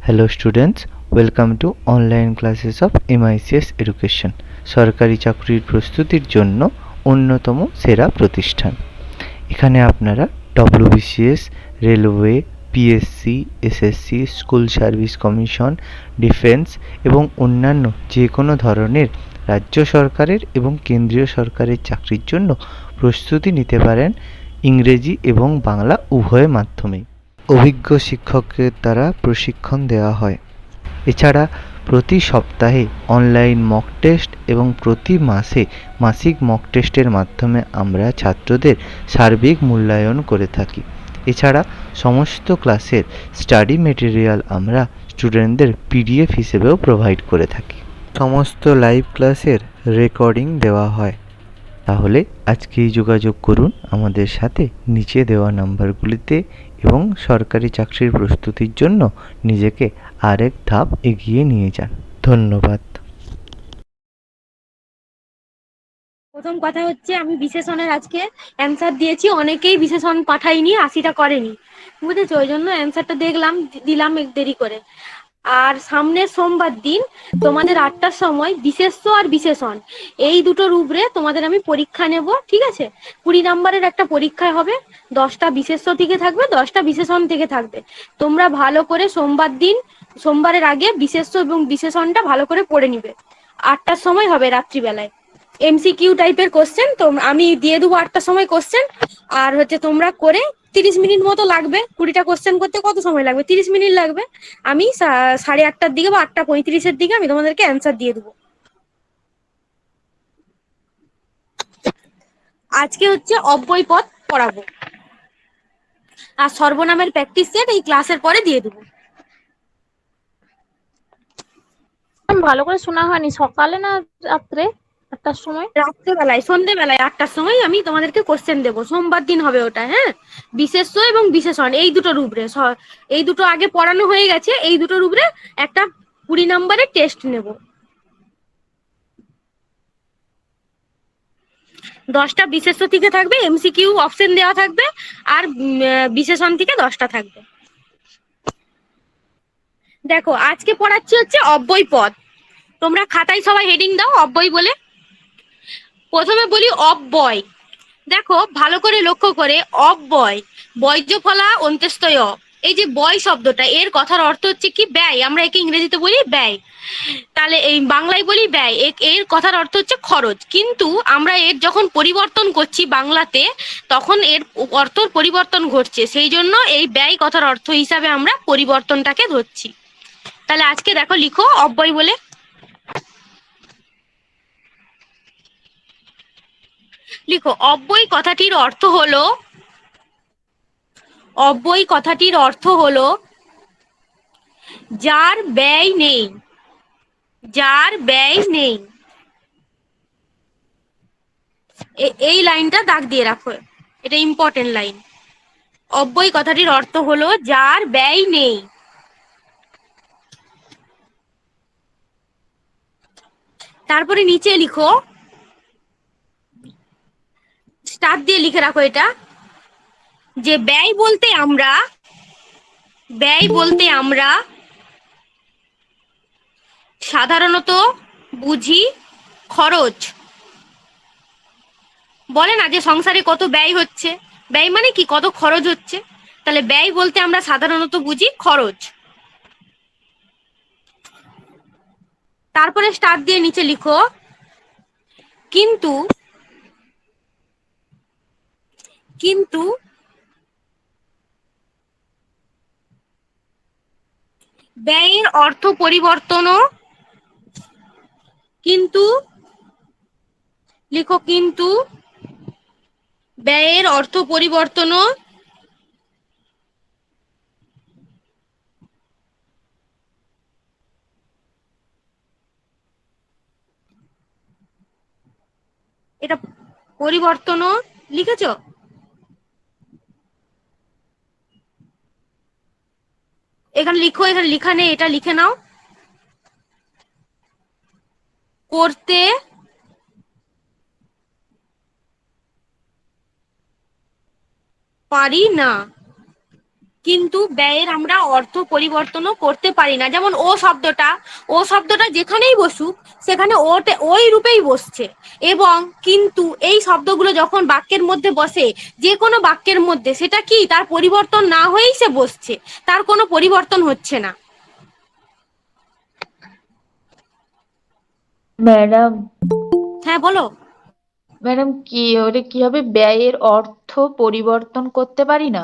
Hello students, welcome to online classes of MICS Education. সরকারি চাকরির প্রস্তুতির জন্য অন্যতম সেরা প্রতিষ্ঠান। এখানে আপনারা WBCS, railway, PSC, SSC, school service commission, defence এবং অন্যান্য যে কোনো ধরনের রাজ্য সরকারের এবং কেন্দ্রীয় সরকারের চাকরির জন্য প্রস্তুতি নিতে পারেন ইংরেজি এবং বাংলা উভয় মাধ্যমেই। অভিজ্ঞ শিক্ষকের দ্বারা প্রশিক্ষণ দেওয়া হয়। এছাড়া প্রতি সপ্তাহে অনলাইন মক টেস্ট এবং প্রতি মাসে মাসিক মক টেস্টের মাধ্যমে আমরা ছাত্রদের সার্বিক মূল্যায়ন করে থাকি। এছাড়া সমস্ত ক্লাসের স্টাডি মেটেরিয়াল আমরা স্টুডেন্টদের পিডিএফ হিসেবেও প্রোভাইড করে থাকি। সমস্ত লাইভ ক্লাসের রেকর্ডিং দেওয়া হয়। তাহলে আজকেই যোগাযোগ করুন আমাদের সাথে নিচে দেওয়া নাম্বারগুলিতে এবং সরকারি চাকরির প্রস্তুতির জন্য নিজেকে আরেক ধাপ এগিয়ে নিয়ে যান। ধন্যবাদ। প্রথম কথা হচ্ছে আমি বিশেষণের আজকে অ্যান্সার দিয়েছি, অনেকেই বিশেষণ পাঠায়নি, 80টা করেনি, বুঝেছো? ওই জন্য অ্যান্সারটা দেখলাম, দিলাম দেরি করে। আর সামনের সোমবার দিন তোমাদের 8টার সময় বিশেষ্য আর বিশেষণ এই দুটোর উপরে তোমাদের আমি পরীক্ষা নেব, ঠিক আছে? 20 নম্বরের একটা পরীক্ষা হবে, 10টা বিশেষ্য থেকে থাকবে, 10টা বিশেষণ থেকে থাকবে। তোমরা ভালো করে সোমবারের আগে বিশেষ্য এবং বিশেষণটা ভালো করে পড়ে নিবে। 8টার সময় হবে রাত্রিবেলায়, এমসিকিউ টাইপের কোশ্চেন। তো আমি দিয়ে দেবো 8টার সময় কোশ্চেন, আর হচ্ছে তোমরা করে 30 মিনিট মতো লাগবে। 20টা কোশ্চেন করতে কত সময় লাগবে? 30 মিনিট লাগবে। আমি 8:30 দিকে বা 8:35 দিকে আমি তোমাদেরকে অ্যান্সার দিয়ে দেবো। আজকে হচ্ছে অব্যয় পদ পড়াবো, আর সর্বনামের প্র্যাকটিস সেট এই ক্লাসের পরে দিয়ে দেবো। ভালো করে শোনা হয়নি। সকালে না রাত্রে 8টার সময়? রাত্রেবেলায়, সন্ধ্যেবেলায় 8টার সময় আমি তোমাদেরকে কোশ্চেন দেবো। সোমবার দিন হবে ওটা, হ্যাঁ? বিশেষ্য এবং বিশেষণ এই দুটোর উপরে, এই দুটো আগে পড়ানো হয়ে গেছে, এই দুটোর উপরে একটা 20 নম্বরের টেস্ট নেব। 10টা বিশেষ্য থেকে থাকবে, এমসিকিউ অপশন দেওয়া থাকবে, আর বিশেষণ থেকে 10টা থাকবে। দেখো আজকে পড়াচ্ছি হচ্ছে অব্যয় পদ। তোমরা খাতায় সবাই হেডিং দাও অব্যয় বলে। প্রথমে বলি অব্যয়। দেখো ভালো করে লক্ষ্য করে, অব্যয় বৈজ্যফলা অন্ত্যেষ্টয়। এই যে বয় শব্দটা, এর কথার অর্থ হচ্ছে কি? ব্যয়। আমরা একে ইংরেজিতে বলি ব্যয়, তাহলে এই বাংলায় বলি ব্যয়। এর কথার অর্থ হচ্ছে খরচ। কিন্তু আমরা এর যখন পরিবর্তন করছি বাংলাতে, তখন এর অর্থ পরিবর্তন ঘটছে, সেই জন্য এই ব্যয় কথার অর্থ হিসাবে আমরা পরিবর্তনটাকে ধরছি। তাহলে আজকে দেখো লিখো অব্যয় বলে। লিখো অব্যয় কথাটির অর্থ হলো, অব্যয় কথাটির অর্থ হলো যার ব্যয় নেই, যার ব্যয় নেই। এই লাইনটা দাগ দিয়ে রাখো, এটা ইম্পর্টেন্ট লাইন। অব্যয় কথাটির অর্থ হলো যার ব্যয় নেই। তারপরে নিচে লিখো, স্টার দিয়ে লিখে রাখো এটা, যে ব্যয় বলতে আমরা, ব্যয় বলতে আমরা সাধারণত বুঝি খরচ। বলে না যে সংসারে কত ব্যয় হচ্ছে, ব্যয় মানে কি? কত খরচ হচ্ছে। তাহলে ব্যয় বলতে আমরা সাধারণত বুঝি খরচ। তারপরে স্টার দিয়ে নিচে লিখো কিন্তু, কিন্তু ব্যয়ের অর্থ পরিবর্তনও, কিন্তু লিখো কিন্তু ব্যয়ের অর্থ পরিবর্তনও এটা পরিবর্তনও লিখেছো? এখানে লিখো, এখানে লিখা নেই, এটা লিখে নাও। করতে পারি না। কিন্তু ব্যয়ের আমরা অর্থ পরিবর্তনও করতে পারি না। যেমন ও শব্দটা যেখানেই বসুক সেখানে ওই রূপেই বসছে। এবং কিন্তু এই শব্দগুলো যখন বাক্যের মধ্যে বসে, যে কোনো বাক্যের মধ্যে, সেটা কি তার পরিবর্তন না হয়েই সে বসছে, তার কোনো পরিবর্তন হচ্ছে না। ম্যাডাম হ্যাঁ বলো। ম্যাডাম কি হবে, ব্যয়ের অর্থ পরিবর্তন করতে পারি না?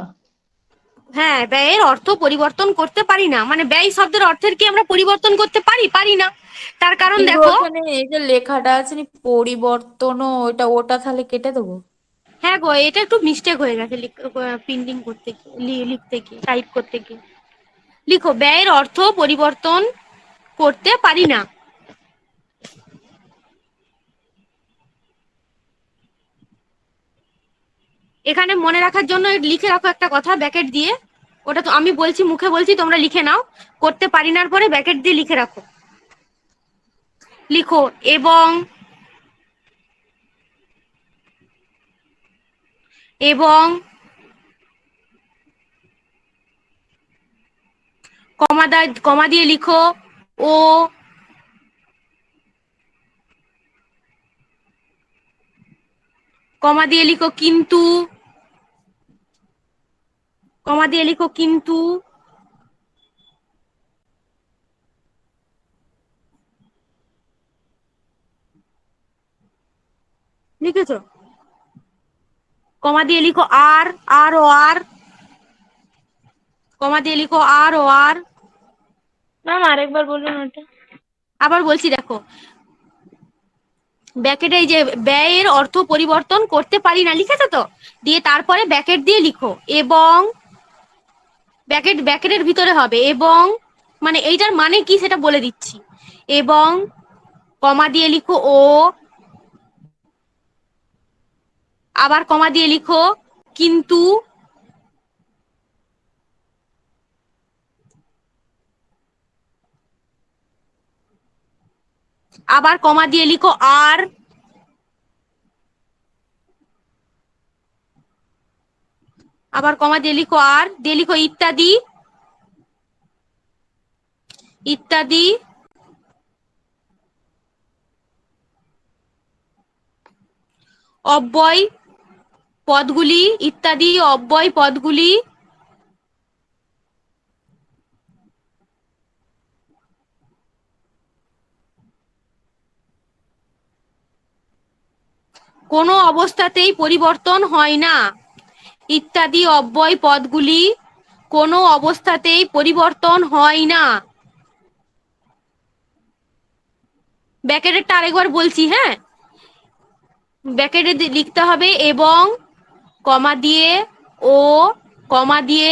হ্যাঁ, ব্যয়ের অর্থ পরিবর্তন করতে পারি না, মানে ব্যয় শব্দের অর্থের কি আমরা পরিবর্তন করতে পারি না। তার কারণ কিন্তু দেখো, ওখানে এই যে লেখাটা আছে না, পরিবর্তনও, ওটা তাহলে কেটে দেবো? হ্যাঁ গো, এটা একটু মিস্টেক হয়ে গেছে প্রিন্টিং করতে গিয়ে, লিখতে গিয়ে, টাইপ করতে গিয়ে। লিখো, ব্যয়ের অর্থ পরিবর্তন করতে পারি না। এখানে মনে রাখার জন্য লিখে রাখো একটা কথা ব্যাকেট দিয়ে। ওটা তো আমি বলছি, মুখে বলছি, তোমরা লিখে নাও। করতে পারি নার পরে ব্যাকেট দিয়ে লিখে রাখো। লিখো এবং, এবং কমা দিয়ে লিখো ও, কমা দিয়ে লিখো কিন্তু, কমা দিয়ে লিখো কিন্তু, লিখেছো? কমা দিয়ে লিখো আর, আর ও আর, কমা দিয়ে লিখো আর ও আর। ম্যাম আরেকবার বলুন ওটা। আবার বলছি, দেখো, ব্যাকেটে এই যে ব্যয়ের অর্থ পরিবর্তন করতে পারি না লিখেছো তো, দিয়ে তারপরে ব্যাকেট দিয়ে লিখো এবং, ব্যাকেটের ভিতরে হবে এবং, মানে এইটার মানে কি সেটা বলে দিচ্ছি। এবং কমা দিয়ে লিখো ও, আবার কমা দিয়ে লিখো কিন্তু, আবার কমা দিয়ে লিখো আর, আবার কমা দিয়ে লিখো আর, দিয়ে লিখো ইত্যাদি, ইত্যাদি, অব্যয় পদগুলি, ইত্যাদি অব্যয় পদগুলি, কোনো অবস্থাতেই পরিবর্তন হয় না। ইত্যাদি অব্যয় পদগুলি কোনো অবস্থাতেই পরিবর্তন হয় না। ব্যাকেটেরটা আরেকবার বলছি, হ্যাঁ। ব্যাকেটে লিখতে হবে এবং, কমা দিয়ে ও, কমা দিয়ে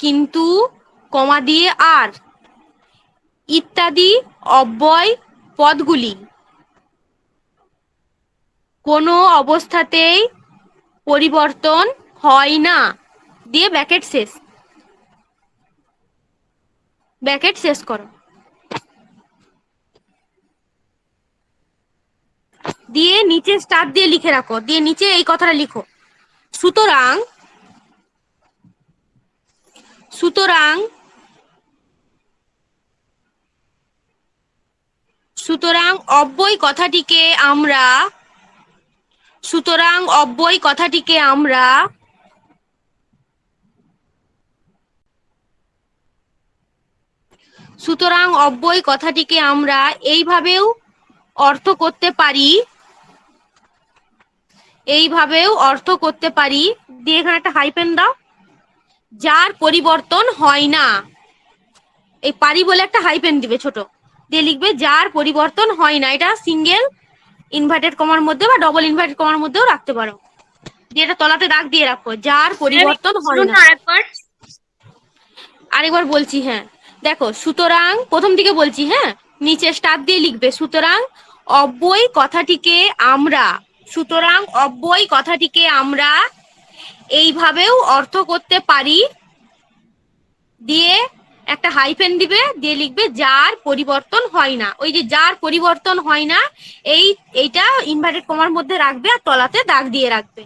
কিন্তু, কমা দিয়ে আর, ইত্যাদি অব্যয় পদগুলি কোনো অবস্থাতেই পরিবর্তন হয় না, দিয়ে ব্যাকেট শেষ। ব্যাকেট শেষ করো, দিয়ে নিচে স্টার দিয়ে লিখে রাখো, দিয়ে নিচে এই কথাটা লিখো, সুতরাং, সুতরাং, সুতরাং অব্যয় কথাটিকে আমরা, সুতরাং অব্যয় কথাটিকে আমরা সুতরাং অব্যয় কথাটিকে আমরা এইভাবেও অর্থ করতে পারি, এইভাবেও অর্থ করতে পারি, দিয়ে এখানে একটা হাইপেন দাও, যার পরিবর্তন হয় না। এই পারি বলে একটা হাইপেন দিবে ছোট, দিয়ে লিখবে যার পরিবর্তন হয় না। এটা সিঙ্গেল ইনভার্টেড কমার মধ্যে বা ডবল ইনভার্টেড কমার মধ্যেও রাখতে পারো, দিয়ে এটা তলাতে দাগ দিয়ে রাখো, যার পরিবর্তন হয় না। আরেকবার বলছি, হ্যাঁ দেখো, সুতরাং প্রথম দিকে বলছি, হ্যাঁ, নিচে স্টার দিয়ে লিখবে, সুতরাং অব্যয় কথাটিকে আমরা, সুতরাং অব্যয় কথাটিকে আমরা এইভাবেও অর্থ করতে পারি, দিয়ে একটা হাইফেন দিবে, দিয়ে লিখবে যার পরিবর্তন হয় না। ওই যে যার পরিবর্তন হয় না, এইটা ইনভার্টেড কমার মধ্যে রাখবে আর তলাতে দাগ দিয়ে রাখবে।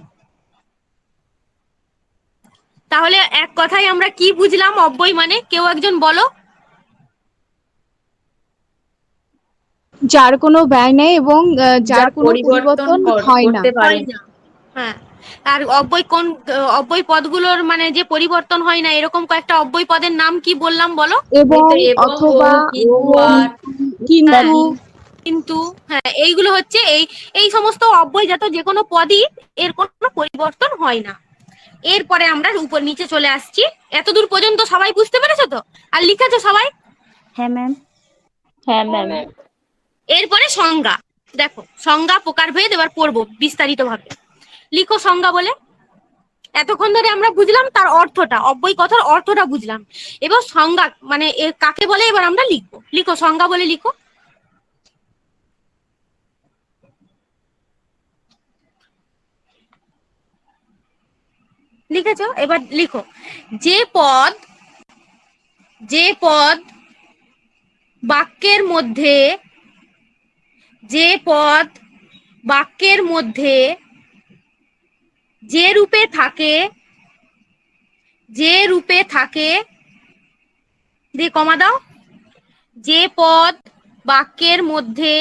তাহলে এক কথায় আমরা কি বুঝলাম অব্যয় মানে? কেউ একজন বলো। যার কোনো ব্যয় নেই এবং যা যার কোনো পরিবর্তন হয় না। করতে পারে হয় না। হ্যাঁ। আর অব্যয় পদগুলোর মানে যে পরিবর্তন হয় না, এরকম কয়েকটা অব্যয় পদের নাম কি বললাম বলো? এবং এবং ও অথবা কিন্তু ও আর কিন্তু কিন্তু হ্যাঁ, এইগুলো হচ্ছে এই সমস্ত অব্যয়জাত যে কোনো পদই এর কোনো পরিবর্তন হয় না। এরপরে আমরা উপর নিচে চলে আসছি। এতদূর পর্যন্ত সবাই বুঝতে পেরেছো তো? আর লিখেছো সবাই? হ্যাঁ ম্যাম। হ্যাঁ ম্যাম। এরপরে সংজ্ঞা। দেখো সংজ্ঞা প্রকারভেদ এবার পড়বো বিস্তারিত ভাবে। লিখো সংজ্ঞা বলে। এতক্ষণ ধরে আমরা বুঝলাম তার অর্থটা, অব্যয় কথার অর্থটা বুঝলাম। এবার সংজ্ঞা মানে কাকে বলে এবার আমরা লিখবো। লিখো সংজ্ঞা বলে লিখো। লিখেছো? এবার লিখো। যে পদ বাক্যের মধ্যে যে পদ বাক্যের মধ্যে যে রূপে থাকে দিয়ে কমা দাও। যে পদ বাক্যের মধ্যে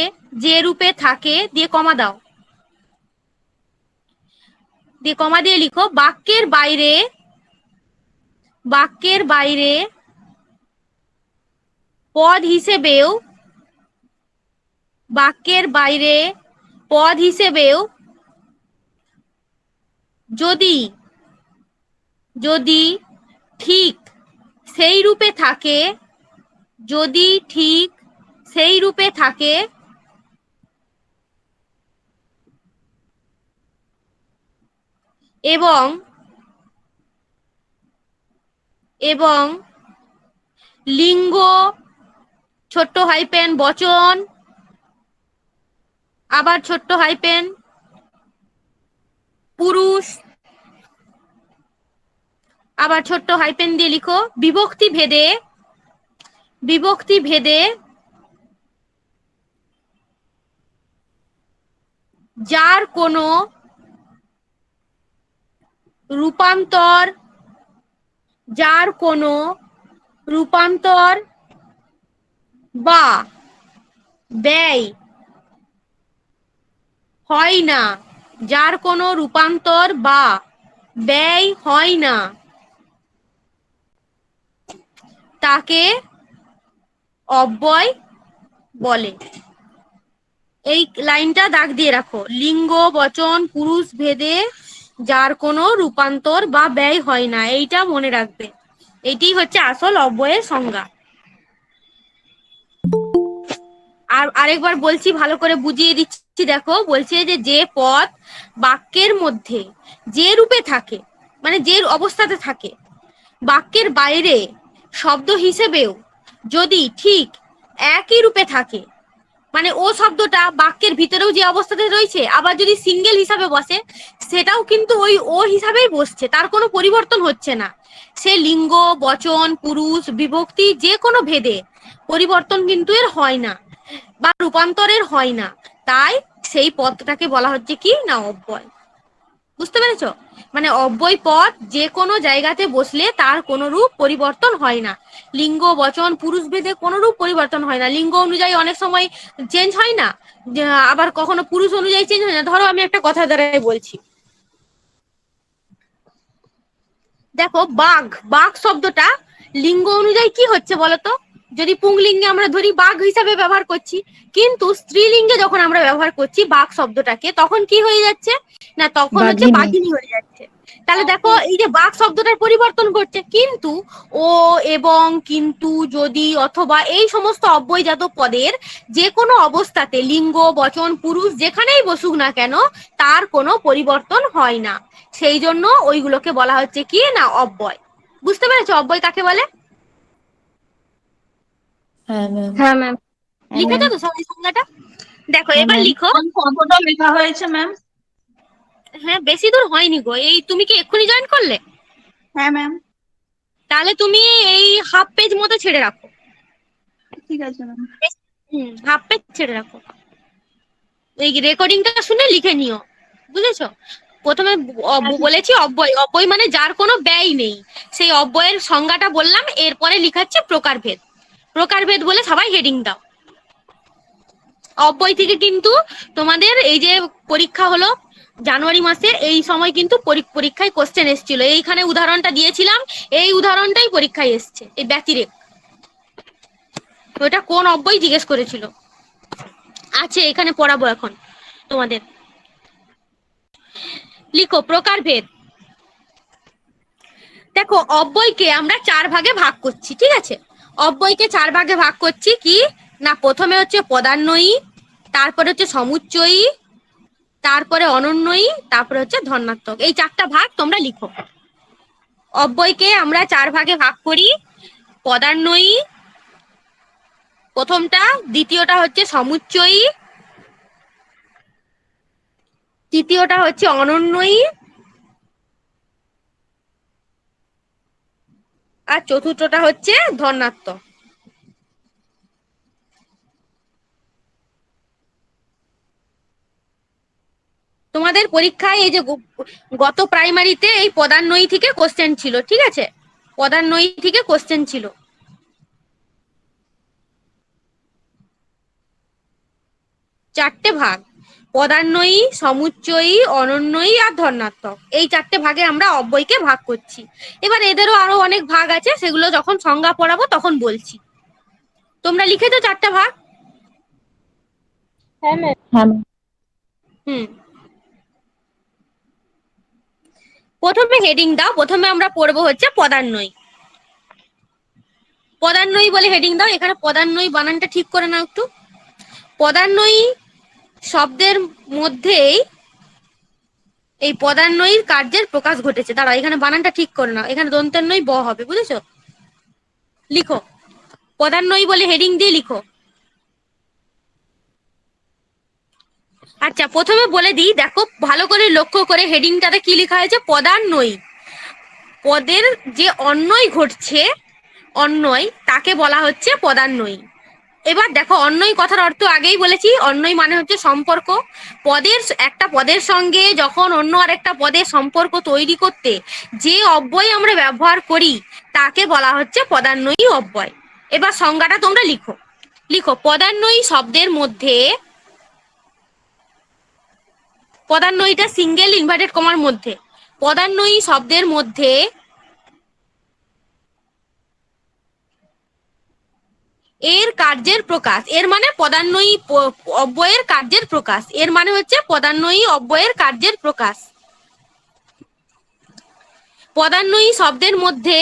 যে রূপে থাকে দিয়ে কমা দাও, দিয়ে কমা দিয়ে লিখো বাক্যের বাইরে পদ হিসেবেও যদি ঠিক সেই রূপে থাকে এবং লিঙ্গ ছোট্ট হাইপেন বচন আবার ছোট্ট হাইপেন পুরুষ আবার ছোট্ট হাইপেন দিয়ে লিখো বিভক্তি ভেদে যার কোনো রূপান্তর বা ব্যয় হয় না, তাকে অব্যয় বলে। এই লাইনটা দাগ দিয়ে রাখো। লিঙ্গ বচন পুরুষ ভেদে যার কোনো রূপান্তর বা ব্যয় হয় না, এইটা মনে রাখবে। এইটি হচ্ছে আসল অব্যয়ের সংজ্ঞা। আর আরেকবার বলছি, ভালো করে বুঝিয়ে দিচ্ছি। দেখো বলছে যে পদ বাক্যের মধ্যে যে রূপে থাকে মানে যে অবস্থাতে থাকে, বাক্যের বাইরে শব্দ হিসেবেও যদি ঠিক একই রূপে থাকে, মানে ও শব্দটা বাক্যের ভিতরেও যে অবস্থাতে রয়েছে, আবার যদি সিঙ্গেল হিসাবে বসে সেটাও কিন্তু ওই ও হিসাবেই বসছে, তার কোনো পরিবর্তন হচ্ছে না। সে লিঙ্গ বচন পুরুষ বিভক্তি যে কোনো ভেদে পরিবর্তন কিন্তু এর হয় না বা রূপান্তরের হয় না, তাই সেই পদটাকে বলা হচ্ছে কি না অব্যয়। বুঝতে পেরেছো? মানে অব্যয় পদ যে কোনো জায়গাতে বসলে তার কোনো রূপ পরিবর্তন হয় না। লিঙ্গ বচন পুরুষ ভেদে কোনো রূপ পরিবর্তন হয় না। লিঙ্গ অনুযায়ী অনেক সময় চেঞ্জ হয় না, আবার কখনো পুরুষ অনুযায়ী চেঞ্জ হয় না। ধরো আমি একটা কথা দ্বারাই বলছি। দেখো বাঘ শব্দটা লিঙ্গ অনুযায়ী কি হচ্ছে বলতো? যদি পুংলিঙ্গে আমরা ধরি বাঘ হিসাবে ব্যবহার করছি, কিন্তু স্ত্রীলিঙ্গে যখন আমরা ব্যবহার করছি বাঘ শব্দটাকে, তখন কি হয়ে যাচ্ছে না, তখন হচ্ছে বাঘিনী হয়ে যাচ্ছে। তাহলে দেখো এই যে বাঘ শব্দটার পরিবর্তন করছে, কিন্তু ও এবং কিন্তু যদি অথবা এই সমস্ত অব্যয়জাত পদের যে কোনো অবস্থাতে লিঙ্গ বচন পুরুষ যেখানেই বসুক না কেন তার কোনো পরিবর্তন হয় না, সেই জন্য ওইগুলোকে বলা হচ্ছে কি না অব্যয়। বুঝতে পেরেছো অব্যয় কাকে বলে? হ্যাঁ ম্যাম। লিখেছো তো সবাই সংজ্ঞাটা? দেখো এবার লিখো। কতটা লেখা হয়েছে ম্যাম? হ্যাঁ বেশি দূর হয়নি গো। এই তুমি কি এক্ষুনি জয়েন করলে? হ্যাঁ ম্যাম। তাহলে তুমি এই হাফ পেজ মতো ছেড়ে রাখো। ঠিক আছে ম্যাম। হাফ পেজ ছেড়ে রাখো। এই রেকর্ডিংটা শুনে লিখে নিও, বুঝেছো? প্রথমে বলেছি অব্যয়, অব্যয় মানে যার কোনো ব্যয় নেই, সেই অব্যয়ের সংজ্ঞাটা বললাম, এরপরে লিখাচ্ছে প্রকারভেদ। প্রকারভেদ বলে সবাই হেডিং দাও। অব্যয় থেকে কিন্তু তোমাদের এই যে পরীক্ষা হলো জানুয়ারি মাসে, এই সময় কিন্তু পরীক্ষায় কোশ্চেন এসেছিল, এইখানে উদাহরণটা দিয়েছিলাম, এই উদাহরণটাই পরীক্ষায় এসছে, এই ব্যতিরেক। ওটা কোন অব্যয় জিজ্ঞেস করেছিল, আছে এখানে পড়াবো এখন তোমাদের। লিখো প্রকারভেদ। দেখো অব্যয়কে আমরা 4 ভাগে ভাগ করছি, ঠিক আছে? অব্যয়কে 4 ভাগে ভাগ করছি কি না, প্রথমে হচ্ছে পদান্বয়ী, তারপরে হচ্ছে সমুচ্চয়ী, তারপরে অনন্যয়ী, তারপরে হচ্ছে ধনাত্মক। এই 4টা ভাগ তোমরা লিখো। অব্যয়কে আমরা 4 ভাগে ভাগ করি, পদান্বয়ী প্রথমটা, দ্বিতীয়টা হচ্ছে সমুচ্চয়ী, তৃতীয়টা হচ্ছে অনন্যয়ী, আর চতুর্থটা হচ্ছে ধনাত্মক। তোমাদের পরীক্ষায় এই যে গত প্রাইমারিতে এই পদান্বয়ী থেকে কোশ্চেন ছিল, ঠিক আছে? পদান্বয়ী থেকে কোশ্চেন ছিল। চারটে ভাগ, পদান্বয়ী, সমুচ্চয়ী, অনন্যয়ী আর ধনাত্মক, এই 4টে ভাগে আমরা অব্যয়কে ভাগ করছি। এবার এদেরও আরো অনেক ভাগ আছে, সেগুলো যখন সংজ্ঞা পড়াবো তখন বলছি। তোমরা লিখেছো 4টা ভাগ? হ্যাঁ ম্যাম। হুম, প্রথমে হেডিং দাও। প্রথমে আমরা পড়বো হচ্ছে পদান্বয়ী। পদান্বয়ী বলে হেডিং দাও। এখানে পদান্বয়ী বানানটা ঠিক করে নাও একটু। পদান্বয়ী শব্দের মধ্যেই এই পদান্বয়ীর কার্যের প্রকাশ ঘটেছে। দাঁড়াও, এখানে বানানটা ঠিক করে নাও, এখানে দন্তান্বয়ী ব হবে, বুঝেছো? লিখো পদান্বয়ী বলে হেডিং দিয়ে লিখো। আচ্ছা, প্রথমে বলে দিই, দেখো ভালো করে লক্ষ্য করে হেডিংটাতে কি লেখা হয়েছে, পদান্বয়ী। পদের যে অন্বয় ঘটছে, অন্বয়, তাকে বলা হচ্ছে পদান্বয়ী। এবার দেখো, অন্বয় কথার অর্থ আগেই বলেছি, অন্বয় মানে হচ্ছে সম্পর্ক। একটা পদের সঙ্গে যখন অন্য আরেকটা পদের সম্পর্ক তৈরি করতে যে অব্যয় আমরা ব্যবহার করি তাকে বলা হচ্ছে পদান্বয়ী অব্যয়। এবার সংজ্ঞাটা তোমরা লিখো। লিখো পদান্বয়ী শব্দের মধ্যে, পদান্বয়ীটা সিঙ্গেল ইনভার্টেড কমার মধ্যে, পদান্বয়ী শব্দের মধ্যে এর কার্যের প্রকাশ, এর মানে পদান্বয়ী অব্যয়ের কার্যের প্রকাশ, এর মানে হচ্ছে পদান্বয়ী অব্যয়ের কার্যের প্রকাশ। পদান্বয়ী শব্দের মধ্যে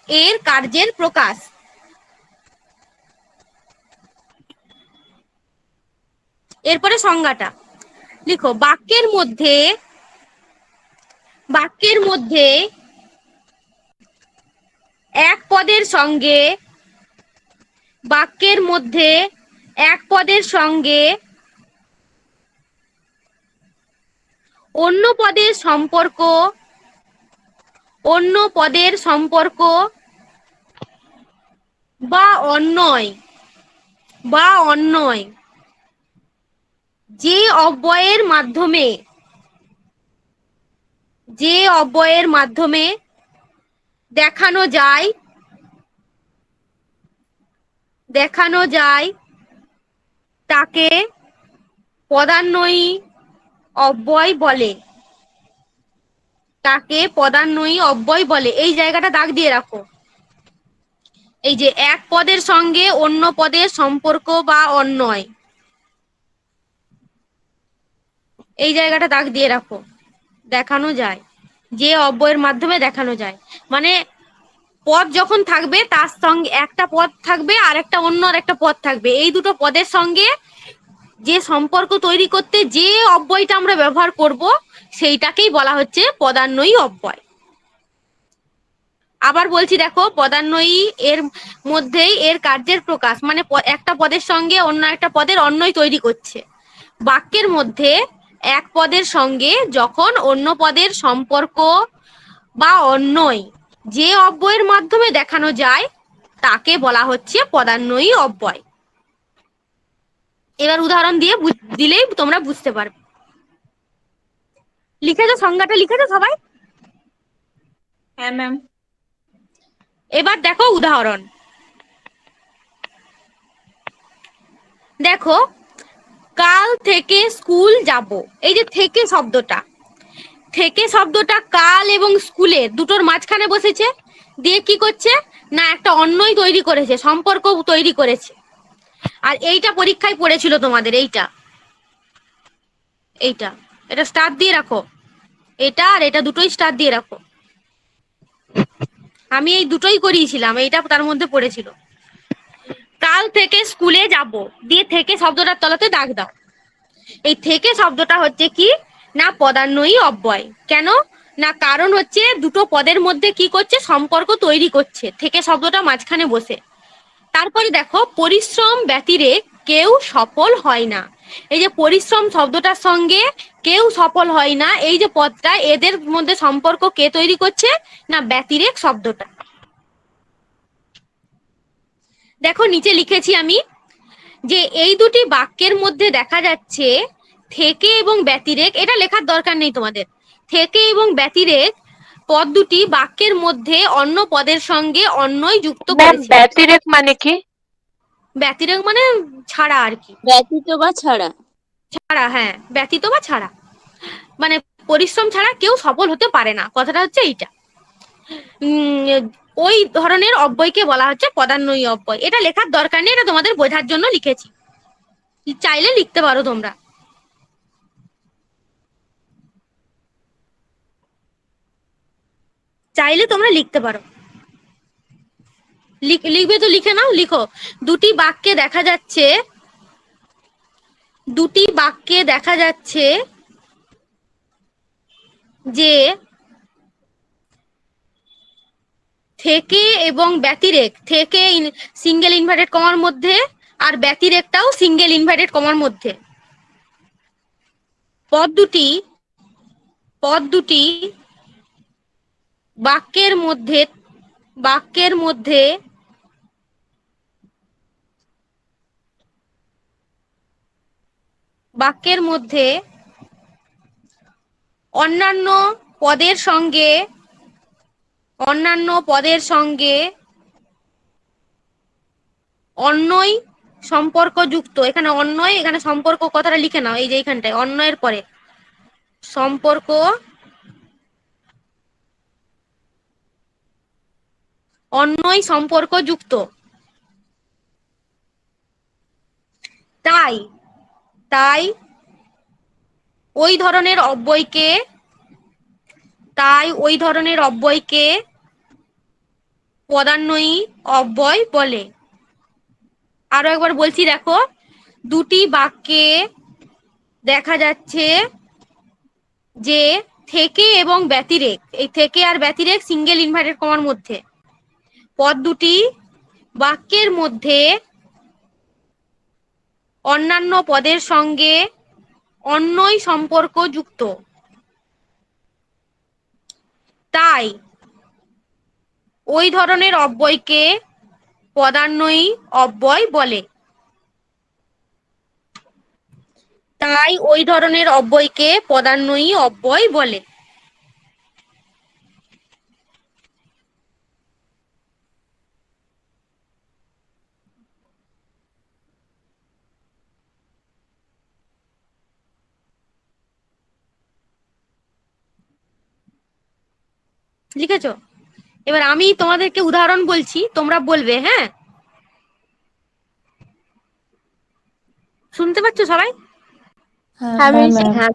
এর কার্যের প্রকাশ। এরপরে সংজ্ঞাটা লিখো। বাক্যের মধ্যে এক পদের সঙ্গে, বাক্যের মধ্যে এক পদের সঙ্গে অন্য পদের সম্পর্ক বা অন্যয় যে অব্যয়ের মাধ্যমে দেখানো যায় তাকে পদান্বয়ী অব্যয় বলে। এই জায়গাটা দাগ দিয়ে রাখো। এই যে এক পদের সঙ্গে অন্য পদের সম্পর্ক বা অন্যয়, এই জায়গাটা দাগ দিয়ে রাখো। দেখানো যায়, যে অব্যয়ের মাধ্যমে দেখানো যায়, মানে পদ যখন থাকবে তার সঙ্গে একটা পদ থাকবে আর একটা অন্য আর একটা পদ থাকবে, এই দুটো পদের সঙ্গে যে সম্পর্ক তৈরি করতে যে অব্যয়টা আমরা ব্যবহার করব সেইটাকেই বলা হচ্ছে পদান্বয়ী অব্যয়। আবার বলছি, দেখো পদান্বয়ী এর মধ্যেই এর কার্যের প্রকাশ, মানে একটা পদের সঙ্গে অন্য একটা পদের অন্যয় তৈরি করছে। বাক্যের মধ্যে এক পদের সঙ্গে যখন অন্য পদের সম্পর্ক বা অন্যয় যে অব্যয়ের মাধ্যমে দেখানো যায় তাকে বলা হচ্ছে পদান্বয়ী অব্যয়। এবার উদাহরণ দিলেই তোমরা বুঝতে পারবে। লিখেছো? সংজ্ঞাটা লিখেছো সবাই? হ্যাঁ ম্যাম। এবার দেখো উদাহরণ। দেখো, কাল থেকে স্কুল যাব। এই যে থেকে শব্দটা, থেকে শব্দটা কাল এবং স্কুলের দুটোর মাঝখানে বসেছে, দিয়ে কি করছে না একটা অন্যই তৈরি করেছে, সম্পর্ক তৈরি করেছে। আর এইটা পরীক্ষায় পড়েছিল তোমাদের, এইটা এইটা এটা স্টার দিয়ে রাখো, এটা আর এটা দুটোই স্টার দিয়ে রাখো। আমি এই দুটোই করিয়েছিলাম, এইটা তার মধ্যে পড়েছিল। কাল থেকে স্কুলে যাব, দিয়ে থেকে শব্দটার তলাতে দাগ দাও। এই থেকে শব্দটা হচ্ছে কি না পদান্বয়ী অব্যয়। কেন না কারণ হচ্ছে দুটো পদের মধ্যে কি করছে, সম্পর্ক তৈরি করছে থেকে শব্দটা মাঝখানে বসে। তারপরে দেখো, পরিশ্রম ব্যতিরে কেউ সফল হয় না। এই যে পরিশ্রম শব্দটার সঙ্গে কেউ সফল হয় না, এই যে পদটা, এদের মধ্যে সম্পর্ক কে তৈরি করছে না ব্যতিরেক শব্দটা। দেখো নিচে লিখেছি আমি যে এই দুটি বাক্যের মধ্যে দেখা যাচ্ছে থেকে এবং ব্যতিরেক, এটা লেখার দরকার নেই তোমাদের। থেকে এবং ব্যতিরেক পদ দুটি বাক্যের মধ্যে অন্য পদের সঙ্গে অন্যই যুক্ত করেছে। ব্যতিরেক মানে কি? ব্যতিরেক মানে ছাড়া আর কি, ব্যতীত বা ছাড়া। ছাড়া, হ্যাঁ, ব্যতীত বা ছাড়া, মানে পরিশ্রম ছাড়া কেউ সফল হতে পারে না, কথাটা হচ্ছে এইটা। ওই ধরনের অব্যয়কে বলা হচ্ছে পদান্বয়ী অব্যয়। এটা লেখার দরকার নেই, এটা তোমাদের বোঝার জন্য লিখেছি, চাইলে লিখতে পারো তোমরা। চাইলে তোমরা লিখতে পারো, লিখবে তো লিখে নাও, লিখো। দুটি বাক্যে দেখা যাচ্ছে, দুটি বাক্যে দেখা যাচ্ছে যে থেকে এবং ব্যতিরেক, থেকে সিঙ্গেল ইনভার্টেড কমার মধ্যে আর ব্যতিরেকটাও সিঙ্গেল ইনভার্টেড কমার মধ্যে, পদ দুটি বাক্যের মধ্যে বাক্যের মধ্যে বাক্যের মধ্যে অন্যান্য পদের সঙ্গে অন্যই সম্পর্কযুক্ত। এখানে অন্যয়, এখানে সম্পর্ক কথাটা লিখে নাও, এই যে এইখানটায় অন্যয়ের পরে সম্পর্ক, অন্যই সম্পর্কযুক্ত। তাই তাই ওই ধরনের অব্যয়কে পদান্বয়ী অব্যয় বলে। আরো একবার বলছি, দেখো, দুটি বাক্যে দেখা যাচ্ছে যে থেকে এবং ব্যতিরেক, এই থেকে আর ব্যতিরেক সিঙ্গেল ইনভার্টেড কমার মধ্যে, পদ দুটি বাক্যের মধ্যে অন্যান্য পদের সঙ্গে অন্যই সম্পর্ক যুক্ত। তাই ওই ধরনের অব্যয়কে পদান্বয়ী অব্যয় বলে। তাই ওই ধরনের অব্যয়কে পদান্বয়ী অব্যয় বলে। লিখেছো? এবার আমি তোমাদেরকে উদাহরণ বলছি, তোমরা বলবে, হ্যাঁ? শুনতে পাচ্ছ সবাই? হ্যাঁ ম্যাম। হ্যাঁ,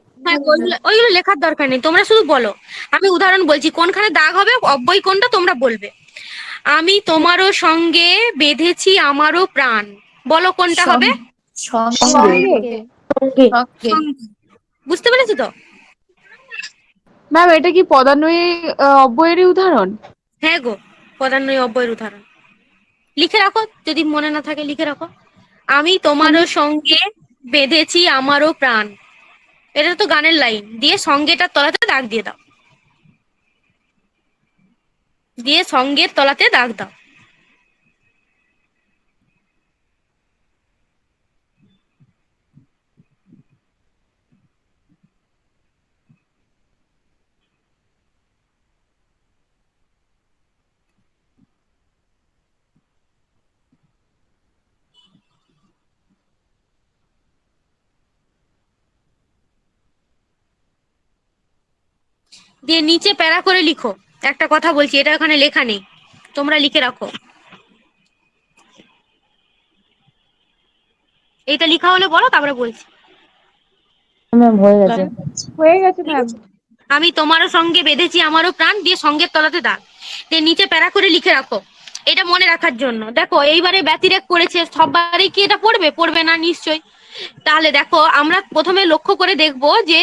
ওইগুলো লেখার দরকার নেই, তোমরা শুধু বলো। আমি উদাহরণ বলছি, কোনখানে দাগ হবে, অব্যয় কোনটা তোমরা বলবে। আমি তোমারও সঙ্গে বেঁধেছি আমারও প্রাণ, বলো কোনটা হবে? সঙ্গে। বুঝতে পেরেছো তো? ম্যাম এটা কি পদান্বয়ী অব্যয়েরই উদাহরণ? হ্যাঁ গো, পদান্বয়ী অব্যয়ের উদাহরণ। লিখে রাখো, যদি মনে না থাকে লিখে রাখো। আমি তোমারও সঙ্গে বেঁধেছি আমারও প্রাণ, এটা তো গানের লাইন, দিয়ে সঙ্গেটার তলাতে দাগ দিয়ে দাও, দিয়ে সঙ্গের তলাতে দাগ দাও। দিয়ে নিচে প্যারা করে লিখো। একটা কথা বলছি, এটা এখানে লেখা নেই, তোমরা লিখে রাখো। এটা লেখা হলে বলো, তারপরে বলছি। হয়ে গেছে ম্যাম। আমি তোমারও সঙ্গে বেঁধেছি আমারও প্রাণ, দিয়ে সঙ্গের তলাতে দাগ, দিয়ে নিচে প্যারা করে লিখে রাখো। এটা মনে রাখার জন্য। দেখো এইবারে ব্যতিরেক করেছে, সববারই কি এটা পড়বে? পড়বে না নিশ্চয়ই। তাহলে দেখো আমরা প্রথমে লক্ষ্য করে দেখব যে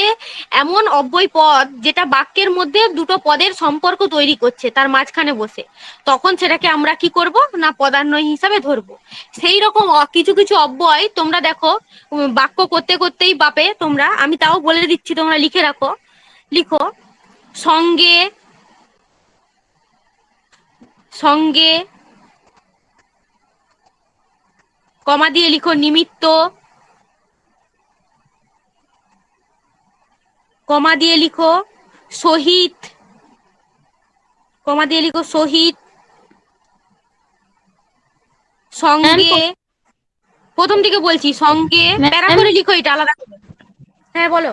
এমন অব্যয় পদ যেটা বাক্যের মধ্যে দুটো পদের সম্পর্ক তৈরি করছে তার মাঝখানে বসে, তখন সেটাকে আমরা কি করব না পদান্বয় হিসাবে ধরবো। সেই রকম কিছু কিছু অব্যয় তোমরা দেখো বাক্য করতে করতেই বাপে তোমরা, আমি তাও বলে দিচ্ছি, তোমরা লিখে রাখো। লিখো সঙ্গে, সঙ্গে কমা দিয়ে লিখো নিমিত্ত, কমা দিয়ে লিখো সহিত, কমা দিয়ে লিখো সহিত, সঙ্গে, প্রথম থেকে বলছি, সঙ্গে প্যারা করে লিখো, এটা আলাদা করে। হ্যাঁ বলো,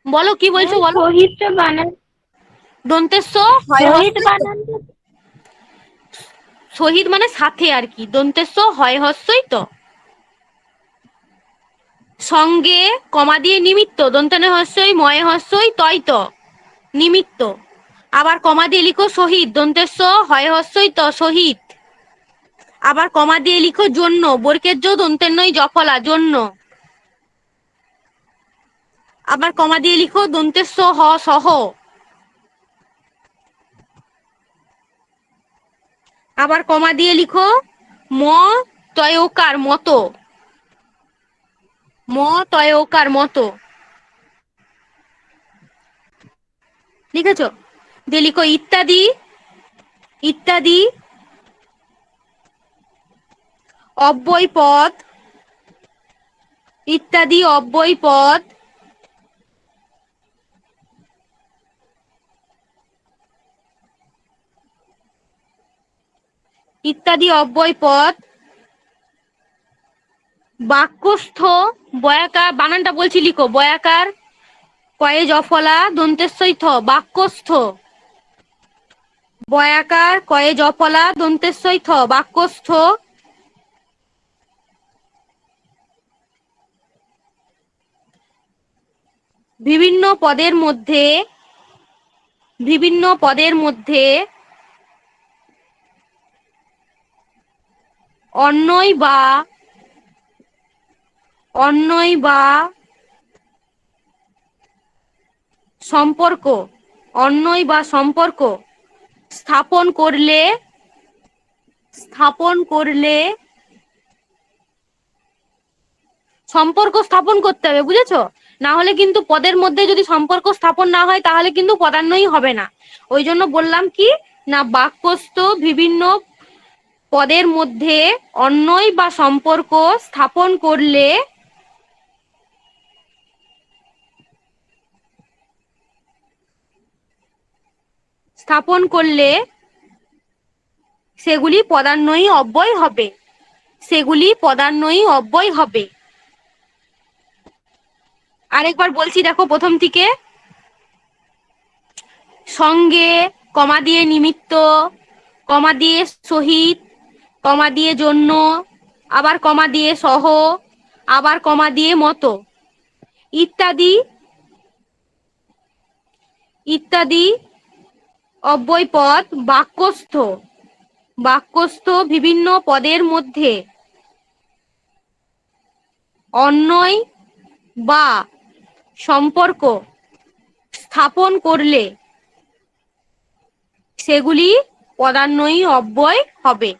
বলো কি বলছো বলো। শহীদটা বানান, দন্তেস্ব হয় শহীদ হস্যই তো। বানান। শহীদ মানে সাথে আর কি, দন্তেস্ব হয় হস্যই তো। সঙ্গে কমা দিয়ে নিমিত্ত, দন্তনে হস্যই ময়ে হস্যই তয় তো, নিমিত্ত। আবার কমা দিয়ে লিখো শহীদ, দন্তেস্ব হয় হস্যই তো শহীদ। আবার কমা দিয়ে লিখো জন্য, বর্গের জো দন্তের নই জফলা, জন্য। আবার কমা দিয়ে লিখো দন্তেস্ব হ সহ। আবার কমা দিয়ে লিখো ম তয়কার মতো, ম তয়কার মতো, লিখেছো? দিয়ে লিখো ইত্যাদি, ইত্যাদি অব্যয় পদ, ইত্যাদি অব্যয় পদ ইত্যাদি অব্যয় পদ বাক্যস্থ, বয়াকার, বানানটা বলছি লিখো, বয়াকার কয়ে জফলা দন্তেশ্বই থ, বাক্যস্থ, বয়াকার কয়ে জফলা দন্তেশ্বই থ, বাক্যস্থ বিভিন্ন পদের মধ্যে, বিভিন্ন পদের মধ্যে অন্যয় বা, অন্যয় বা সম্পর্ক, অন্যয় বা সম্পর্ক স্থাপন করলে, স্থাপন করলে, সম্পর্ক স্থাপন করতে হবে, বুঝেছো? না হলে কিন্তু পদের মধ্যে যদি সম্পর্ক স্থাপন না হয় তাহলে কিন্তু পদান্বয়ী হবে না। ওই জন্য বললাম কি না বাক্যস্থ বিভিন্ন পদের মধ্যে অন্যয় বা সম্পর্ক স্থাপন করলে, স্থাপন করলে সেগুলি পদান্বয়ী অব্যয় হবে, সেগুলি পদান্বয়ী অব্যয় হবে। আরেকবার বলছি দেখো প্রথম থেকে। সঙ্গে কমা দিয়ে নিমিত্ত, কমা দিয়ে সহিত, কমা দিয়ে জন্য, আবার কমা দিয়ে সহ, আবার কমা দিয়ে মতো, ইত্যাদি, ইত্যাদি অব্যয় পদ বাক্যস্থ, বাক্যস্থ বিভিন্ন পদের মধ্যে অন্যয় বা সম্পর্ক স্থাপন করলে সেগুলি পদান্বয়ী অব্যয় হবে।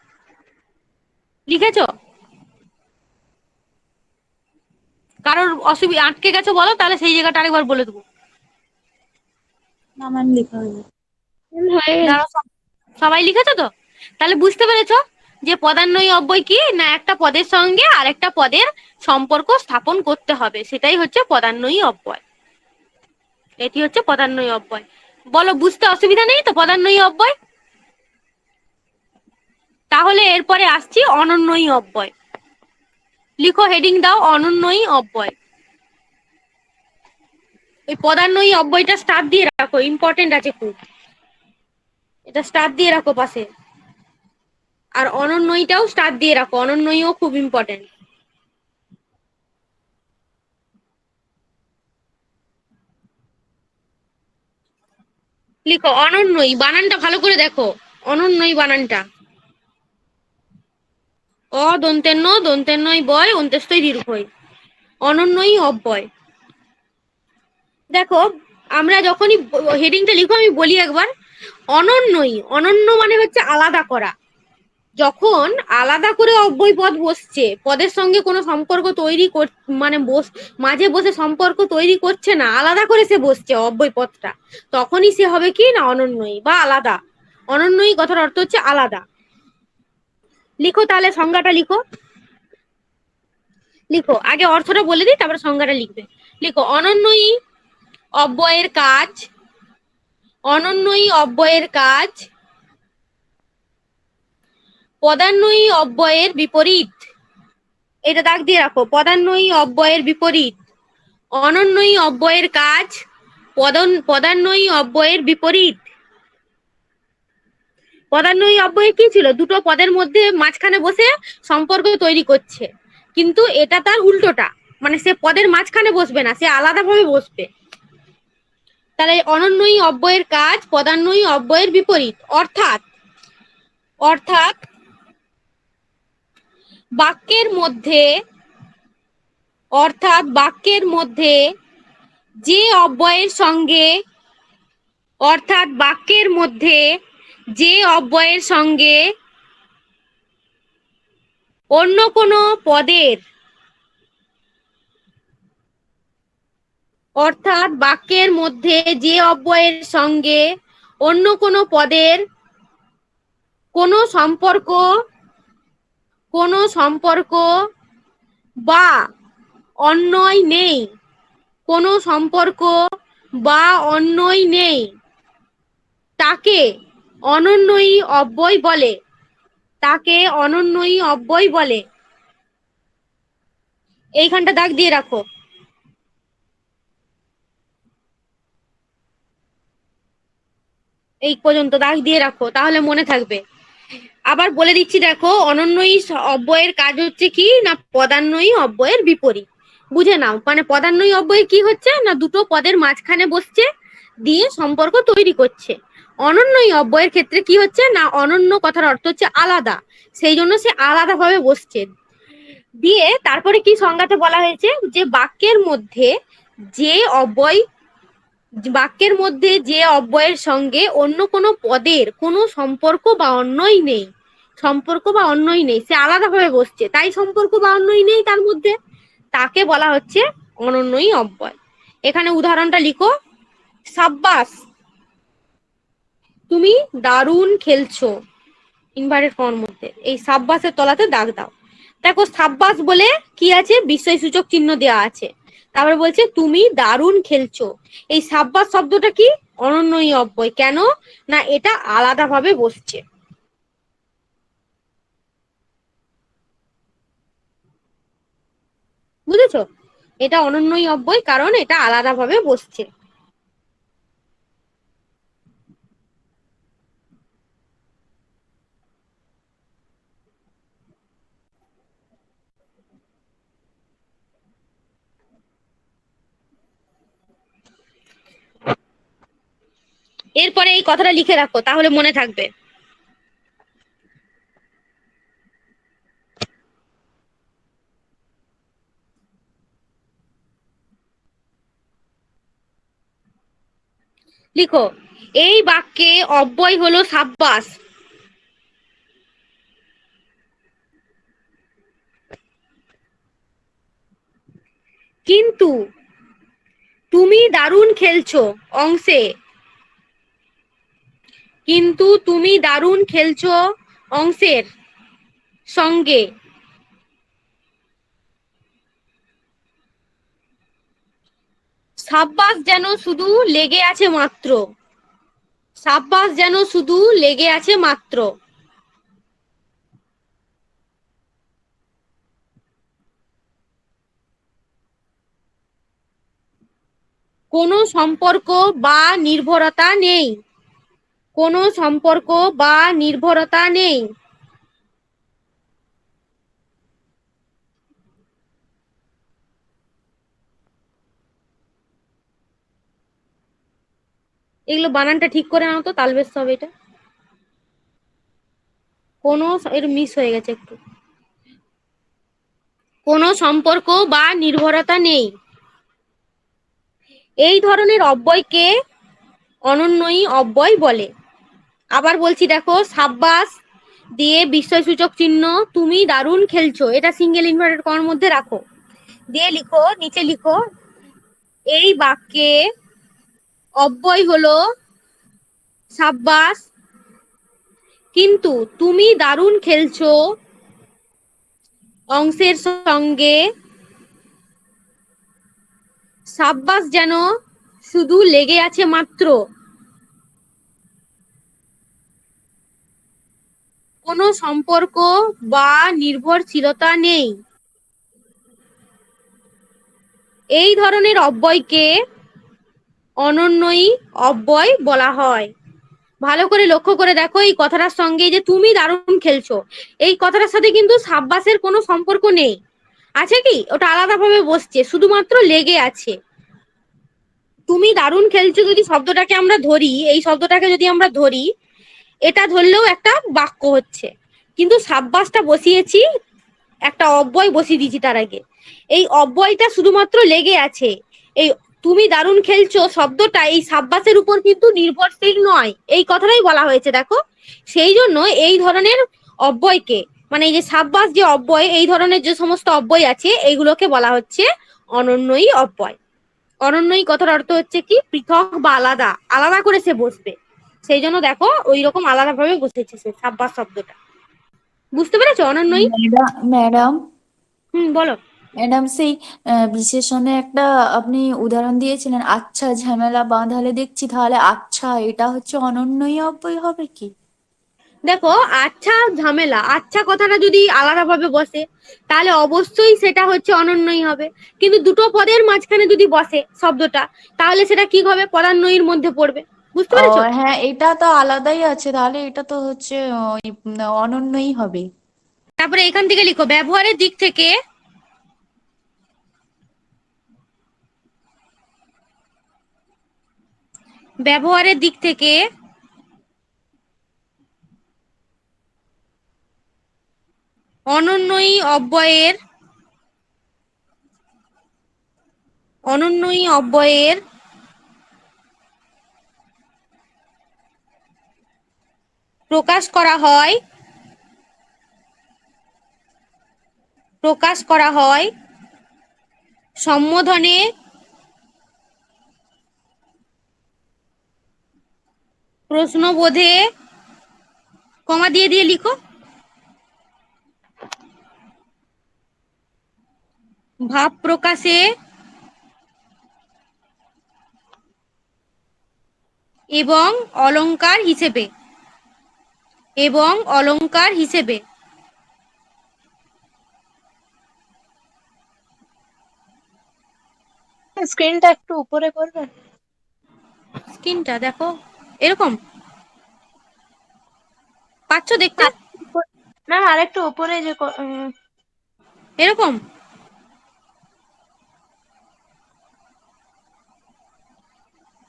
লিখেছো? কারোর অসুবিধা আটকে গেছো বলো, তাহলে সেই জায়গাটা আরেকবার বলে দেবো। আমার লেখা হয়ে গেছে। দাঁড়াও, সবাই লিখেছো তো? তাহলে বুঝতে পেরেছো যে পদান্বয়ী অব্যয় কি না একটা পদের সঙ্গে আরেকটা পদের সম্পর্ক স্থাপন করতে হবে, সেটাই হচ্ছে পদান্বয়ী অব্যয়। এটি হচ্ছে পদান্বয়ী অব্যয়। বলো বুঝতে অসুবিধা নেই তো পদান্বয়ী অব্যয়? তাহলে এরপরে আসছি অনন্যয়ী অব্যয়। লিখো, হেডিং দাও অনন্যয়ী অব্যয়। ওই পদান্বয়ী অব্যয়টা স্টার দিয়ে রাখো, ইম্পর্টেন্ট আছে খুব, এটা স্টার দিয়ে রাখো পাশে। আর অনন্যইটাও স্টার দিয়ে রাখো, অনন্যইও খুব ইম্পর্টেন্ট। লিখো অনন্যই, বানানটা ভালো করে দেখো, অনন্যই বানানটা। অ দন্তের ন, দন্তের নয় বয়, অন্ত্যেষ্টই দীর্ঘই, অনন্যই অব্যয়। দেখো আমরা যখনই হেডিংটা লিখো আমি বলি একবার, অনন্যই, অনন্য মানে হচ্ছে আলাদা করা। যখন আলাদা করে অব্যয় পদ বসছে, পদের সঙ্গে কোনো সম্পর্ক তৈরি মানে মাঝে বসে সম্পর্ক তৈরি করছে না, আলাদা করে সে বসছে অব্যয় পদটা, তখনই সে হবে কি না অনন্যই বা আলাদা। অনন্যই কথার অর্থ হচ্ছে আলাদা। লিখো তাহলে সংজ্ঞাটা লিখো। লিখো আগে অর্থটা বলে দিই, তারপরে সংজ্ঞাটা লিখবে। লিখো অনন্যই অব্যয়ের কাজ, অনন্যই অব্যয়ের কাজ পদান্বয়ী অব্যয়ের বিপরীত। এটা দাগ দিয়ে রাখো, পদান্বয়ী অব্যয়ের বিপরীত। অনন্যই অব্যয়ের কাজ পদান্বয়ী অব্যয়ের বিপরীত। পদান্বয়ী অব্যয় কি ছিল? দুটো পদের মধ্যে মাঝখানে বসে সম্পর্ক তৈরি করছে, কিন্তু এটা তার উল্টোটা, মানে সে পদের মাঝখানে বসবে না, সে আলাদাভাবে বসবে। তাহলে অনন্যই অব্যয়ের কাজ পদান্বয়ী অব্যয়ের বিপরীত, অর্থাৎ অর্থাৎ বাক্যের মধ্যে বাক্যের মধ্যে যে অব্যয়ের সঙ্গে বাক্যের মধ্যে যে অব্যয়ের সঙ্গে অন্য কোনো পদের বাক্যের মধ্যে যে অব্যয়ের সঙ্গে অন্য কোনো পদের কোনো সম্পর্ক বা অন্যয় নেই, কোনো সম্পর্ক বা অন্যয় নেই, তাকে অনন্যয়ী অব্যয় বলে, তাকে অনন্যয়ী অব্যয় বলে। এইখানটা দাগ দিয়ে রাখো। এই পর্যন্ত দাগ দিয়ে রাখো, তাহলে মনে থাকবে। আবার বলে দিচ্ছি দেখো, অনন্যয়ী অব্যয়ের কাজ হচ্ছে কি না পদান্বয়ী অব্যয়ের বিপরীত। বুঝে নাও, মানে পদান্বয়ী অব্যয় কি হচ্ছে না দুটো পদের মাঝখানে বসছে, দিয়ে সম্পর্ক তৈরি করছে। অনন্যয়ী অব্যয়ের ক্ষেত্রে কি হচ্ছে না অনন্য কথার অর্থ হচ্ছে আলাদা, সেই জন্য সে আলাদাভাবে বসছে। দিয়ে তারপরে কি সংজ্ঞাতে বলা হয়েছে যে বাক্যের মধ্যে যে অব্যয়ের সঙ্গে অন্য কোনো পদের কোনো সম্পর্ক বা অন্যই নেই, সে আলাদাভাবে বসছে, তাই সম্পর্ক বা অন্যই নেই তার মধ্যে, তাকে বলা হচ্ছে অনন্যয়ী অব্যয়। এখানে উদাহরণটা লিখো, সাব্বাস তুমি দারুণ খেলছো, ইনভার্টেড কমার মধ্যে এই সাব্বাসের তলাতে দাগ দাও। দেখো সাব্বাস বলে কি আছে, বিস্ময়সূচক চিহ্ন দেওয়া আছে, তারপরে বলছে তুমি দারুণ খেলছো। এই সাব্বাস শব্দটা কি? অনন্যয়ী অব্যয়। কেন না এটা আলাদাভাবে বসছে। বুঝেছো? এটা অনন্যয়ী অব্যয় কারণ এটা আলাদাভাবে বসছে। এরপরে এই কথাটা লিখে রাখো, তাহলে মনে থাকবে। লিখো, এই বাক্যে অব্যয় হলো সাব্বাস, কিন্তু তুমি দারুণ খেলছো অংশে অংশের সঙ্গে সাব্বাস যেন শুধু লেগে আছে মাত্র। কোনো সম্পর্ক বা নির্ভরতা নেই। কোনো সম্পর্ক বা নির্ভরতা নেই। এগুলো বানানটা ঠিক করে নাও তো, তালবেশ হবে এটা। কোনো এর মিস হয়ে গেছে একটু। কোনো সম্পর্ক বা নির্ভরতা নেই। এই ধরনের অব্যয়কে অনন্যয়ী অব্যয় বলে। আবার বলছি দেখো, সাব্বাস দিয়ে বিস্ময়সূচক চিহ্ন, তুমি দারুণ খেলছো, এটা সিঙ্গেল ইনভার্টেড কমার মধ্যে রাখো। দিয়ে লিখো, নিচে লিখো, এই বাক্যে অব্যয় হলো সাব্বাস, কিন্তু তুমি দারুণ খেলছো অংশের সঙ্গে সাব্বাস যেন শুধু লেগে আছে মাত্র। কোনো সম্পর্ক বা নির্ভরশীলতা নেই। এই ধরনের অব্যয়কে অনন্যয়ী অব্যয় বলা হয়। ভালো করে লক্ষ্য করে দেখো, এই কথাটার সঙ্গে যে তুমি দারুণ খেলছো, এই কথাটার সাথে কিন্তু সাব্বাসের কোনো সম্পর্ক নেই। আছে কি? ওটা আলাদাভাবে বসছে, শুধুমাত্র লেগে আছে। তুমি দারুণ খেলছো যদি শব্দটাকে আমরা ধরি, এই শব্দটাকে যদি আমরা ধরি, এটা ধরলেও একটা বাক্য হচ্ছে, কিন্তু সাব্বাসটা বসিয়েছি, একটা অব্যয় বসিয়ে দিয়েছি তার আগে। এই অব্যয়টা শুধুমাত্র লেগে আছে। এই তুমি দারুণ খেলছো শব্দটা এই সাব্বাসের উপর কিন্তু নির্ভরশীল নয়, এই কথাটাই বলা হয়েছে দেখো। সেই জন্য এই ধরনের অব্যয়কে, মানে এই যে সাব্বাস যে অব্যয়, এই ধরনের যে সমস্ত অব্যয় আছে এইগুলোকে বলা হচ্ছে অনন্যয়ী অব্যয়। অনন্যয়ী কথার অর্থ হচ্ছে কি? পৃথক বা আলাদা, আলাদা করে সে বসবে। সেই জন্য দেখো ওই রকম আলাদা ভাবে বসেছে সে সাব্বাস শব্দটা। বুঝতে পেরেছো অনন্যয়ী? ম্যাডাম, বলো। ম্যাডাম সেই বিশেষণে একটা আপনি উদাহরণ দিয়েছিলেন, আচ্ছা ঝামেলা বাঁধালে দেখছি, তাহলে আচ্ছা এটা হচ্ছে অনন্যই অব্যয় হবে কি? দেখো, আচ্ছা ঝামেলা, আচ্ছা কথাটা যদি আলাদা ভাবে বসে তাহলে অবশ্যই সেটা হচ্ছে অনন্যই হবে। কিন্তু দুটো পদের মাঝখানে যদি বসে শব্দটা, তাহলে সেটা কি হবে? পদান্বয়ীর মধ্যে পড়বে। বুঝতে ও পেরেছো? হ্যাঁ, এটা তো আলাদাই আছে, তাহলে এটা তো হচ্ছে ওই অনন্যই হবে। তারপরে এখান থেকে লিখো, ব্যবহারের দিক থেকে ব্যবহারের দিক থেকে অনন্যয়ী অব্যয়ের প্রকাশ করা হয় সম্বোধনে প্রশ্নবোধে, কমা দিয়ে দিয়ে লিখো, ভাব প্রকাশে এবং অলংকার হিসেবে। স্ক্রিনটা একটু উপরে করবে? স্ক্রিনটা দেখো, এরকম পাচ্ছ দেখতে? ম্যাম আরেকটু উপরে যে এরকম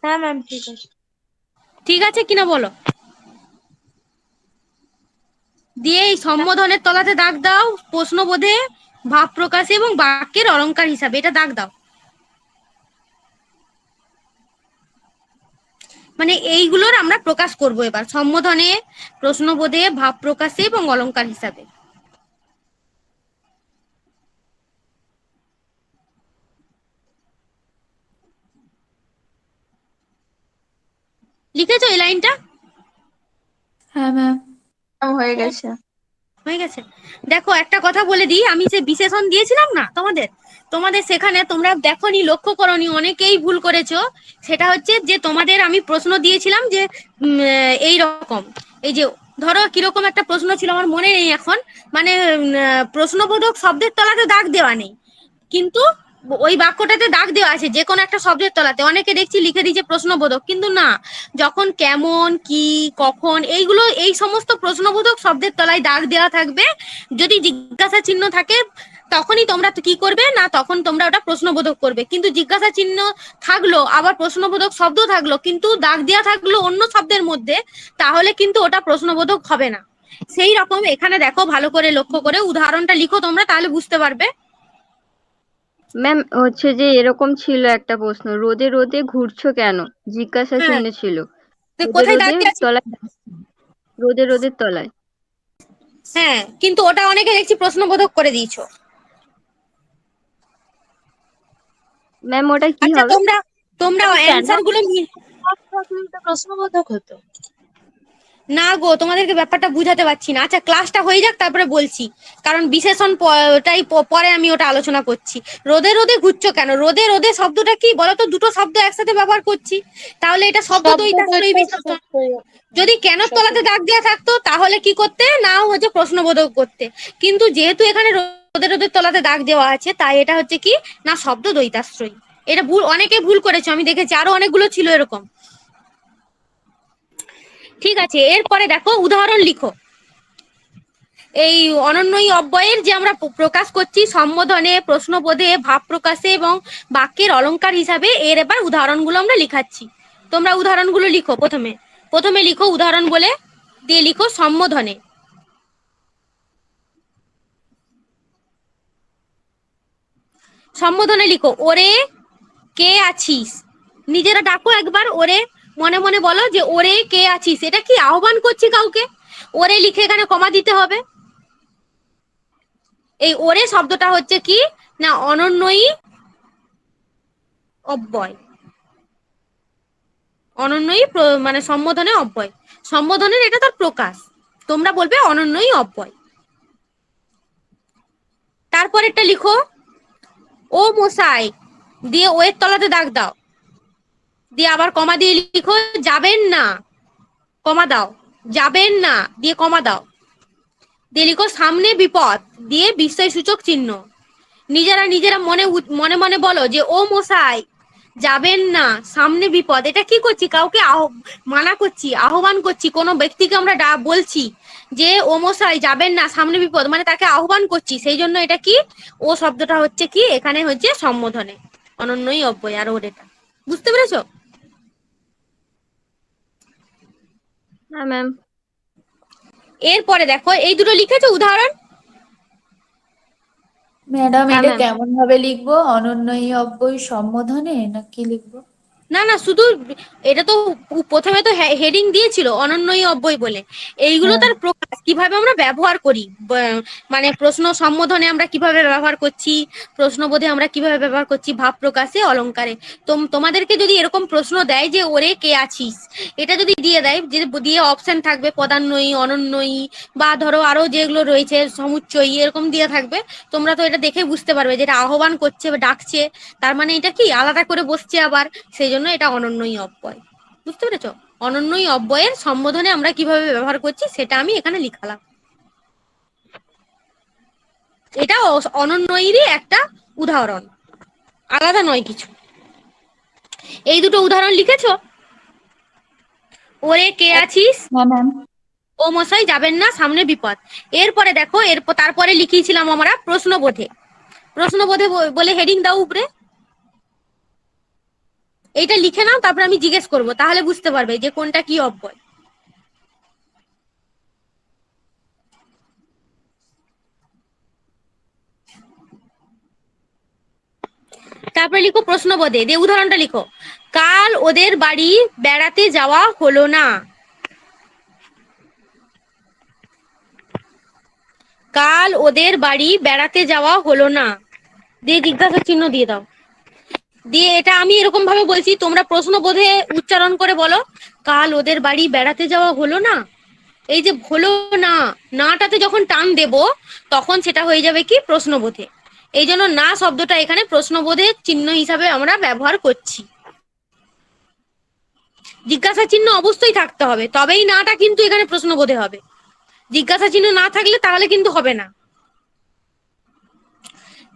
হ্যাঁ ম্যাম ঠিক আছে। ঠিক আছে কিনা বলো। দিয়ে এই সম্বোধনের তলাতে দাগ দাও প্রশ্নবোধে, ভাব প্রকাশে এবং বাক্যের অলংকার হিসাবে, এটা দাগ দাও। মানে এইগুলোর আমরা প্রকাশ করব এবার সম্বোধনে, প্রশ্নবোধে, ভাব প্রকাশে এবং অলংকার হিসাবে। লিখেছো এই লাইনটা? হ্যাঁ ম্যাম। হয়ে গেছে। হয়ে গেছে। দেখো একটা কথা বলে দিই, আমি যে বিশেষণ দিয়েছিলাম না তোমাদের সেখানে তোমরা দেখোনি, লক্ষ্য করোনি, অনেকেই ভুল করেছো। সেটা হচ্ছে যে তোমাদের আমি প্রশ্ন দিয়েছিলাম যে এই রকম, এই যে ধরো কিরকম একটা প্রশ্ন ছিল আমার মনে নেই এখন, মানে প্রশ্নবোধক শব্দের তলাতে দাগ দেওয়া নেই, কিন্তু ওই বাক্যটাতে দাগ দেওয়া আছে যে কোনো একটা শব্দের তলাতে, অনেকে দেখছি লিখে দিয়েছে প্রশ্নবোধক, কিন্তু না, যখন কেমন, কি, কখন, এইগুলো এই সমস্ত প্রশ্নবোধক শব্দের তলায় দাগ দেওয়া থাকবে। যদি জিজ্ঞাসা চিহ্ন থাকে তখনই তোমরা কি করবে না, তখন তোমরা ওটা প্রশ্নবোধক করবে। কিন্তু জিজ্ঞাসা চিহ্ন থাকলো আবার প্রশ্নবোধক শব্দ থাকলো কিন্তু দাগ দেওয়া থাকলো অন্য শব্দের মধ্যে, তাহলে কিন্তু ওটা প্রশ্নবোধক হবে না। সেই রকম এখানে দেখো, ভালো করে লক্ষ্য করে উদাহরণটা লিখো তোমরা, তাহলে বুঝতে পারবে। ম্যাম হচ্ছে যে এরকম ছিল একটা প্রশ্ন, রোদে রোদে ঘুরছো কেন, জিজ্ঞাসা হ্যাঁ, চিহ্ন ছিল। তো রোদে কোথায় দাগ রোদের দেওয়া আছে? তলায়, রোদে রোদের তলায়। হ্যাঁ, কিন্তু ওটা অনেকে দেখছি প্রশ্নবোধক করে দিয়েছো। ম্যাম ওটা কি আচ্ছা, হবে? তোমরা তোমরা কেন অ্যানসার গুলো থাকলে ওটা প্রশ্নবোধক হতো? না গো, তোমাদেরকে ব্যাপারটা বুঝাতে পারছি না। আচ্ছা, ক্লাসটা হয়ে যাক তারপরে বলছি, কারণ বিশেষণ টাই পরে আমি ওটা আলোচনা করছি। রোদে রোদে ঘুরছো কেন, রোদে রোদে শব্দটা কি বলতো? দুটো শব্দ একসাথে ব্যবহার করছি, তাহলে এটা শব্দ দ্বৈতাশ্রয়ী বিশেষণ। যদি কেন তলাতে দাগ দেওয়া থাকতো তাহলে কি করতে, নাও হচ্ছে প্রশ্নবোধক করতে। কিন্তু যেহেতু এখানে রোদে রোদের তলাতে দাগ দেওয়া আছে, তাই এটা হচ্ছে কি না শব্দ দ্বৈতাশ্রয়ী। এটা ভুল, অনেকে ভুল করেছে, আমি দেখেছি, আরো অনেকগুলো ছিল এরকম। ঠিক আছে, এরপরে দেখো উদাহরণ লিখো। এই অনন্যই অব্যয়ের যে আমরা প্রকাশ করছি সম্বোধনে, প্রশ্নবোধে, ভাব প্রকাশে এবং বাক্যের অলংকার হিসাবে, এর এবার উদাহরণগুলো আমরা লিখাচ্ছি। তোমরা উদাহরণগুলো লিখো। প্রথমে লিখো উদাহরণ বলে, দিয়ে লিখো সম্বোধনে। সম্বোধনে লিখো ওরে কে আছিস। নিজেরা ডাকো একবার, ওরে মনে মনে বলো যে ওরে কে আছিস। এটা কি আহ্বান করছি কাউকে? ওরে লিখে এখানে কমা দিতে হবে। এই ওরে শব্দটা হচ্ছে কি না অনন্যই অব্যয়। অনন্যই মানে সম্বোধনে অব্যয়, সম্বোধনের এটা তার প্রকাশ। তোমরা বলবে অনন্যই অব্যয়। তারপরেরটা লিখো ও মশাই, দিয়ে ওয়ের তলাতে দাগ দাও, দিয়ে আবার কমা দিয়ে লিখো যাবেন না, কমা দাও, যাবেন না দিয়ে কমা দাও, দিয়ে লিখো সামনে বিপদ, দিয়ে বিস্ময়সূচক চিহ্ন। নিজেরা মনে মনে মনে বলো যে ও মশাই যাবেন না, সামনে বিপদ। এটা কি করছি? কাউকে মানা করছি, আহ্বান করছি, কোনো ব্যক্তিকে আমরা বলছি যে ও মশাই যাবেন না, সামনে বিপদ, মানে তাকে আহ্বান করছি। সেই জন্য এটা কি, ও শব্দটা হচ্ছে কি এখানে হচ্ছে সম্বোধনে, অনন্যই অব্যয়। আর ওর এটা বুঝতে পেরেছো? হ্যাঁ ম্যাম। এরপরে দেখো এই দুটো লিখেছো উদাহরণ। ম্যাডাম হ্যাঁ এটা ম্যাম। কেমন ভাবে লিখবো, অনন্যই অব্যয় সম্বোধনে না কি লিখবো? না না, শুধু এটা তো প্রথমে তো হেডিং দিয়েছিল অনন্যই অব্যয় বলে। এইগুলো হ্যাঁ। তার প্রকাশ, কিভাবে আমরা ব্যবহার করি, মানে প্রশ্ন সম্বোধনে আমরা কিভাবে ব্যবহার করছি, প্রশ্নবোধে আমরা কিভাবে ব্যবহার করছি, ভাব প্রকাশে, অলংকারে। তোমাদেরকে যদি এরকম প্রশ্ন দেয় যে ওরে কে আছিস, এটা যদি দিয়ে দেয়, যে দিয়ে অপশন থাকবে পদান্বয়ী, অনন্যয়ী, বা ধরো আরো যেগুলো রয়েছে সমুচ্চয়ী, এরকম দিয়ে থাকবে, তোমরা তো এটা দেখে বুঝতে পারবে যেটা আহ্বান করছে বা ডাকছে, তার মানে এটা কি আলাদা করে বসছে আবার, সেই জন্য এটা অনন্যই অব্যয়। বুঝতে পেরেছো? অনন্যই অব্যয়ের সম্বোধনে আমরা কিভাবে ব্যবহার করছি সেটা আমি এখানে লিখালাম। এটা অনন্যইরই একটা উদাহরণ, আলাদা নয় কিছু। এই দুটো উদাহরণ লিখেছো? ওরে কে আছিস, হ্যাঁ ম্যাম। ও মশাই যাবেন না, সামনে বিপদ। এরপরে দেখো, তারপরে লিখিয়েছিলাম আমরা প্রশ্নবোধে। প্রশ্নবোধে বলে হেডিং দাও উপরে। এইটা লিখে নাও, তারপরে আমি জিজ্ঞেস করবো, তাহলে বুঝতে পারবে যে কোনটা কি অব্যয়। তারপরে লিখো প্রশ্নবোধে, দিয়ে উদাহরণটা লিখো। কাল ওদের বাড়ি বেড়াতে যাওয়া হলো না। কাল ওদের বাড়ি বেড়াতে যাওয়া হলো না, দিয়ে জিজ্ঞাসা চিহ্ন দিয়ে দাও। দিয়ে এটা আমি এরকম ভাবে বলছি, তোমরা প্রশ্নবোধে উচ্চারণ করে বলো কাল ওদের বাড়ি বেড়াতে যাওয়া হলো না। এই যে হলো না, নাটাতে যখন টান দেব তখন সেটা হয়ে যাবে কি প্রশ্নবোধে। এই জন্য না শব্দটা এখানে প্রশ্নবোধের চিহ্ন হিসাবে আমরা ব্যবহার করছি। জিজ্ঞাসা চিহ্ন অবশ্যই থাকতে হবে, তবেই নাটা কিন্তু এখানে প্রশ্নবোধে হবে। জিজ্ঞাসা চিহ্ন না থাকলে তাহলে কিন্তু হবে না।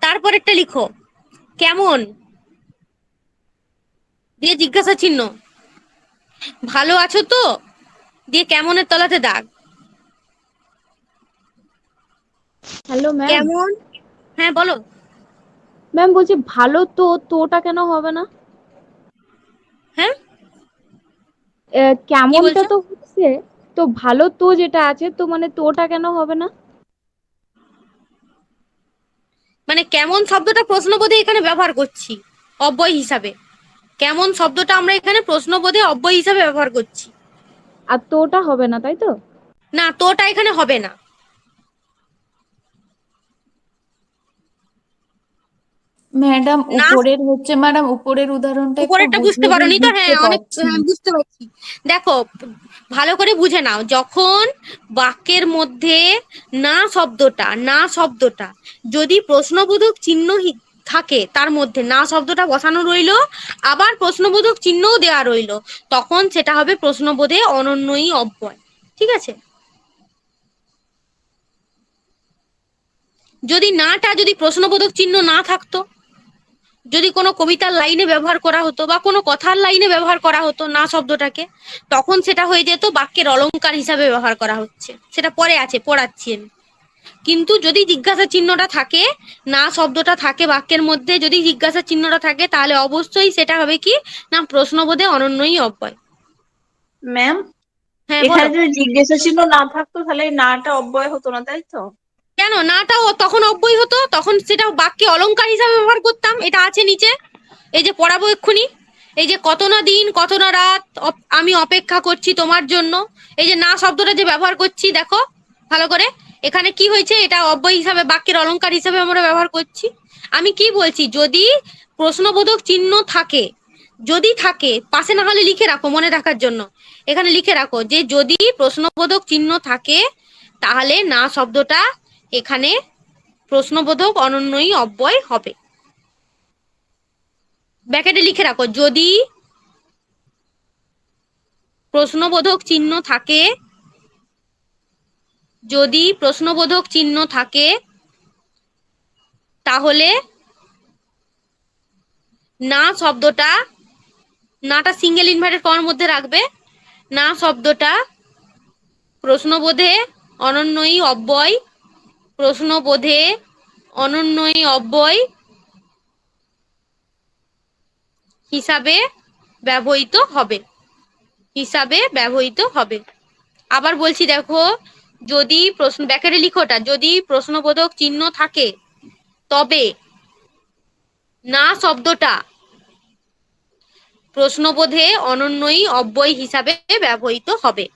তারপরেরটা লিখো কেমন দিয়ে জিজ্ঞাসা চিহ্ন, ভালো আছো তো দিয়ে কেমনের তলাতে দাগ, হ্যালো ম্যাম। কেমন, হ্যাঁ বলো। ম্যাম বলছি ভালো তো, তোটা কেন হবে না? হ্যাঁ কেমনটা বলছো? তো হচ্ছে, তো ভালো তো যেটা আছে তো মানে তোটা কেন হবে না? মানে কেমন শব্দটা প্রশ্নবোধে এখানে ব্যবহার করছি অব্যয় হিসাবে, কেমন শব্দটা আমরা এখানে প্রশ্নবোধে অব্যয় হিসাবে ব্যবহার করছি। আর তোটা হবে না, তাই তো? না, তোটা এখানে হবে না। ম্যাডাম না, উপরের উদাহরণটা একটু উপরেরটা বুঝতে বুঝিয়ে দিন, পারোনি তো? বুঝতে হ্যাঁ, অনেক পারছি না। বুঝতে পারছি। দেখো, ভালো করে বুঝে নাও, যখন বাক্যের মধ্যে না শব্দটা যদি প্রশ্নবোধক চিহ্ন থাকে, তার মধ্যে না শব্দটা বসানো রইলো, আবার প্রশ্নবোধক চিহ্নও দেওয়া রইলো, তখন সেটা হবে প্রশ্নবোধে অনন্যয়ী অব্যয়। ঠিক আছে? যদি প্রশ্নবোধক চিহ্ন না থাকতো, যদি কোনো কবিতার লাইনে ব্যবহার করা হতো বা কোনো কথার লাইনে ব্যবহার করা হতো না শব্দটাকে, তখন সেটা হয়ে যেত বাক্যের অলংকার হিসাবে ব্যবহার করা হচ্ছে, সেটা পরে আছে, পড়াচ্ছি আমি। কিন্তু যদি জিজ্ঞাসা চিহ্নটা থাকে, না শব্দটা থাকে বাক্যের মধ্যে, যদি জিজ্ঞাসা চিহ্নটা থাকে, তাহলে অবশ্যই সেটা হবে কি না প্রশ্নবোধে অনন্যয়ী অব্যয়। ম্যাম, হ্যাঁ এখানে বলো। যদি জিজ্ঞাসা চিহ্ন না থাকতো তাহলে এই নাটা অব্যয় হতো না, তাই তো? কেন নাটাও তখন অব্যয় হতো, তখন সেটা বাক্যে অলংকার হিসাবে ব্যবহার করতাম। এটা আছে নিচে, এই যে পড়াবো এক্ষুনি, এই যে কত না দিন কত না রাত আমি অপেক্ষা করছি তোমার জন্য, এই যে না শব্দটা যে ব্যবহার করছি, দেখো ভালো করে, এখানে কি হয়েছে, এটা অব্যয় হিসাবে বাক্যের অলংকার হিসাবে আমরা ব্যবহার করছি। আমি কি বলছি, যদি প্রশ্নবোধক চিহ্ন থাকে, যদি থাকে, পাশে না হলে লিখে রাখো মনে রাখার জন্য, এখানে লিখে রাখো যে যদি প্রশ্নবোধক চিহ্ন থাকে, তাহলে না শব্দটা এখানে প্রশ্নবোধক অনন্যয়ী অব্যয় হবে। ব্যাকেটে লিখে রাখো, যদি প্রশ্নবোধক চিহ্ন থাকে, যদি প্রশ্নবোধক চিহ্ন থাকে, তাহলে না শব্দটা, নাটা সিঙ্গেল ইনভার্টেড কমার মধ্যে রাখবে, না শব্দটা প্রশ্নবোধে অনন্যয়ী অব্যয়, প্রশ্নবোধে অনন্যয়ী অব্যয় হিসাবে ব্যবহৃত হবে, হিসাবে ব্যবহৃত হবে। আবার বলছি দেখো, যদি প্রশ্ন, ব্যাকেটে লিখোটা, যদি প্রশ্নবোধক চিহ্ন থাকে, তবে না শব্দটা প্রশ্নবোধে অনন্যয়ী অব্যয় হিসাবে ব্যবহৃত হবে।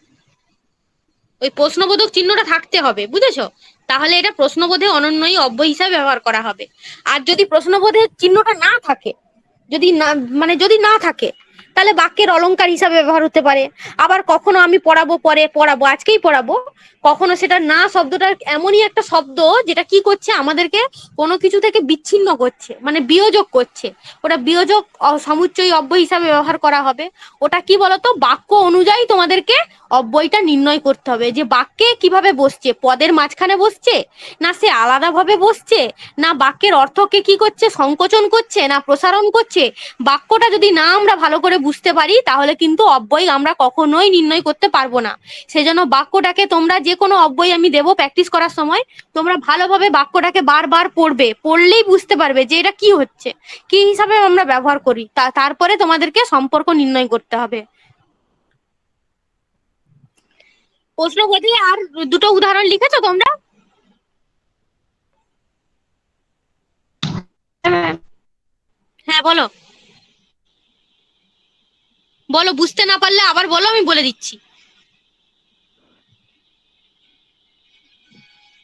ওই প্রশ্নবোধক চিহ্নটা থাকতে হবে, বুঝেছো? তাহলে এটা প্রশ্নবোধে অনন্যয়ী অব্যয় হিসাবে ব্যবহার করা হবে। আর যদি প্রশ্নবোধের চিহ্নটা না থাকে, যদি না থাকে, তাহলে বাক্যের অলংকার হিসাবে ব্যবহার হতে পারে। আবার কখনো আমি পড়াবো আজকেই পড়াবো, কখনো সেটা না শব্দটা এমনই একটা শব্দ যেটা কি করছে, আমাদেরকে কোনো কিছু থেকে বিচ্ছিন্ন করছে, মানে বিয়োজক করছে, ওটা বিয়োজক সমুচ্চয়ী অব্যয় হিসাবে ব্যবহার করা হবে। ওটা কি বলতো, বাক্য অনুযায়ী তোমাদেরকে অব্যয়টা নির্ণয় করতে হবে, যে বাক্যে কিভাবে বসছে, পদের মাঝখানে বসছে, না সে আলাদাভাবে বসছে, না বাক্যের অর্থকে কি করছে, সংকোচন করছে না প্রসারণ করছে। বাক্যটা যদি না আমরা ভালো করে বুঝতে পারি, তাহলে কিন্তু অব্যয় আমরা কখনোই নির্ণয় করতে পারবো না। সেজন্য বাক্যটাকে তোমরা, যে কোনো অব্যয় আমি দেবো প্র্যাকটিস করার সময়, তোমরা ভালোভাবে বাক্যটাকে বারবার পড়বে, পড়লেই বুঝতে পারবে যে এটা কি হচ্ছে, কি হিসাবে আমরা ব্যবহার করি, তারপরে তোমাদেরকে সম্পর্ক নির্ণয় করতে হবে। প্রশ্নবোধে আর দুটো উদাহরণ লিখেছো তোমরা? হ্যাঁ বলো, বলো, বুঝতে না পারলে আবার বলো, আমি বলে দিচ্ছি।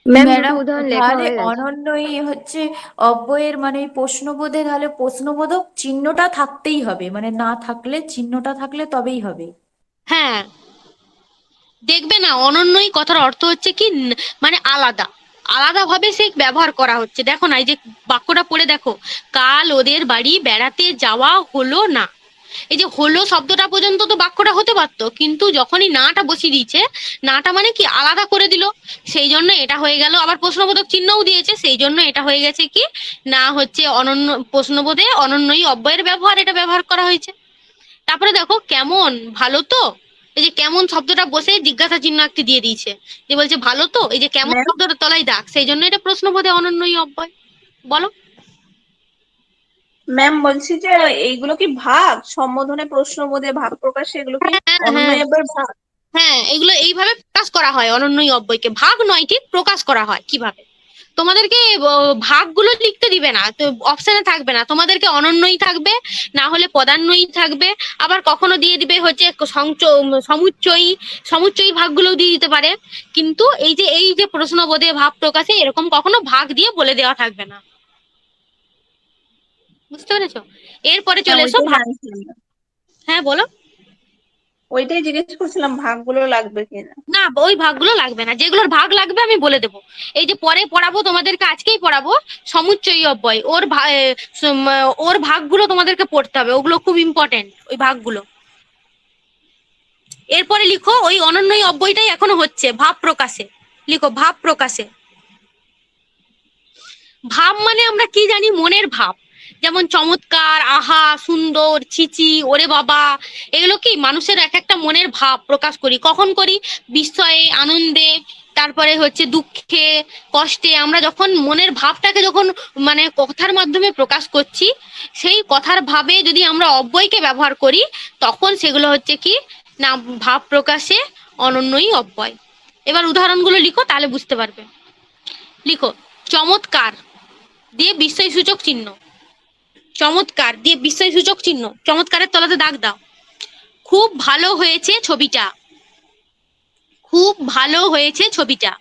ম্যাম দুটো ম্যাডাম, উদাহরণ লেখা তাহলে হয়ে গেছে। অনন্যই হচ্ছে অব্যয়ের মানে প্রশ্নবোধে, তাহলে প্রশ্নবোধক চিহ্নটা থাকতেই হবে, মানে না থাকলে, চিহ্নটা থাকলে তবেই হবে। হ্যাঁ, দেখবে না, অনন্যই কথার অর্থ হচ্ছে কি, মানে আলাদা আলাদা ভাবে সে ব্যবহার করা হচ্ছে। দেখো না, এই যে বাক্যটা পড়ে দেখো, কাল ওদের বাড়ি বেড়াতে যাওয়া হলো না, এই যে হলো শব্দটা পর্যন্ত তো বাক্যটা হতে পারতো, কিন্তু যখনই নাটা বসিয়ে দিয়েছে, নাটা মানে কি আলাদা করে দিল, সেই জন্য এটা হয়ে গেল। আবার প্রশ্নবোধক চিহ্নও দিয়েছে, সেই জন্য এটা হয়ে গেছে কি না হচ্ছে অনন্য, প্রশ্নবোধে অনন্যই অব্যয়ের ব্যবহার, এটা ব্যবহার করা হয়েছে। তারপরে দেখো কেমন, ভালো তো, এই যে কেমন শব্দটা বসে জিজ্ঞাসা চিহ্ন একটি দিয়ে দিয়েছে, যে বলছে ভালো তো, এই যে কেমন ম্যাম শব্দটা তলায় দাগ, সেই জন্য এটা প্রশ্নবোধে অনন্যই অব্যয়। বলো। ম্যাম বলছি যে এইগুলো কি ভাগ, সম্বোধনে, প্রশ্নবোধে, ভাগ প্রকাশে, এগুলো কি হ্যাঁ, অনন্যই হ্যাঁ, অব্যয়ের ভাগ? হ্যাঁ, এগুলো এইভাবে প্রকাশ করা হয়, অনন্যই অব্যয়কে ভাগ নয়, ঠিক প্রকাশ করা হয় কিভাবে। তোমাদেরকে ভাগগুলো লিখতে দিবে না, তো অপশনে থাকবে না, তোমাদেরকে অনন্যই থাকবে, না হলে পদান্বয়ী থাকবে, আবার কখনো দিয়ে দিবে হচ্ছে সমুচ্চয়ী, সমুচ্চয়ী ভাগগুলোও দিয়ে দিতে পারে, কিন্তু এই যে প্রশ্নবোধে ভাব প্রকাশে এরকম কখনো ভাগ দিয়ে বলে দেওয়া থাকবে না। বুঝতে পেরেছো? এরপরে হ্যাঁ, চলে এসো ওইটাই ভাগ। জানছিলাম না। হ্যাঁ বলো। ওইটাই জিজ্ঞেস করছিলাম ভাগগুলো লাগবে কিনা। না, ওই ভাগগুলো লাগবে না, যেগুলোর ভাগ লাগবে আমি বলে দেবো। এই যে পরে পড়াবো, তোমাদেরকে আজকেই পড়াবো সমুচ্চয়ী অব্যয়, ওর ভাগগুলো তোমাদেরকে পড়তে হবে, ওগুলো খুব ইম্পর্টেন্ট ওই ভাগগুলো। এরপরে লিখো, ওই অনন্যই অব্যয়টাই এখনো হচ্ছে ভাব প্রকাশে। লিখো ভাব প্রকাশে। ভাব মানে আমরা কি জানি, মনের ভাব, যেমন চমৎকার, আহা, সুন্দর, ছিচি, ওরে বাবা, এগুলো কি মানুষের এক একটা মনের ভাব প্রকাশ করি। কখন করি? বিস্ময়ে, আনন্দে, তারপরে হচ্ছে দুঃখে, কষ্টে। আমরা যখন মনের ভাবটাকে যখন মানে কথার মাধ্যমে প্রকাশ করছি, সেই কথার ভাবে যদি আমরা অব্যয়কে ব্যবহার করি, তখন সেগুলো হচ্ছে কি না ভাব প্রকাশে অনন্যই অব্যয়। এবার উদাহরণগুলো লিখো, তাহলে বুঝতে পারবে। লিখো চমৎকার দিয়ে বিস্ময়সূচক চিহ্ন, চমৎকার দিয়ে বিস্ময়সূচক চিহ্ন, চমৎকারের তলাতে দাগ দাও। খুব ভালো হয়েছে ছবিটা, খুব ভালো হয়েছে ছবিটা।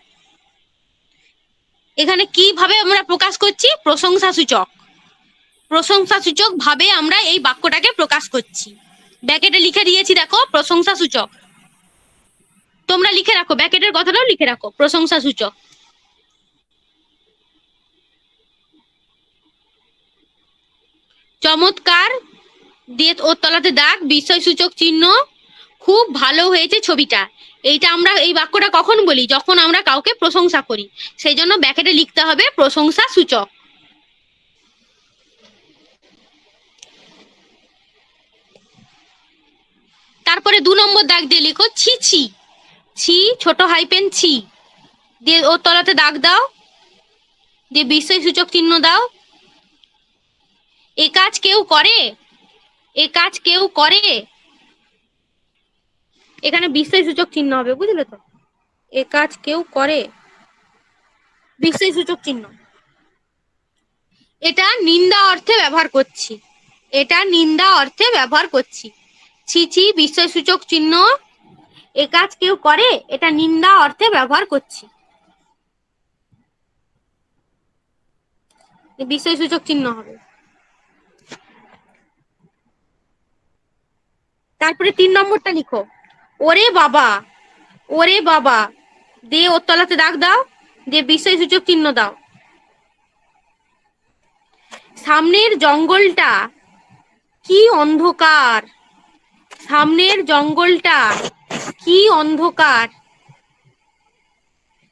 এখানে কিভাবে আমরা প্রকাশ করছি? প্রশংসাসূচক, প্রশংসাসূচক ভাবে আমরা এই বাক্যটাকে প্রকাশ করছি। ব্যাকেটে লিখে দিয়েছি দেখো, প্রশংসাসূচক। তোমরা লিখে রাখো, ব্যাকেটের কথাটাও লিখে রাখো, প্রশংসাসূচক। চমৎকার দিয়ে ওর তলাতে দাগ, বিস্ময়সূচক চিহ্ন, খুব ভালো হয়েছে ছবিটা। এইটা আমরা এই বাক্যটা কখন বলি? যখন আমরা কাউকে প্রশংসা করি, সেই জন্য ব্যাকেটে লিখতে হবে প্রশংসা সূচক। তারপরে 2 নম্বর দাগ দিয়ে লিখো ছি ছি, ছি ছোট হাইপেন ছি দিয়ে ওর তলাতে দাগ দাও, দিয়ে বিস্ময়সূচক চিহ্ন দাও। এ কাজ কেউ করে, এ কাজ কেউ করে, এখানে বিস্ময়সূচক চিহ্ন হবে, বুঝলে তো? এ কাজ কেউ করে, বিস্ময়সূচক চিহ্ন। এটা নিন্দা অর্থে ব্যবহার করছি, এটা নিন্দা অর্থে ব্যবহার করছি। ছি ছি বিস্ময়সূচক চিহ্ন, এ কাজ কেউ করে, এটা নিন্দা অর্থে ব্যবহার করছি, বিস্ময়সূচক চিহ্ন হবে। তারপরে 3 নম্বরটা লিখো, ওরে বাবা, ওরে বাবা দিয়ে ওর তলাতে দাগ দাও, দিয়ে বিস্ময়সূচক চিহ্ন দাও। সামনের জঙ্গলটা কি অন্ধকার, সামনের জঙ্গলটা কি অন্ধকার।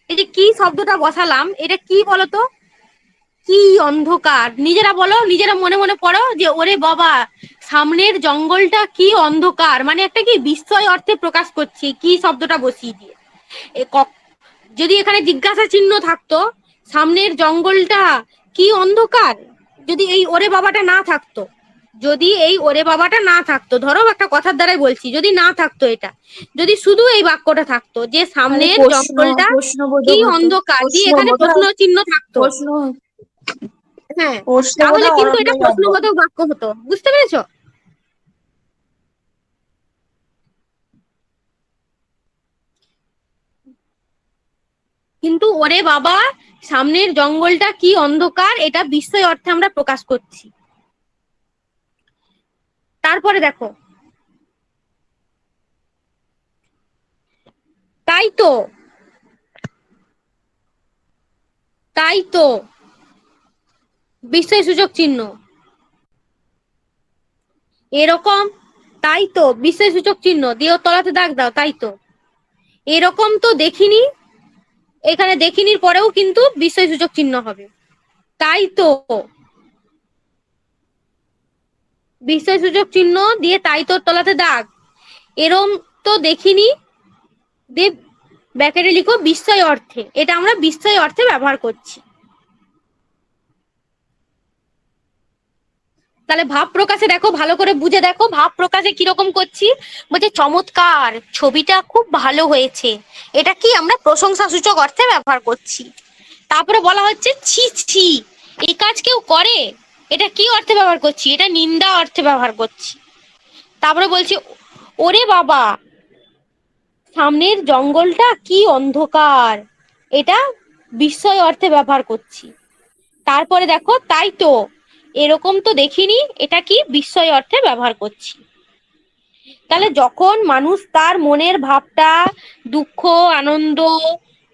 এই যে কি শব্দটা বসালাম, এটা কি বলতো? কি অন্ধকার। নিজেরা বলো, নিজেরা মনে মনে পড়ো যে ওরে বাবা সামনের জঙ্গলটা কি অন্ধকার, মানে একটা কি বিস্ময় অর্থে প্রকাশ করছি কি শব্দটা বসিয়ে দিয়ে। যদি এখানে জিজ্ঞাসা চিহ্ন থাকতো, সামনের জঙ্গলটা কি অন্ধকার, যদি এই ওরে বাবাটা না থাকতো, যদি এই ওরে বাবাটা না থাকতো, ধরো একটা কথার দ্বারাই বলছি, যদি না থাকতো এটা, যদি শুধু এই বাক্যটা থাকতো যে তাহলে সামনের প্রশ্ন জঙ্গলটা কি প্রশ্নবোধক হতো, অন্ধকার, দিয়ে এখানে প্রশ্ন চিহ্ন থাকতো, প্রশ্ন হ্যাঁ, প্রশ্নবোধে তাহলে কিন্তু এটা অনন্যই অব্যয়। প্রশ্নবোধক বাক্য হতো। বুঝতে পেরেছো? কিন্তু ওরে বাবা সামনের জঙ্গলটা কি অন্ধকার, এটা বিস্ময় অর্থে আমরা প্রকাশ করছি। তারপরে দেখো, তাই তো, তাই তো বিস্ময়সূচক চিহ্ন। এরকম তাই তো, বিস্ময়সূচক চিহ্ন দিয়ে ওর তলাতে দাগ দাও, তাই তো। এরকম তো দেখিনি, এখানে দেখিনির পরেও কিন্তু বিস্ময়সূচক চিহ্ন হবে, তাই তো। বিস্ময়সূচক চিহ্ন দিয়ে তাই তোর তলাতে দাগ, এরম তো দেখিনি, দিয়ে ব্যাকেটে লিখো বিস্ময় অর্থে, এটা আমরা বিস্ময় অর্থে ব্যবহার করছি। তাহলে ভাব প্রকাশে দেখো, ভালো করে বুঝে দেখো ভাব প্রকাশে কিরকম করছি। বলছে চমৎকার, ছবিটা খুব ভালো হয়েছে, এটা কি আমরা প্রশংসাসূচক অর্থে ব্যবহার করছি। তারপরে বলা হচ্ছে ছি ছি, এই কাজ কেউ করে, এটা কি অর্থে ব্যবহার করছি, এটা নিন্দা অর্থে ব্যবহার করছি। তারপরে বলছি ওরে বাবা, সামনের জঙ্গলটা কি অন্ধকার, এটা বিস্ময় অর্থে ব্যবহার করছি। তারপরে দেখো তাই তো, এরকম তো দেখিনি, এটা কি বিস্ময় অর্থে ব্যবহার করছি। তাহলে যখন মানুষ তার মনের ভাবটা দুঃখ, আনন্দ,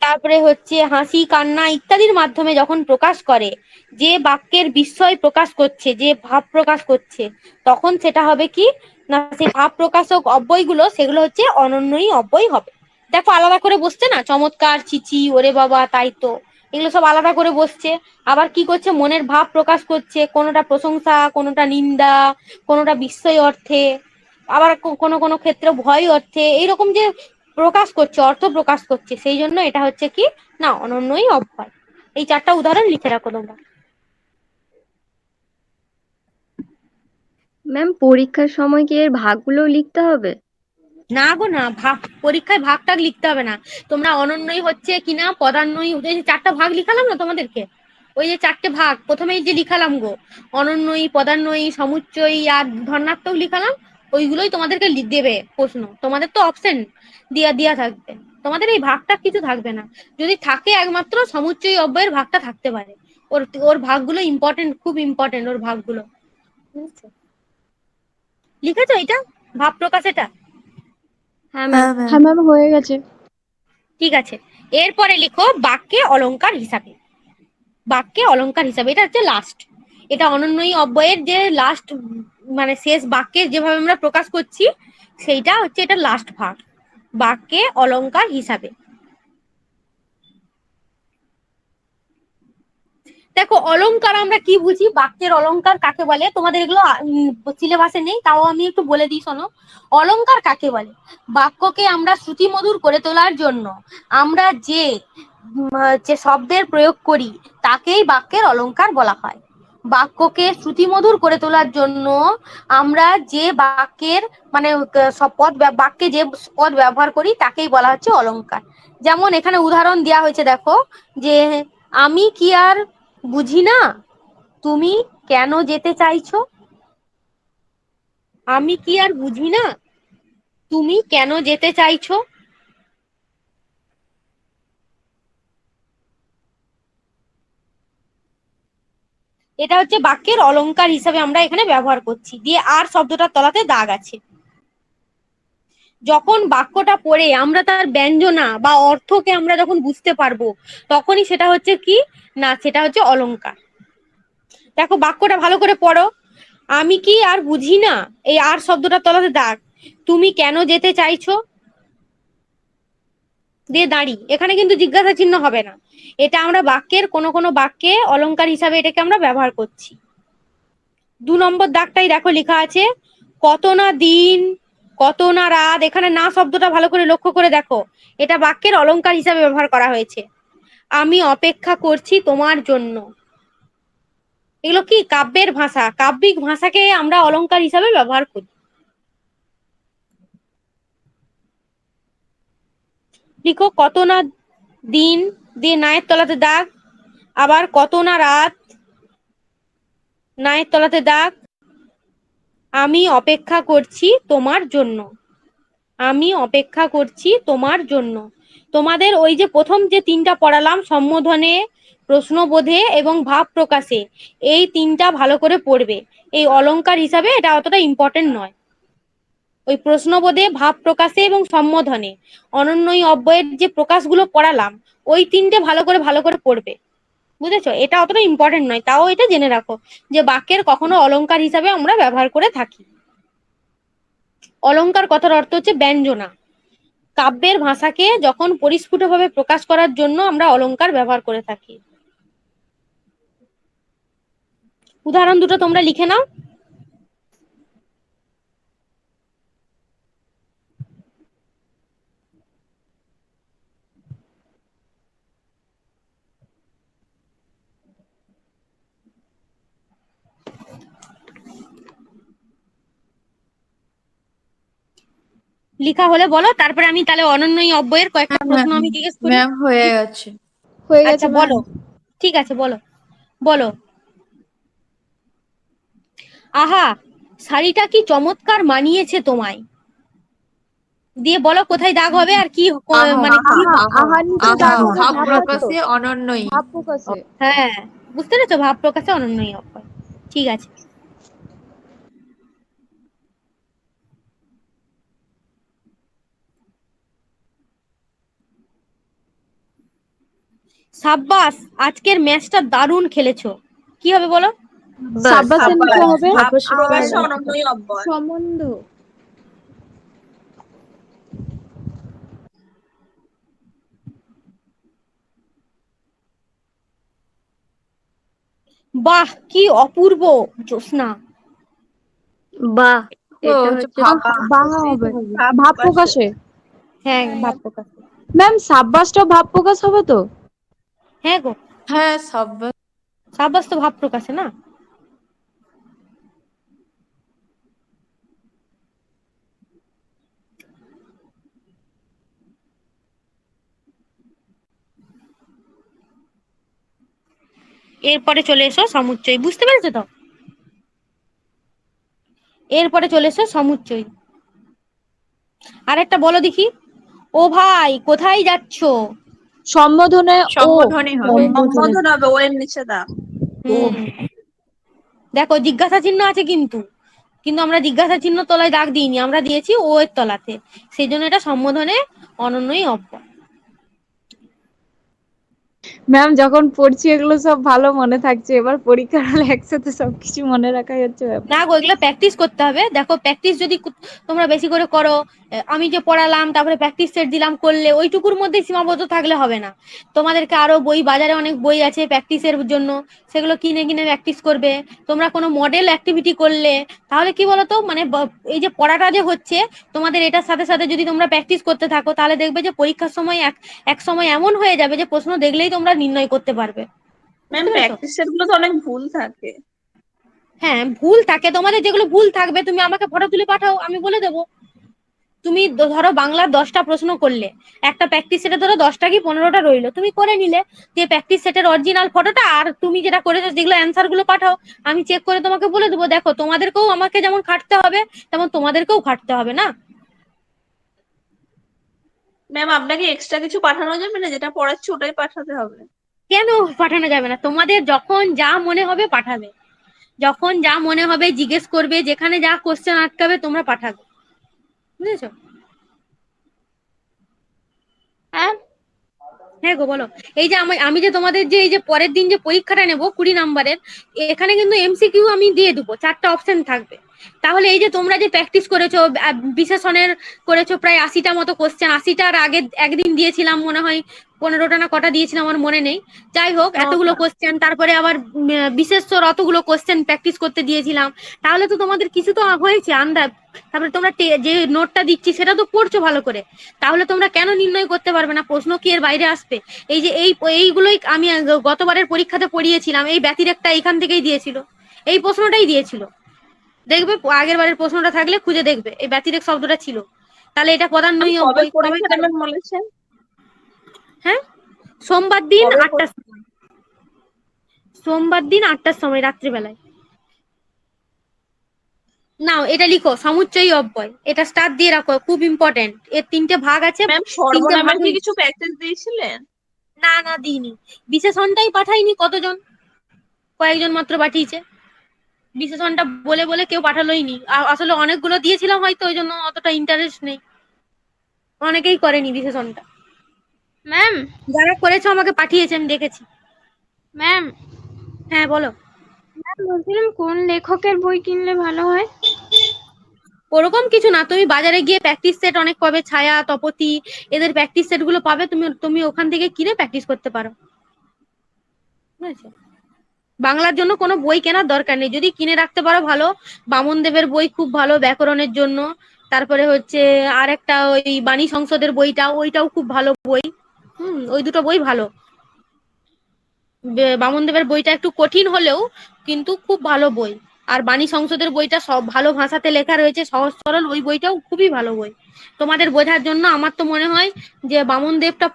তারপরে হচ্ছে হাসি, কান্না ইত্যাদির মাধ্যমে যখন প্রকাশ করে, যে বাক্যের বিস্ময় প্রকাশ করছে, যে ভাব প্রকাশ করছে, তখন সেটা হবে কি না, সেই ভাব প্রকাশক অব্যয়গুলো সেগুলো হচ্ছে অনন্যই অব্যয় হবে। দেখো আলাদা করে বসছে না, চমৎকার, চিচি, ওরে বাবা, তাই তো, এগুলো সব আলাদা করে বসছে। আবার কি করছে, মনের ভাব প্রকাশ করছে, কোনোটা প্রশংসা, কোনোটা নিন্দা, কোনোটা বিস্ময় অর্থে, আবার কোনো কোনো ক্ষেত্রে ভয় অর্থে, এইরকম যে প্রকাশ করছে, অর্থ প্রকাশ করছে, সেই জন্য এটা হচ্ছে কি না অনন্যই অব্যয়। এই 4টা উদাহরণ লিখে রাখো তোমরা। ম্যাম পরীক্ষার সময় কি এর ভাগগুলো লিখতে হবে? না গো না, ভাগ পরীক্ষায় ভাগটা লিখতে হবে না। তোমরা অনন্যই হচ্ছে কিনা, পদান্বয়ী, ওই যে 4টা ভাগ লিখালাম না তোমাদেরকে, ওই যে 4টে ভাগ প্রথমেই যে লিখালাম গো, অনন্যই, পদান্বয়ী, সমুচ্চয়ী আর ধর্নাত্মক লিখালাম, ওইগুলোই তোমাদেরকে দেবে প্রশ্ন। তোমাদের তো অপশন দিয়া দিয়া থাকবে, তোমাদের এই ভাগটা কিছু থাকবে না। যদি থাকে একমাত্র সমুচ্চয়ী অব্যয়ের ভাগটা থাকতে পারে, ওর ওর ভাগগুলো ইম্পর্টেন্ট, খুব ইম্পর্টেন্ট ওর ভাগগুলো। বুঝেছো? লিখেছো এটা, ভাব প্রকাশ এটা? হ্যাঁ ম্যাম। হ্যাঁ ম্যাম, হয়ে গেছে। ঠিক আছে, এরপরে লিখো বাক্যে অলংকার হিসাবে। বাক্যে অলংকার হিসাবে, এটা হচ্ছে লাস্ট, এটা অনন্যই অব্যয়ের যে লাস্ট, মানে শেষ বাক্যে যেভাবে আমরা প্রকাশ করছি, সেইটা হচ্ছে এটা লাস্ট ভাগ, বাক্যে অলংকার হিসাবে। দেখো অলংকার আমরা কি বুঝি, বাক্যের অলংকার কাকে বলে, তোমাদের এগুলো সিলেবাসে নেই, তাও আমি একটু বলে দিই শোনো। অলংকার কাকে বলে, বাক্যকে আমরা শ্রুতিমধুর করে তোলার জন্য আমরা যে শব্দের প্রয়োগ করি, তাকেই বাক্যের অলংকার বলা হয়। বাক্যকে শ্রুতিমধুর করে তোলার জন্য আমরা যে বাক্যের মানে সব পদ, বাক্যে যে পদ ব্যবহার করি, তাকেই বলা হচ্ছে অলংকার। যেমন এখানে উদাহরণ দেওয়া হয়েছে, দেখো যে আমি কি আর বুঝি না, তুমি কেন যেতে চাইছো। আমি কি আর বুঝি না, তুমি কেন যেতে চাইছো। এটা হচ্ছে বাক্যের অলংকার হিসাবে আমরা এখানে ব্যবহার করছি। দিয়ে আর শব্দটার তলাতে দাগ আছে। যখন বাক্যটা পড়ে আমরা তার ব্যঞ্জনা বা অর্থকে আমরা যখন বুঝতে পারবো, তখনই সেটা হচ্ছে কি না, সেটা হচ্ছে অলংকার। দেখো বাক্যটা ভালো করে পড়ো, আমি কি আর বুঝি না, এই আর শব্দটার তলাতে দাগ, তুমি কেন যেতে চাইছো দিয়ে দাঁড়ি, এখানে কিন্তু জিজ্ঞাসা চিহ্ন হবে না, এটা আমরা বাক্যের কোনো কোনো বাক্যে অলংকার হিসাবে এটাকে আমরা ব্যবহার করছি। 2 নম্বর দাগটাই দেখো লেখা আছে কত না দিন, কত না রাত, এখানে না শব্দটা ভালো করে লক্ষ্য করে দেখো, এটা বাক্যের অলংকার হিসাবে ব্যবহার করা হয়েছে। আমি অপেক্ষা করছি তোমার জন্য, এগুলো কি কাব্যের ভাষা, কাব্যিক ভাষাকে আমরা অলংকার হিসাবে ব্যবহার করি। লিখো কত না দিন দিয়ে নায়ের তলাতে দাগ, আবার কত না রাত, নায়ের তলাতে দাগ, আমি অপেক্ষা করছি তোমার জন্য, আমি অপেক্ষা করছি তোমার জন্য। তোমাদের ওই যে প্রথম যে 3টা পড়ালাম, সম্বোধনে, প্রশ্নবোধে এবং ভাব প্রকাশে, এই 3টা ভালো করে পড়বে। এই অলংকার হিসাবে এটা অতটা ইম্পর্টেন্ট নয়। ওই প্রশ্নবোধে, ভাব প্রকাশে এবং সম্বোধনে অনন্যই অব্যয়ের যে প্রকাশগুলো পড়ালাম, ওই 3টে ভালো করে পড়বে। বুঝেছো? এটা অতটা ইম্পর্টেন্ট নয়, তাও এটা জেনে রাখো যে বাক্যের কখনো অলংকার হিসাবে আমরা ব্যবহার করে থাকি। অলংকার কথার অর্থ হচ্ছে ব্যঞ্জনা। কাব্যের ভাষাকে যখন পরিস্ফুটভাবে প্রকাশ করার জন্য আমরা অলংকার ব্যবহার করে থাকি। উদাহরণ দুটো তোমরা লিখে নাও। লিখা হলে বলো, তারপরে আমি তাহলে অনন্যই অব্যয়ের কয়েকটা প্রশ্ন আমি জিজ্ঞেস করি। ম্যাম হয়ে গেছে। হয়ে গেছে আচ্ছা ম্যাম। বলো, ঠিক আছে বলো বলো। আহা, শাড়িটা কি চমৎকার মানিয়েছে তোমায়। দিয়ে বলো কোথায় দাগ হবে আর কি আহা মানে কি। আহা, আহা নিচে আহা দাগ হবে, ভাব ভাব প্রকাশে, প্রকাশে অনন্যই। ভাব প্রকাশে। হ্যাঁ, বুঝতে পেরেছো, ভাব প্রকাশে অনন্যই অব্যয়। ঠিক আছে। সাব্বাস, আজকের ম্যাচটা দারুণ খেলেছো। কি হবে বলো? সাব্বাসের নিচে সাব্বাস, হবে ভাব প্রকাশে অনন্যই অব্যয়। সম্বন্ধ। বাহ, কি অপূর্ব জ্যোৎস্না। বাহ, তো এটা হচ্ছে হচ্ছে ভাব বাহা হবে, ভাব ভাব প্রকাশে। প্রকাশে। হ্যাঁ, ভাব প্রকাশ। ম্যাম সাব্বাসটাও ভাব প্রকাশ হবে তো? হ্যাঁ গো, হ্যাঁ সব। সাব্বাস তো ভাব প্রকাশে না। এরপরে চলে এসো সমুচ্চয়, বুঝতে পেরেছো তো? এরপরে চলে এসো সমুচ্চয়। আর একটা বলো দেখি। ও ভাই, কোথায় যাচ্ছো? সম্বোধনে ও। সম্বোধনী হবে। সম্বোধন হবে, ও এর নিচে দাগ। হুম, দেখো জিজ্ঞাসা চিহ্ন আছে কিন্তু, কিন্তু আমরা জিজ্ঞাসা চিহ্ন তলায় দাগ দিইনি, আমরা দিয়েছি ও এর তলাতে। সেই জন্য এটা সম্বোধনে অনন্যই অব্যয়। ম্যাম যখন পড়ছি এগুলো সব ভালো মনে থাকছে, এবার পরীক্ষার হলে একসাথে সবকিছু মনে রাখাই হচ্ছে ব্যাপার। না গো, এগুলো প্র্যাকটিস করতে হবে। দেখো প্র্যাকটিস যদি তোমরা বেশি করে করো, আমি যে পড়ালাম তারপরে প্র্যাকটিস সেট দিলাম করলে, ওইটুকুর মধ্যে সীমাবদ্ধ থাকলে হবে না। তোমাদেরকে আরো বই, বাজারে অনেক বই আছে প্র্যাকটিসের জন্য, সেগুলো কিনে কিনে প্র্যাকটিস করবে। তোমরা কোনো মডেল অ্যাক্টিভিটি করলে তাহলে কি বলতো, মানে এই যে পড়াটা যে হচ্ছে তোমাদের, এটার সাথে সাথে যদি তোমরা প্র্যাকটিস করতে থাকো তাহলে দেখবে যে পরীক্ষার সময় এক সময় এমন হয়ে যাবে যে প্রশ্ন দেখলেই তোমরা নির্ণয় করতে পারবে। ম্যাম বুঝতে পেরেছো? প্র্যাকটিসের গুলো তো অনেক ভুল থাকে। হ্যাঁ, ভুল থাকে, তোমাদের যেগুলো ভুল থাকবে তুমি আমাকে ফটো তুলে পাঠাও, আমি বলে দেবো। তুমি ধরো বাংলার 10টা প্রশ্ন করলে, একটা প্র্যাকটিস সেটে ধরো 10টা কি 15টা রইলো, তুমি করে নিলে, দিয়ে প্র্যাকটিস সেটের অরিজিনাল ফটোটা আর তুমি যেটা করেছো যেগুলো অ্যান্সার গুলো পাঠাও, আমি চেক করে তোমাকে বলে দেবো। দেখো তোমাদেরকেও আমাকে যেমন খাটতে হবে তেমন তোমাদেরকেও খাটতে হবে না। ম্যাম আপনাকে এক্সট্রা কিছু পাঠানো যাবে না, যেটা পড়াচ্ছি ওটাই পাঠাতে হবে? কেন পাঠানো যাবে না? তোমাদের যখন যা মনে হবে পাঠাবে, যখন যা মনে হবে জিজ্ঞেস করবে, যেখানে যা কোশ্চেন আটকাবে তোমরা পাঠাবে। বুঝেছো? হ্যাঁ হ্যাঁ গো বলো। এই যে আমি যে তোমাদের যে এই যে পরের দিন যে পরীক্ষাটা নেব 20 নাম্বারের, এখানে কিন্তু এমসিকিউ আমি দিয়ে দেবো, 4টা অপশন থাকবে। তাহলে এই যে তোমরা যে প্র্যাকটিস করেছো, বিশেষণের করেছো প্রায় 80টা মতো কোশ্চেন, 80টার আগে একদিন দিয়েছিলাম মনে হয় 15টা না কটা দিয়েছিলাম আমার মনে নেই। যাই হোক, এতগুলো কোশ্চেন, তারপরে আবার বিশেষর অতগুলো কোশ্চেন প্র্যাকটিস করতে দিয়েছিলাম। তাহলে তো তোমাদের কিছু তো হয়েছে আন্দাজ। তারপরে তোমরা যে নোটটা দিচ্ছি সেটা তো পড়ছো ভালো করে। তাহলে তোমরা কেন নির্ণয় করতে পারবে না? প্রশ্ন কি এর বাইরে আসবে? এই যে এইগুলোই আমি গতবারের পরীক্ষাতে পড়িয়েছিলাম, এই ব্যতিরেকটা এখান থেকেই দিয়েছিল, এই প্রশ্নটাই দিয়েছিল। দেখবে আগের বারের প্রশ্নটা থাকলে খুঁজে দেখবে, এই ব্যতিরেক শব্দটা ছিল। তাহলে এটা আমি পদান্বয়ী কবে অব্যয় সবাই পরীক্ষা পারবে। নেবেন বলেছেন? হ্যাঁ, সোমবার দিন কবে 8টার সময়। সোমবার দিন 8টার সময় রাত্রিবেলায়। নাও এটা লিখো, সমুচ্চয়ী অব্যয়, এটা স্টার দিয়ে রাখো, খুব ইম্পর্টেন্ট। এর 3টে ভাগ আছে, ম্যাম 3টে সর্বনামের ভাগে। কি কিছু প্র্যাকটিস দিয়েছিলেন? না না দিইনি, বিশেষণটাই পাঠাইনি। কতজন, কয়েকজন মাত্র পাঠিয়েছে। বিশেষণটা বলে বলে কেউ পাঠালোই নি। আসলে অনেকগুলো দিয়েছিলাম হয়তো, ওই জন্য অতটা ইন্টারেস্ট নেই, অনেকেই করেনি বিশেষণটা। ম্যাম যারা করেছো আমাকে পাঠিয়েছে, আমি দেখেছি। ম্যাম হ্যাঁ বলো। ম্যাম বলছিলাম কোন লেখকের বই কিনলে ভালো হয়? ওরকম কিছু না, তুমি বাজারে গিয়ে প্র্যাকটিস সেট অনেক পাবে, ছায়া, তপতি, এদের প্র্যাকটিস সেট গুলো পাবে, তুমি তুমি ওখান থেকে কিনে প্র্যাকটিস করতে পারো। বুঝেছো? বাংলার জন্য কোনো বই কেনার দরকার নেই, যদি কিনে রাখতে পারো ভালো। বামন দেবের বই খুব ভালো ব্যাকরণের জন্য। তারপরে হচ্ছে আর একটা ওই বাণী সংসদের বইটা, ওইটাও খুব ভালো বই। ওই দুটো বই ভালো। বামন দেবের বইটা একটু কঠিন হলেও কিন্তু খুব ভালো বই। আর বাণী সংসদের বইটা সব ভালো ভাষাতে লেখা রয়েছে, সহজ সরল, ওই বইটাও খুবই ভালো বই। তোমাদের বোঝার জন্য আমার তো মনে হয় যে বামন দেবটা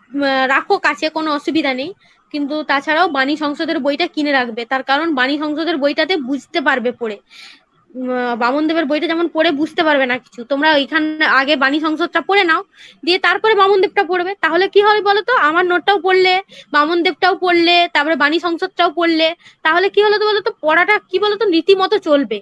রাখো কাছে, কোনো অসুবিধা নেই। কিন্তু তাছাড়াও বাণী সংসদের বইটা কিনে রাখবে, তার কারণ বাণী সংসদের বইটাতে বুঝতে পারবে পড়ে। বামন দেবের বইটা যেমন পড়ে বুঝতে পারবে না কিছু, তোমরা ওইখানে আগে বাণী সংসদটা পড়ে নাও, দিয়ে তারপরে বামন দেবটা পড়বে, তাহলে কি হবে বলো তো? আমার নোটটাও পড়লে, বামন দেবটাও পড়লে, তারপরে বাণী সংসদটাও পড়লে, তাহলে কি হলো তো বলো তো, পড়াটা কি বলো তো রীতিমতো চলবে।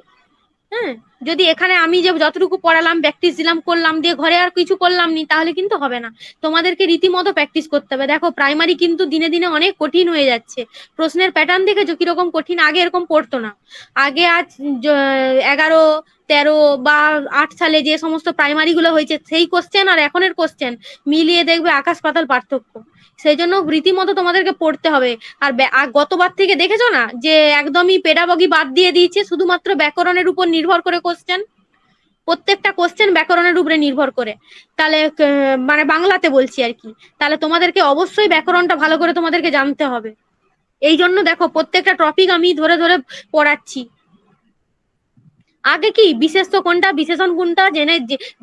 হ্যাঁ, যদি এখানে আমি যে যতটুকু পড়ালাম, প্র্যাকটিস দিলাম, করলাম, দিয়ে ঘরে আর কিছু করলাম নি, তাহলে কিন্তু হবে না। তোমাদেরকে রীতিমতো প্র্যাকটিস করতে হবে। দেখো প্রাইমারি কিন্তু দিনে দিনে অনেক কঠিন হয়ে যাচ্ছে। প্রশ্নের প্যাটার্ন দেখেছো কিরকম কঠিন? আগে এরকম পড়তো না। আগে আজ 11, 13 বা 8 সালে যে সমস্ত প্রাইমারি গুলো হয়েছে, সেই কোশ্চেন আর এখনের কোশ্চেন মিলিয়ে দেখবে আকাশ পাতাল পার্থক্য। সেই জন্য রীতিমতো তোমাদেরকে পড়তে হবে। আর গতবার থেকে দেখেছো না যে একদমই পেডাগগি বাদ দিয়ে দিয়েছে, শুধুমাত্র ব্যাকরণের উপর নির্ভর করে কোশ্চেন, প্রত্যেকটা কোশ্চেন ব্যাকরণের উপরে নির্ভর করে। তাহলে মানে বাংলাতে বলছি আর কি, তাহলে তোমাদেরকে অবশ্যই ব্যাকরণটা ভালো করে তোমাদেরকে জানতে হবে। এই জন্য দেখো প্রত্যেকটা টপিক আমি ধরে ধরে পড়াচ্ছি। আগে কি বিশেষ্য কোনটা, বিশেষণ কোনটা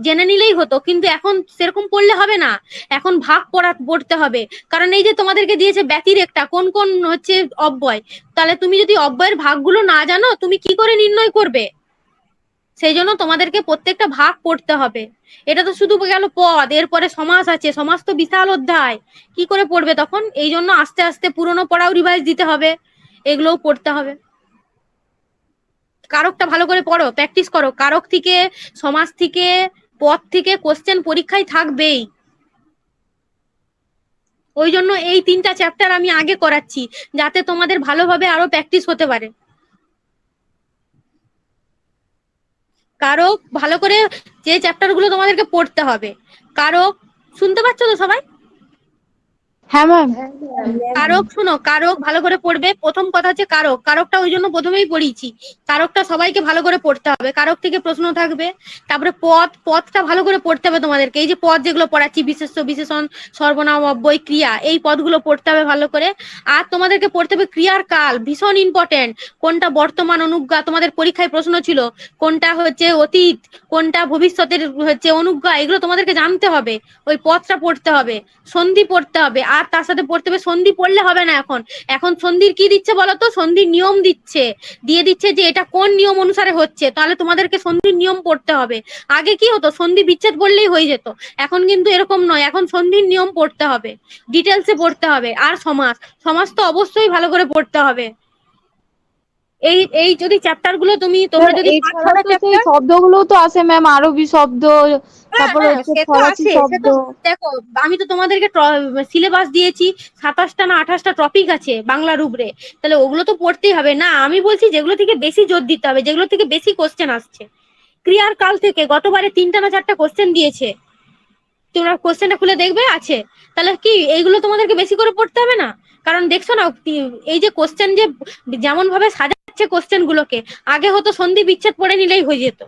জেনে নিলেই হতো, কিন্তু এখন সেরকম পড়লে হবে না। এখন ভাগ পড়তে হবে। কারণ এই যে তোমাদেরকে দিয়েছে ব্যতিরেকটা, কোন কোন হচ্ছে অব্যয়, তাহলে তুমি যদি অব্যয়ের ভাগগুলো না জানো, তুমি কি করে নির্ণয় করবে? সেই জন্য তোমাদেরকে প্রত্যেকটা ভাগ পড়তে হবে। এটা তো শুধু গেল পদ, এরপরে সমাস আছে, সমাস তো বিশাল অধ্যায়, কি করে পড়বে তখন? এই জন্য আস্তে আস্তে পুরোনো পড়াও রিভাইজ দিতে হবে, এগুলোও পড়তে হবে। কারকটা ভালো করে পড়ো, প্র্যাকটিস করো। কারক থেকে, সমাস থেকে, পদ থেকে কোশ্চেন পরীক্ষায় থাকবেই। ওই জন্য এই 3টা চ্যাপ্টার আমি আগে করাচ্ছি, যাতে তোমাদের ভালোভাবে আরো প্র্যাকটিস হতে পারে। কারক ভালো করে, যে চ্যাপ্টার গুলো তোমাদেরকে পড়তে হবে। কারক শুনতে পাচ্ছ তো সবাই? হ্যাঁ ম্যাম। কারক শুনো, কারক ভালো করে পড়বে। প্রথম কথা হচ্ছে কারক, কারকটা ওই জন্য প্রথমেই পড়িয়েছি, কারকটা সবাইকে ভালো করে পড়তে হবে। কারক থেকে প্রশ্ন থাকবে। তারপরে পদটা ভালো করে পড়তে হবে তোমাদেরকে। এই যে পদ যেগুলো পড়াচ্ছি, বিশেষ্য, বিশেষণ, সর্বনাম, অব্যয়, ক্রিয়া, এই পদগুলো পড়তে হবে ভালো করে। আর তোমাদেরকে পড়তে হবে ক্রিয়ার কাল, ভীষণ ইম্পর্টেন্ট। কোনটা বর্তমান অনুজ্ঞা, তোমাদের পরীক্ষায় প্রশ্ন ছিল, কোনটা হচ্ছে অতীত, কোনটা ভবিষ্যতের হচ্ছে অনুজ্ঞা, এগুলো তোমাদেরকে জানতে হবে। ওই পদটা পড়তে হবে। সন্ধি পড়তে হবে, আর তার সাথে পড়তে হবে, সন্ধি পড়লে হবে না। এখন এখন সন্ধির কি দিচ্ছে বলতো? সন্ধির নিয়ম দিয়ে দিচ্ছে যে এটা কোন নিয়ম অনুসারে হচ্ছে, তাহলে তোমাদেরকে সন্ধির নিয়ম পড়তে হবে। আগে কি হতো, সন্ধি বিচ্ছেদ পড়লেই হয়ে যেত, এখন কিন্তু এরকম নয়, এখন সন্ধির নিয়ম পড়তে হবে, ডিটেলসে পড়তে হবে। আর সমাস, সমাস তো অবশ্যই ভালো করে পড়তে হবে। এই এই যদি চ্যাপ্টার গুলো তোমরা যদি এছাড়াও তো সেই শব্দগুলো তো আছে ম্যাম, আরবি শব্দ, তারপরে হচ্ছে সে তো ফরাসি আছে, সে শব্দ। তো দেখো, আমি তো তোমাদেরকে সিলেবাস দিয়েছি, 27টা না 28টা টপিক আছে বাংলার উপরে, তাহলে ওগুলো তো পড়তেই হবে না। আমি বলছি যেগুলো থেকে বেশি জোর দিতে হবে, যেগুলো থেকে বেশি কোশ্চেন আসছে। ক্রিয়ার কাল থেকে গতবারে 3টা না 4টা কোশ্চেন দিয়েছে, তোমরা কোশ্চেনটা খুলে দেখবে আছে। তাহলে কি এইগুলো তোমাদেরকে বেশি করে পড়তে হবে না? কারণ দেখছো না, এই যে কোশ্চেন যে যেমন ভাবে সাজাচ্ছে কোশ্চেন গুলোকে, আগে হতো সন্ধি বিচ্ছেদ পড়ে নিলেই হয়ে যেত,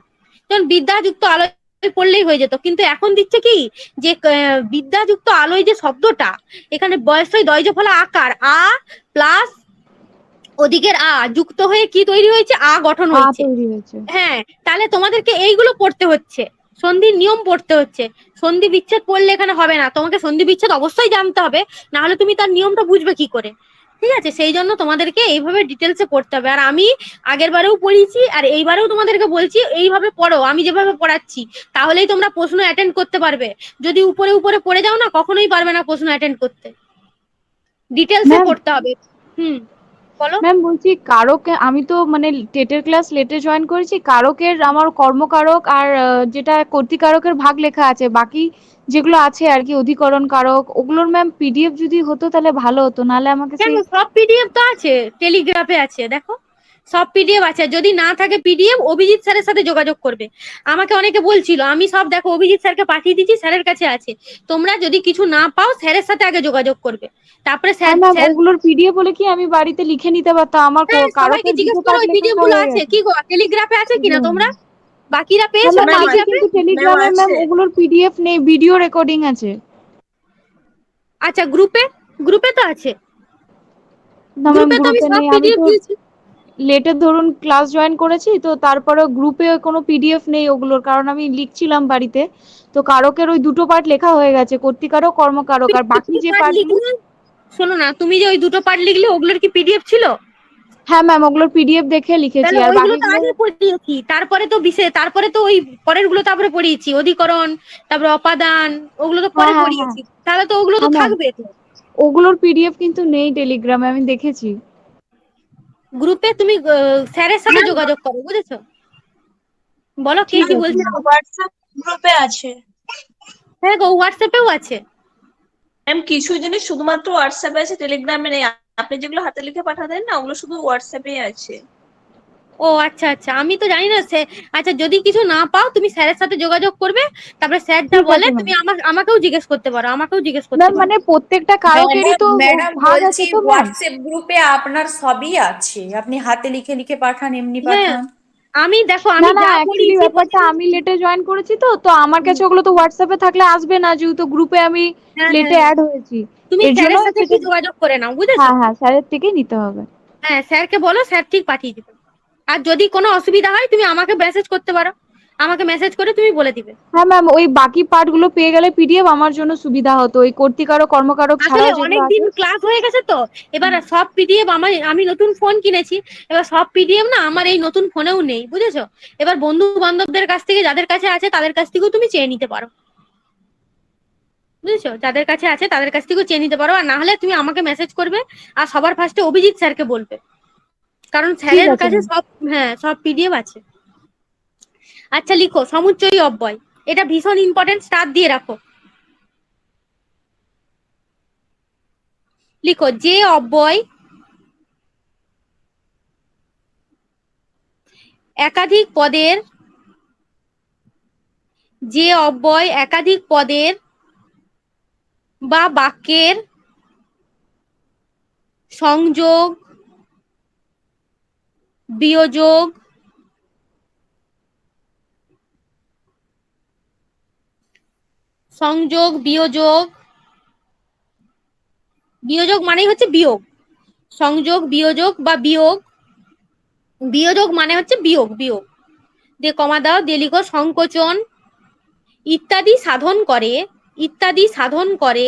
যেমন বিদ্যাযুক্ত আলোয় পড়লেই হয়ে যেত। কিন্তু এখন দিচ্ছে কি, যে বিদ্যাযুক্ত আলোয় যে শব্দটা, এখানে বয়সই দয়জ ফলা আকার, আ প্লাস ওদিকের আ যুক্ত হয়ে কি তৈরি হয়েছে, আ গঠন হয়েছে। তৈরি হয়েছে। হ্যাঁ, তাহলে তোমাদেরকে এইগুলো পড়তে হচ্ছে, সন্ধির নিয়ম পড়তে হচ্ছে। সন্ধি বিচ্ছেদ পড়লে এখানে হবে না, তোমাকে সন্ধি বিচ্ছেদ অবশ্যই জানতে হবে, না হলে তুমি তার নিয়মটা বুঝবে কি করে? ঠিক আছে, সেই জন্য তোমাদেরকে এইভাবে ডিটেলসে পড়তে হবে। আর আমি আগের বারেও পড়িয়েছি, আর এইবারেও তোমাদেরকে বলছি এইভাবে পড়ো, আমি যেভাবে পড়াচ্ছি, তাহলেই তোমরা প্রশ্ন অ্যাটেন্ড করতে পারবে। যদি উপরে উপরে পড়ে যাও না, কখনোই পারবে না প্রশ্ন অ্যাটেন্ড করতে। ডিটেলসে পড়তে হবে। বলো ম্যাম বলছি, কারকে আমি তো মানে টেটের ক্লাস লেটে জয়েন করেছি, কারকের আমার কর্মকারক আর যেটা কর্তৃকারকের ভাগ লেখা আছে, বাকি যেগুলো আছে আর কি অধিকরণ কারক, ওগুলোর ম্যাম পিডিএফ যদি হতো তাহলে ভালো হতো, নাহলে আমাকে কেন, সেই সব পিডিএফ তো আছে, টেলিগ্রাফে আছে, দেখো সব পিডিএফ আছে, যদি না থাকে পিডিএফ অভিজিৎ স্যারের সাথে যোগাযোগ করবে। আমাকে অনেকে বলছিল, আমি সব দেখো অভিজিৎ স্যারকে পাঠিয়ে দিচ্ছি, স্যারের কাছে আছে। তোমরা যদি কিছু না পাও স্যারের সাথে আগে যোগাযোগ করবে, তারপরে স্যার হ্যাঁ ম্যাম, স্যার ওগুলোর পিডিএফ হলে কি আমি বাড়িতে লিখে নিতে পারতাম? আমার হ্যাঁ, সবাইকে কারকের জিজ্ঞেস দুটো করো পার্ট ওই লেখা পিডিএফ গুলো হয়ে আছে গেছে। কি গো, টেলিগ্রাফে আছে কিনা হুম। তোমরা? বাকিরা হ্যাঁ পেয়েছো ম্যাম, আছে, টেলিগ্রাফে? কিন্তু টেলিগ্রামে ম্যাম আছে। ওগুলোর পিডিএফ নেই, ভিডিও রেকর্ডিং আছে। আচ্ছা, গ্রুপে গ্রুপে তো আছে, না ম্যাম, গ্রুপে তো আমি গ্রুপে সব নেই। আমি পিডিএফ তো দিয়েছি। লেটে ধরুন ক্লাস জয়েন করেছি, তো তারপরে গ্রুপে কোনো পিডিএফ নেই ওগুলোর, কারণ আমি লিখছিলাম বাড়িতে। তো কারকের ওই দুটো পার্ট লেখা হয়ে গেছে, কর্তিকারক, কর্মকারক, আর বাকি দুটো যে পার্ট পার্টগুলো। লিখলে, শোনো না, তুমি যে ওই দুটো পার্ট লিখলে ওগুলোর কি পিডিএফ ছিল? হ্যাঁ ম্যাম, ওগুলোর পিডিএফ দেখে লিখেছি, তাহলে আর ওইগুলো তো বাকিগুলো। আগে পড়িয়েছি, তারপরে তো তারপরে তো ওই পরের গুলো তারপরে পড়িয়েছি, অধিকরণ, তারপরে অপাদান, ওগুলো তো হ্যাঁ পরে হ্যাঁ হ্যাঁ পড়িয়েছি। তাহলে তো ওগুলো তো হ্যাঁ ম্যাম, থাকবে তো। ওগুলোর পিডিএফ কিন্তু নেই টেলিগ্রামে, আমি দেখেছি। গ্রুপে তুমি স্যারের সাথে যোগাযোগ করো, বুঝেছো? বলো কে ঠিক কি আছে বলছে? ম্যাম। হোয়াটসঅ্যাপ গ্রুপে আছে। হ্যাঁ গো, হোয়াটসঅ্যাপেও আছে। ম্যাম কিছু জিনিস শুধুমাত্র হোয়াটসঅ্যাপে আছে, টেলিগ্রামে নেই। আপনি যেগুলো হাতে লিখে পাঠাতেন না, ওগুলো শুধু হোয়াটসঅ্যাপেই আছে। ও আচ্ছা আচ্ছা, আমি তো জানি না সে। আচ্ছা, যদি কিছু না পাও তুমি স্যারের সাথে যোগাযোগ করবে, তারপরে স্যার যা ঠিক বলে আছে ম্যাম। তুমি আমাকেও জিজ্ঞেস করতে পারো, আমাকেও জিজ্ঞেস করতে ম্যাম পারো। মানে প্রত্যেকটা কারকেরই তো ম্যাডাম ভাগ আছে বলছি, তো ম্যাম। হোয়াটসঅ্যাপ গ্রুপে আপনার সবই আছে, আপনি হাতে লিখে লিখে পাঠান, এমনি হ্যাঁ, পাঠান। আমি দেখো না আমি না, যা অ্যাকচুয়ালি পড়িয়েছি ব্যাপারটা, আমি লেটে জয়েন করেছি, তো আমার কাছে ওগুলো তো হোয়াটসঅ্যাপে থাকলে আসবে না, যেহেতু গ্রুপে আমি হ্যাঁ লেটে হ্যাঁ, অ্যাড হয়েছি। তুমি এর জন্য স্যারের সাথে সেটা। একটু যোগাযোগ করে নাও, বুঝেছো? হ্যাঁ হ্যাঁ, স্যারের থেকেই নিতে হবে। হ্যাঁ, স্যারকে বলো, স্যার ঠিক পাঠিয়ে দিবে। আর যদি কোনো অসুবিধা হয় তুমি আমাকে মেসেজ করতে পারো, আমাকে মেসেজ করে তুমি বলে দিবে। হ্যাঁ ম্যাম, ওই বাকি পার্ট গুলো পেয়ে গেলে পিডিএফ আমার জন্য সুবিধা হতো, ওই কর্তিকারক, কর্মকারক আসলে ছাড়াও যেগুলো অনেকদিন আছে। ক্লাস হয়ে গেছে তো, এবার সব পিডিএফ আমি নতুন ফোন কিনেছি, এবার সব পিডিএফ না আমার এই নতুন ফোনেও নেই, বুঝেছো? এবার বন্ধু বান্ধবদের কাছ থেকে, যাদের কাছে আছে তাদের কাছ থেকেও তুমি চেয়ে নিতে পারো, বুঝেছো? যাদের কাছে আছে তাদের কাছ থেকেও চেয়ে নিতে পারো, আর না হলে তুমি আমাকে মেসেজ করবে। আর সবার ফার্স্টে অভিজিৎ স্যারকে বলবে, কারণ ঠিক স্যারের আছে কাছে ম্যাম। সব, হ্যাঁ, সব পিডিএফ আছে। আচ্ছা, লিখো সমুচ্চয়ী অব্যয়, এটা ভীষণ ইম্পর্টেন্ট, স্টার দিয়ে রাখো। লিখো যে অব্যয় একাধিক পদের, যে অব্যয় একাধিক পদের বা বাক্যের সংযোগ, বিয়োযোগ, সংযোগ বিয়োযোগ, বিয়োযোগ মানেই হচ্ছে বিয়োগ, সংযোগ বিয়োযোগ বা বিয়োগ, বিয়োযোগ মানে হচ্ছে বিয়োগ, বিয়োগ দিয়ে কমা দাও, দিয়ে লিখো সংকোচন ইত্যাদি সাধন করে, ইত্যাদি সাধন করে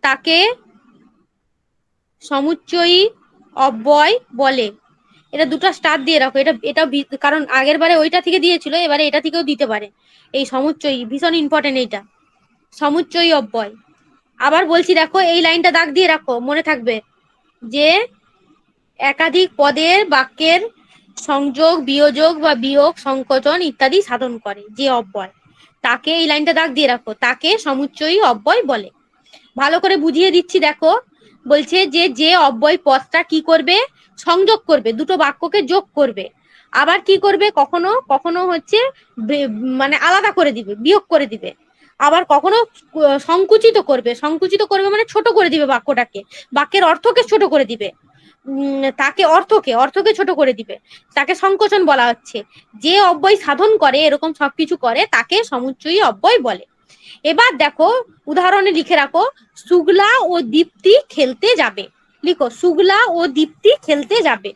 তাকে সমুচ্চয়ী অব্যয় বলে। এটা দুটো স্টার দিয়ে রাখো, এটা কারণ আগের বারে ওইটা থেকে দিয়েছিল, এবারে এটা থেকেও দিতে পারে। এই সমুচ্চয়ী ভীষণ ইম্পর্টেন্ট, এইটা সমুচ্চয়ী অব্যয়। আবার বলছি, দেখো এই লাইনটা দাগ দিয়ে রাখো, মনে থাকবে, যে একাধিক পদের বাক্যের সংযোগ বিয়োযোগ বা বিয়োগ সংকোচন ইত্যাদি সাধন করে যে অব্যয়, তাকে, এই লাইনটা দাগ দিয়ে রাখো, তাকে সমুচ্চয়ী অব্যয় বলে। ভালো করে বুঝিয়ে দিচ্ছি, দেখো বলছে যে অব্যয় পদটা কি করবে, সংযোগ করবে, দুটো বাক্যকে যোগ করবে, আবার কি করবে, কখনো কখনো হচ্ছে মানে আলাদা করে দিবে, বিয়োগ করে দিবে, আবার কখনো সংকুচিত করবে, সংকুচিত করবে মানে ছোট করে দিবে বাক্যটাকে, বাক্যের অর্থকে ছোট করে দিবে, তাকে অর্থকে ছোট করে দিবে, তাকে সংকোচন বলা হচ্ছে। যে অব্যয় সাধন করে, এরকম সবকিছু করে, তাকে সমুচ্চয়ী অব্যয় বলে। এবার দেখো উদাহরণে লিখে রাখো, সুগলা ও দীপ্তি খেলতে যাবে। লিখো সুগলা ও দীপ্তি খেলতে যাবে,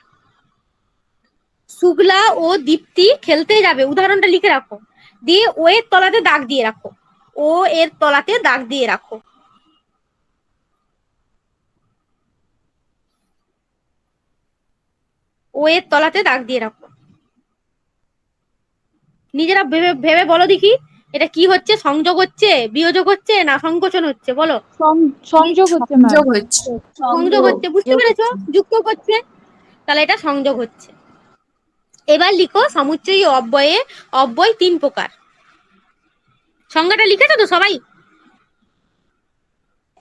সুগলা ও দীপ্তি খেলতে যাবে, উদাহরণটা লিখে রাখো, দিয়ে ও এর তলাতে দাগ দিয়ে রাখো, ও এর তলাতে দাগ দিয়ে রাখো। ও এর তলাতে দাগ দিয়ে রাখো। নিজেরা ভেবে ভেবে বলো দেখি, এটা কি হচ্ছে, সংযোগ হচ্ছে, বিয়োযোগ হচ্ছে, না সংকোচন হচ্ছে, বলো? সংযোগ হচ্ছে ম্যাম। সংযোগ হচ্ছে। সংযোগ হচ্ছে, বুঝতে পেরেছো? যুক্ত করছে, তাহলে এটা সংযোগ হচ্ছে। এবার লিখো সমুচ্চয়ী অব্যয়ে অব্যয় 3 প্রকার। সংজ্ঞাটা লিখেছো তো সবাই?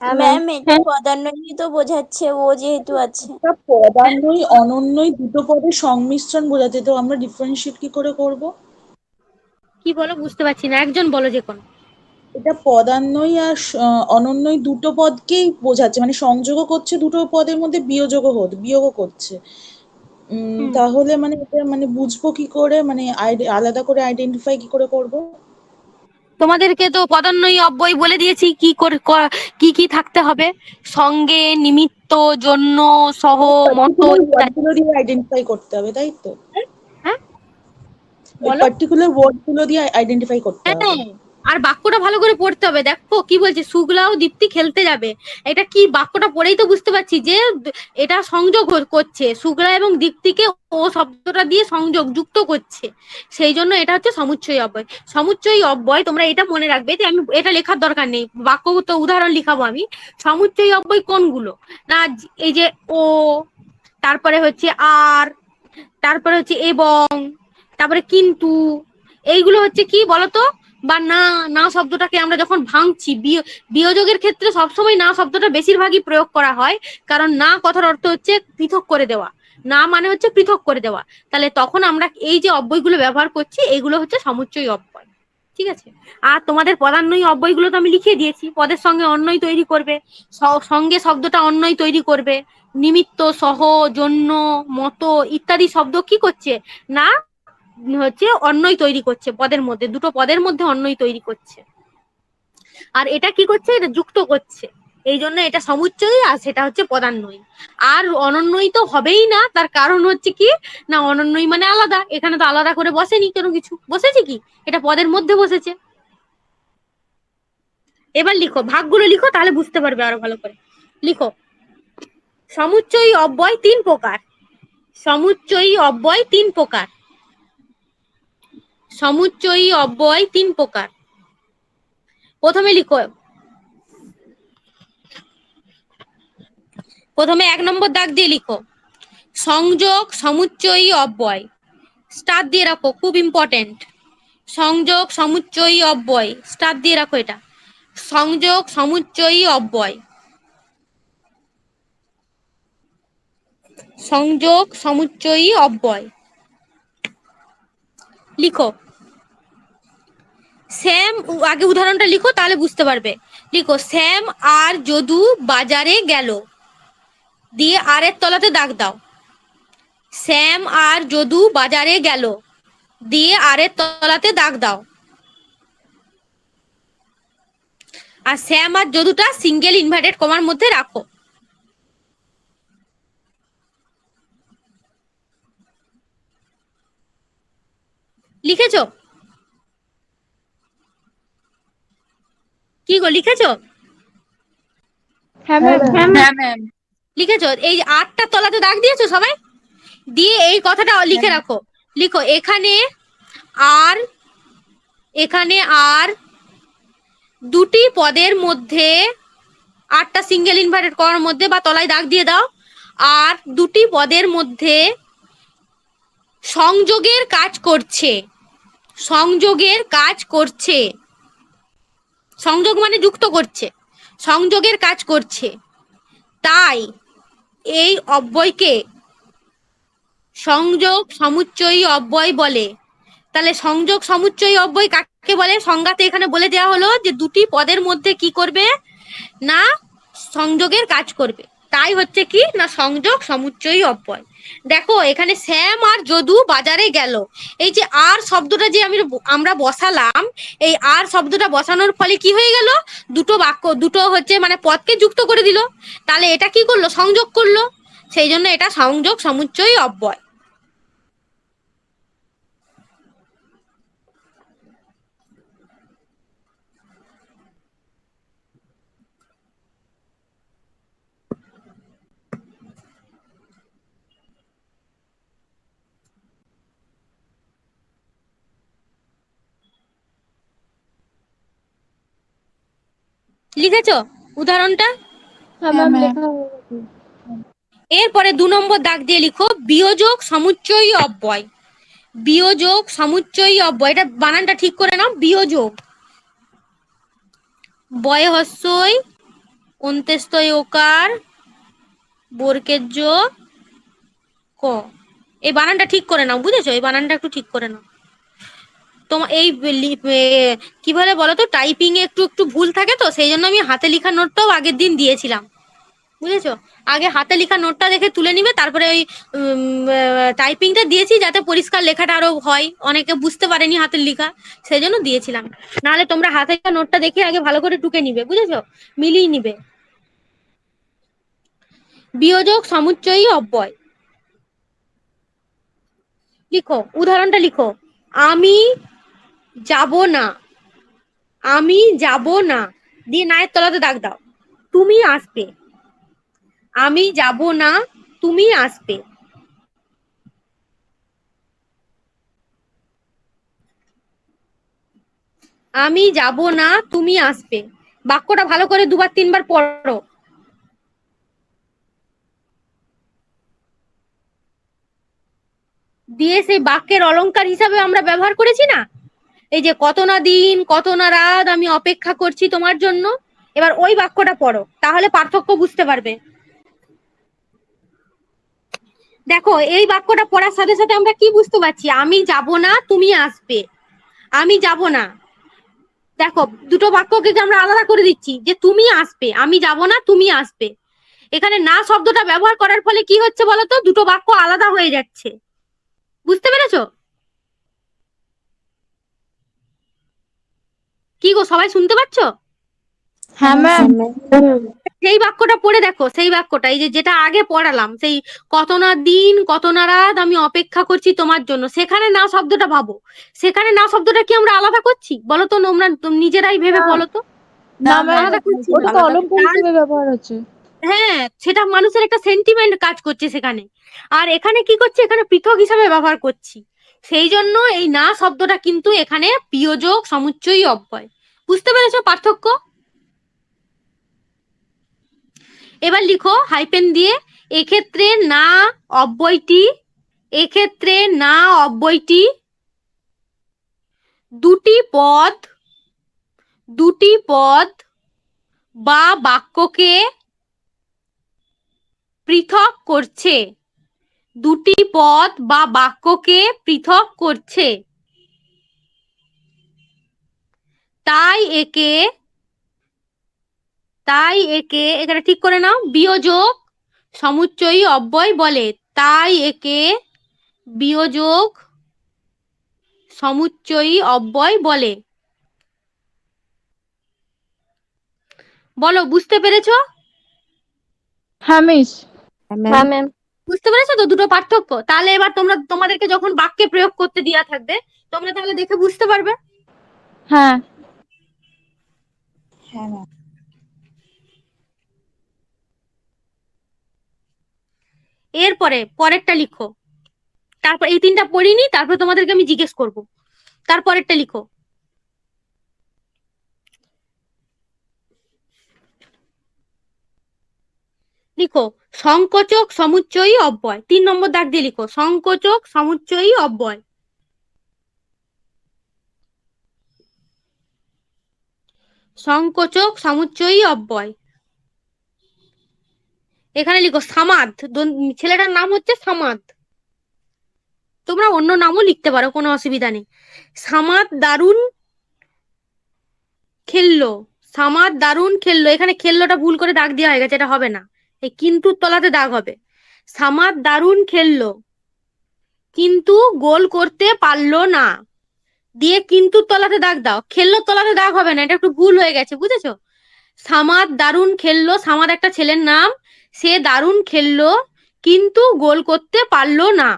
ম্যাম এটা পদান্বয়ী তো বোঝাচ্ছে ও যেহেতু আছে। এটা পদান্বয়ী অনন্যই দুটো পদের সংমিশ্রণ বোঝাচ্ছে, তো আমরা ডিফারেন্সিয়েট কি করে করব? কি বলো বুঝতে পারছি না, একজন বলো যে কোন। এটা পদান্বয়ী আর অনন্যই দুটো পদকেই বোঝাচ্ছে, মানে সংযোগও করছে দুটো পদের মধ্যে, বিয়োগও করছে। তাহলে মানে এটা মানে বুঝবো কি করে, মানে আলাদা করে আইডেন্টিফাই কি করে করব? তোমাদেরকে তো পদান্বয়ী অব্যয় বলে দিয়েছি কি করে কি কি থাকতে হবে, সঙ্গে, নিমিত্ত, জন্য, সহ, মত ইত্যাদি। ওয়ার্ডগুলো দিয়ে আইডেন্টিফাই করতে হবে, তাই তো? হ্যাঁ বলো। পার্টিকুলার ওয়ার্ডগুলো দিয়ে আইডেন্টিফাই করতে হবে। হ্যাঁ, আর বাক্যটা ভালো করে পড়তে হবে। দেখো কি বলছে, শুক্লা ও দীপ্তি খেলতে যাবে। এটা কি, বাক্যটা পড়েই তো বুঝতে পারছি যে এটা সংযোগ করছে, শুক্লা এবং দীপ্তিকে ও শব্দটা দিয়ে সংযোগ যুক্ত করছে, সেই জন্য এটা হচ্ছে সমুচ্চয়ী অব্যয়। সমুচ্চয়ী অব্যয় তোমরা এটা মনে রাখবে যে আমি এটা লেখার দরকার নেই, বাক্য তো উদাহরণ লিখাবো আমি। সমুচ্চয়ী অব্যয় কোনগুলো না, এই যে ও, তারপরে হচ্ছে আর, তারপরে হচ্ছে এবং, তারপরে কিন্তু, এইগুলো হচ্ছে কি বলতো, বা না। না শব্দটাকে আমরা যখন ভাঙছি, বিয়োজকের ক্ষেত্রে সবসময় না শব্দটা বেশিরভাগই প্রয়োগ করা হয়, কারণ না কথার অর্থ হচ্ছে পৃথক করে দেওয়া, না মানে হচ্ছে পৃথক করে দেওয়া। তাহলে তখন আমরা এই যে অব্যয়গুলো ব্যবহার করছি, এইগুলো হচ্ছে সমুচ্চয়ী অব্যয়। ঠিক আছে। আর তোমাদের পদান্বয়ী অব্যয়গুলো তো আমি লিখে দিয়েছি, পদের সঙ্গে অন্যয় তৈরি করবে, সঙ্গে শব্দটা অন্যয় তৈরি করবে, নিমিত্ত, সহ, জন্য, মতো ইত্যাদি শব্দ কি করছে না হচ্ছে অন্যই তৈরি করছে, পদের মধ্যে, দুটো পদের মধ্যে অন্যই তৈরি করছে। আর এটা কি করছে, এটা যুক্ত করছে, এই জন্য এটা সমুচ্চয়ী আর সেটা হচ্ছে পদান্বয়ী। আর অনন্যই তো হবেই না, তার কারণ হচ্ছে কি না, অনন্যই মানে আলাদা, এখানে তো আলাদা করে বসেনি কোনো কিছু, বসেছে কি, এটা পদের মধ্যে বসেছে। এবার লিখো, ভাগগুলো লিখো, তাহলে বুঝতে পারবে আরো ভালো করে। লিখো, সমুচ্চয়ী অব্যয় 3 প্রকার। সমুচ্চয়ী অব্যয় 3 প্রকার। সমুচ্চয়ী অব্যয় 3 প্রকার। প্রথমে লিখো, প্রথমে 1 নম্বর দাগ দিয়ে লিখো, সংযোগ সমুচ্চয়ী অব্যয়। স্টার দিয়ে রাখো, খুব ইম্পর্টেন্ট। সংযোগ সমুচ্চয়ী অব্যয়, স্টার দিয়ে রাখো এটা। সংযোগ সমুচ্চয়ী অব্যয়। সংযোগ সমুচ্চয়ী অব্যয়। লিখো, শ্যাম, আগে উদাহরণটা লিখো তাহলে বুঝতে পারবে। লিখো, শ্যাম আর যদু বাজারে গেল, দিয়ে আর এর তলাতে দাগ দাও। শ্যাম আর যদু বাজারে গেল, দিয়ে আর এর তলাতে দাগ দাও। আর শ্যাম আর যদুটা সিঙ্গেল ইনভার্টেড কমার মধ্যে রাখো। লিখেছো? কি গো, লিখেছো? হ্যাঁ ম্যাম। লিখেছো? এই 8টার তলাতে দাগ দিয়েছো সবাই? দিয়ে এই কথাটা লিখে রাখো। লিখো, এখানে আর, এখানে আর দুটি পদের মধ্যে, 8টা সিঙ্গেল ইনভার্টেড করার মধ্যে বা তলায় দাগ দিয়ে দাও, আর দুটি পদের মধ্যে সংযোগের কাজ করছে। সংযোগের কাজ করছে, সংযোগ মানে যুক্ত করছে, সংযোগের কাজ করছে, তাই এই অব্যয়কে সংযোগ সমুচ্চয়ী অব্যয় বলে। তাহলে সংযোগ সমুচ্চয়ী অব্যয় কাকে বলে, সংজ্ঞাতে এখানে বলে দেওয়া হলো যে দুটি পদের মধ্যে কি করবে না সংযোগের কাজ করবে, তাই হচ্ছে কি না সংযোগ সমুচ্চয়ী অব্যয়। দেখো এখানে শ্যাম আর যদু বাজারে গেল, এই যে আর শব্দটা যে আমরা বসালাম, এই আর শব্দটা বসানোর ফলে কি হয়ে গেল, দুটো বাক্য, দুটো হচ্ছে মানে পদকে যুক্ত করে দিল, তাহলে এটা কি করলো, সংযোগ করলো, সেই জন্য এটা সংযোগ সমুচ্চয়ী অব্যয়। লিখেছো উদাহরণটা? হ্যাঁ ম্যাম, লেখা হয়ে গেছে। এরপরে 2 নম্বর দাগ দিয়ে লিখো, বিয়োজক সমুচ্চয়ী অব্যয়। বিয়োজক সমুচ্চয়ী অব্যয়, এটা বানানটা ঠিক করে নাও, বিয়োজক, বয় হস্যই অন্ত্যেষ্টয় ওকার বর্গের ক। এই বানানটা ঠিক করে নাও, বুঝেছো? এই বানানটা একটু ঠিক করে নাও। তোমার এই কি বলে বলো তো, টাইপিং এ একটু একটু ভুল থাকে, তো সেই জন্য আমি হাতে লেখা নোটটাও আগের দিন দিয়েছিলাম, বুঝেছো? আগে হাতে লেখা নোটটা দেখে তুলে নিবে, তারপরে ওই টাইপিংটা দিয়েছি যাতে পরিষ্কার লেখাটা আরো হয়, অনেকে বুঝতে পারেনি হাতের লেখা, সেই জন্য দিয়েছিলাম। নাহলে তোমরা হাতে লেখা নোটটা দেখে আগে ভালো করে টুকে নিবে, বুঝেছো? মিলিয়ে নিবে। বিয়োজক সমুচ্চয়ী অব্যয় লিখো, উদাহরণটা লিখো। আমি যাব না, আমি যাব না, দিয়ে নায়ের তলাতে দাগ দাও। তুমি আসবে, আমি যাব না, তুমি আসবে। আমি যাব না, তুমি আসবে। বাক্যটা ভালো করে দুবার তিনবার পড়ো। দিয়ে সেই বাক্যের অলংকার হিসাবে আমরা ব্যবহার করেছি না, এই যে কত না দিন কত না রাত আমি অপেক্ষা করছি তোমার জন্য। এবার ওই বাক্যটা পড়ো, তাহলে পার্থক্য বুঝতে পারবে। দেখো, এই বাক্যটা পড়ার সাথে সাথে আমরা কি বুঝতে পারছি? আমি যাব না, তুমি আসবে। আমি যাব না, দেখো দুটো বাক্যকে আমরা আলাদা করে দিচ্ছি, যে তুমি আসবে, আমি যাব না, তুমি আসবে। এখানে না শব্দটা ব্যবহার করার ফলে কি হচ্ছে বলতো? দুটো বাক্য আলাদা হয়ে যাচ্ছে। বুঝতে পেরেছো? কি গো, সবাই শুনতে পাচ্ছ? হ্যাঁ ম্যাম। সেই বাক্যটা পড়ে দেখো, সেই বাক্যটা এই যে যেটা আগে পড়ালাম, সেই কত না দিন কত না রাত আমি অপেক্ষা করছি তোমার জন্য, সেখানে না শব্দটা ভাবো। সেখানে না শব্দটা কি আমরা আলাদা করছি বলো তো? তোমরা নিজেরাই ভেবে বলো তো। না ম্যাম, আলাদা করছি না। ওটা তো অলংকার হিসেবে ব্যবহার হচ্ছে। হ্যাঁ, সেটা মানুষের একটা সেন্টিমেন্ট কাজ করছে সেখানে। আর এখানে কি করছে? এখানে পৃথক হিসাবে ব্যবহার করছি। সেই জন্য এই না শব্দটা কিন্তু এখানে বিয়োজক সমুচ্চয়ী অব্যয়। বুঝতে পেরেছো পার্থক্য? এবার লিখো হাইপেন দিয়ে, এক্ষেত্রে না অব্যয়টি, এক্ষেত্রে না অব্যয়টি দুটি পদ বা বাক্যকে পৃথক করছে, দুটি পদ বা বাক্যকে পৃথক করছে। তাই একে এখানে ঠিক করে নাও, বিয়োজক সমুচ্চয়ী অব্যয় বলে। তাই একে বিয়োজক সমুচ্চয়ী অব্যয় বলে। বলো, বুঝতে পেরেছো? হ্যাঁ মিস। হ্যাঁ ম্যাম। বুঝতে পেরেছো তো দুটো পার্থক্য? তাহলে এবার তোমাদেরকে যখন বাক্যে প্রয়োগ করতে দেওয়া থাকবে, তোমরা তাহলে দেখে বুঝতে পারবে। হ্যাঁ। হ্যাঁ ম্যাম। এরপরে পরেরটা লিখো। তারপর এই তিনটা পড়িনি, তারপর তোমাদেরকে আমি জিজ্ঞেস করব। তারপরেরটা লিখো। লিখো সংকোচক সমুচ্চয়ী অব্যয়। 3 নম্বর দাগ দিয়ে লিখো সংকোচক সমুচ্চয়ী অব্যয়। সংকোচক সমুচ্চয়ী অব্যয়। এখানে লিখো সামাদ। ছেলেটার নাম হচ্ছে সামাদ, তোমরা অন্য নামও লিখতে পারো, কোনো অসুবিধা নেই। সামাদ দারুণ খেললো, সামাদ দারুণ খেললো। এখানে খেললোটা ভুল করে দাগ দেওয়া হয়ে গেছে, এটা হবে না, এই কিন্তু তলাতে দাগ হবে। সামাদ দারুণ খেললো কিন্তু গোল করতে পারলো না, দিয়ে কিন্তু তলাতে দাগ দাও। খেললো তলাতে দাগ হবে না, এটা একটু ভুল হয়ে গেছে, বুঝেছো? সামাদ দারুণ খেললো, সামাদ একটা ছেলের নাম, সে দারুণ খেললো কিন্তু গোল করতে পারলো না,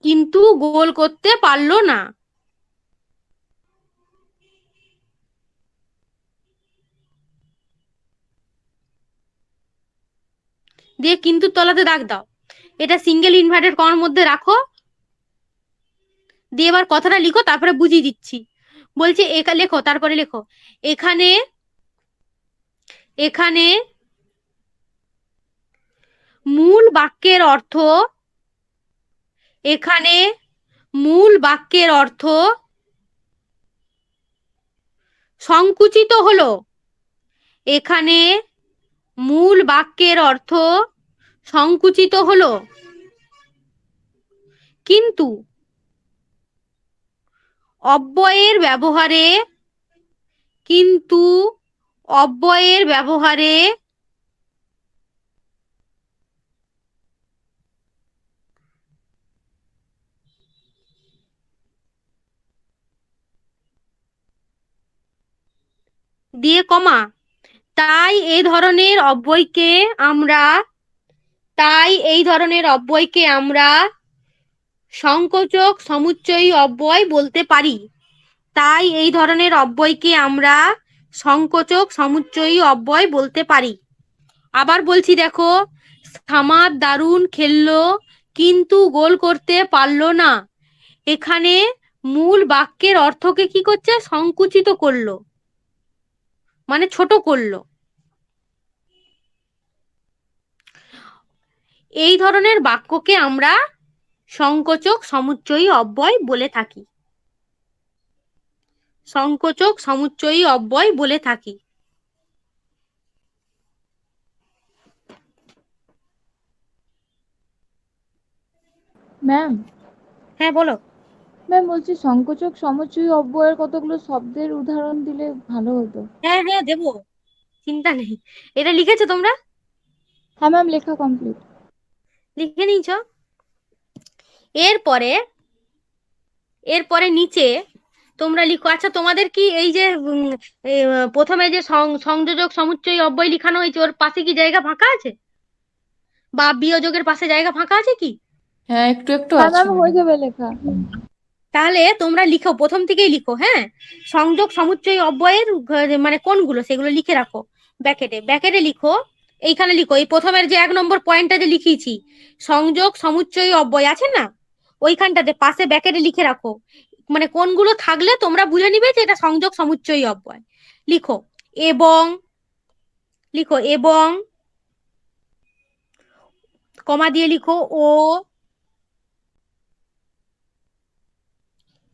কিন্তু গোল করতে পারলো না। দিয়ে কিন্তু তলাতে দাগ দাও। এটা সিঙ্গেল ইনভার্টেড কমার মধ্যে রাখো, দিয়ে এবার কথাটা লিখো, তারপরে বুঝিয়ে দিচ্ছি। বলছে লেখো, তারপরে লেখো এখানে এখানে মূল বাক্যের অর্থ, এখানে মূল বাক্যের অর্থ সংকুচিত হলো, এখানে মূল বাক্যের অর্থ সংকুচিত হলো, কিন্তু অব্যয়ের ব্যবহারে দিয়ে কমা, তাই এই ধরনের অব্যয়কে আমরা সংকোচক সমুচ্চয়ী অব্যয় বলতে পারি। আবার বলছি দেখো, সামাদ দারুণ খেললো কিন্তু গোল করতে পারলো না। এখানে মূল বাক্যের অর্থকে কি করছে? সংকুচিত করলো, মানে ছোট করলো। এই ধরনের বাক্যকে আমরা সংকোচক সমুচ্চয়ী অব্যয় বলে থাকি। ম্যাম হ্যাঁ বলো। ম্যাম বলছি সংকোচক সমুচ্চয়ী অব্যয়ের কতগুলো শব্দের উদাহরণ দিলে ভালো হতো। হ্যাঁ দেবো, চিন্তা নেই। এটা লিখেছো তোমরা? হ্যাঁ ম্যাম, লেখা কমপ্লিট। লিখে নিয়েছ? এরপরে নিচে তোমরা লিখো। আচ্ছা, তোমাদের কি এই যে প্রথমে যে সংযোজক সমুচ্চয়ী অব্যয় লিখানো হয়েছে, ওর পাশে কি জায়গা ফাঁকা আছে? বা বিয়োজকের পাশে জায়গা ফাঁকা আছে কি? হ্যাঁ, একটু একটু হ্যাঁ আছে ম্যাম, হয়ে ম্যাডাম। যাবে লেখা। তাহলে তোমরা লিখো, প্রথম থেকেই লিখো। হ্যাঁ, সংযোগ সমুচ্চয়ী অব্যয়ের মানে কোনগুলো সেগুলো লিখে রাখো ব্যাকেটে লিখো। এইখানে লিখো, এই প্রথমের যে 1 নম্বর পয়েন্টটা যে লিখিয়েছি, সংযোগ সমুচ্চয়ী অব্যয় আছে না, ওইখানটাতে পাশে ব্যাকেটে লিখে রাখো। মানে কোনগুলো থাকলে তোমরা বুঝে নিবে যে এটা সংযোগ সমুচ্চয়ী অব্যয়। লিখো এবং, কমা দিয়ে লিখো ও,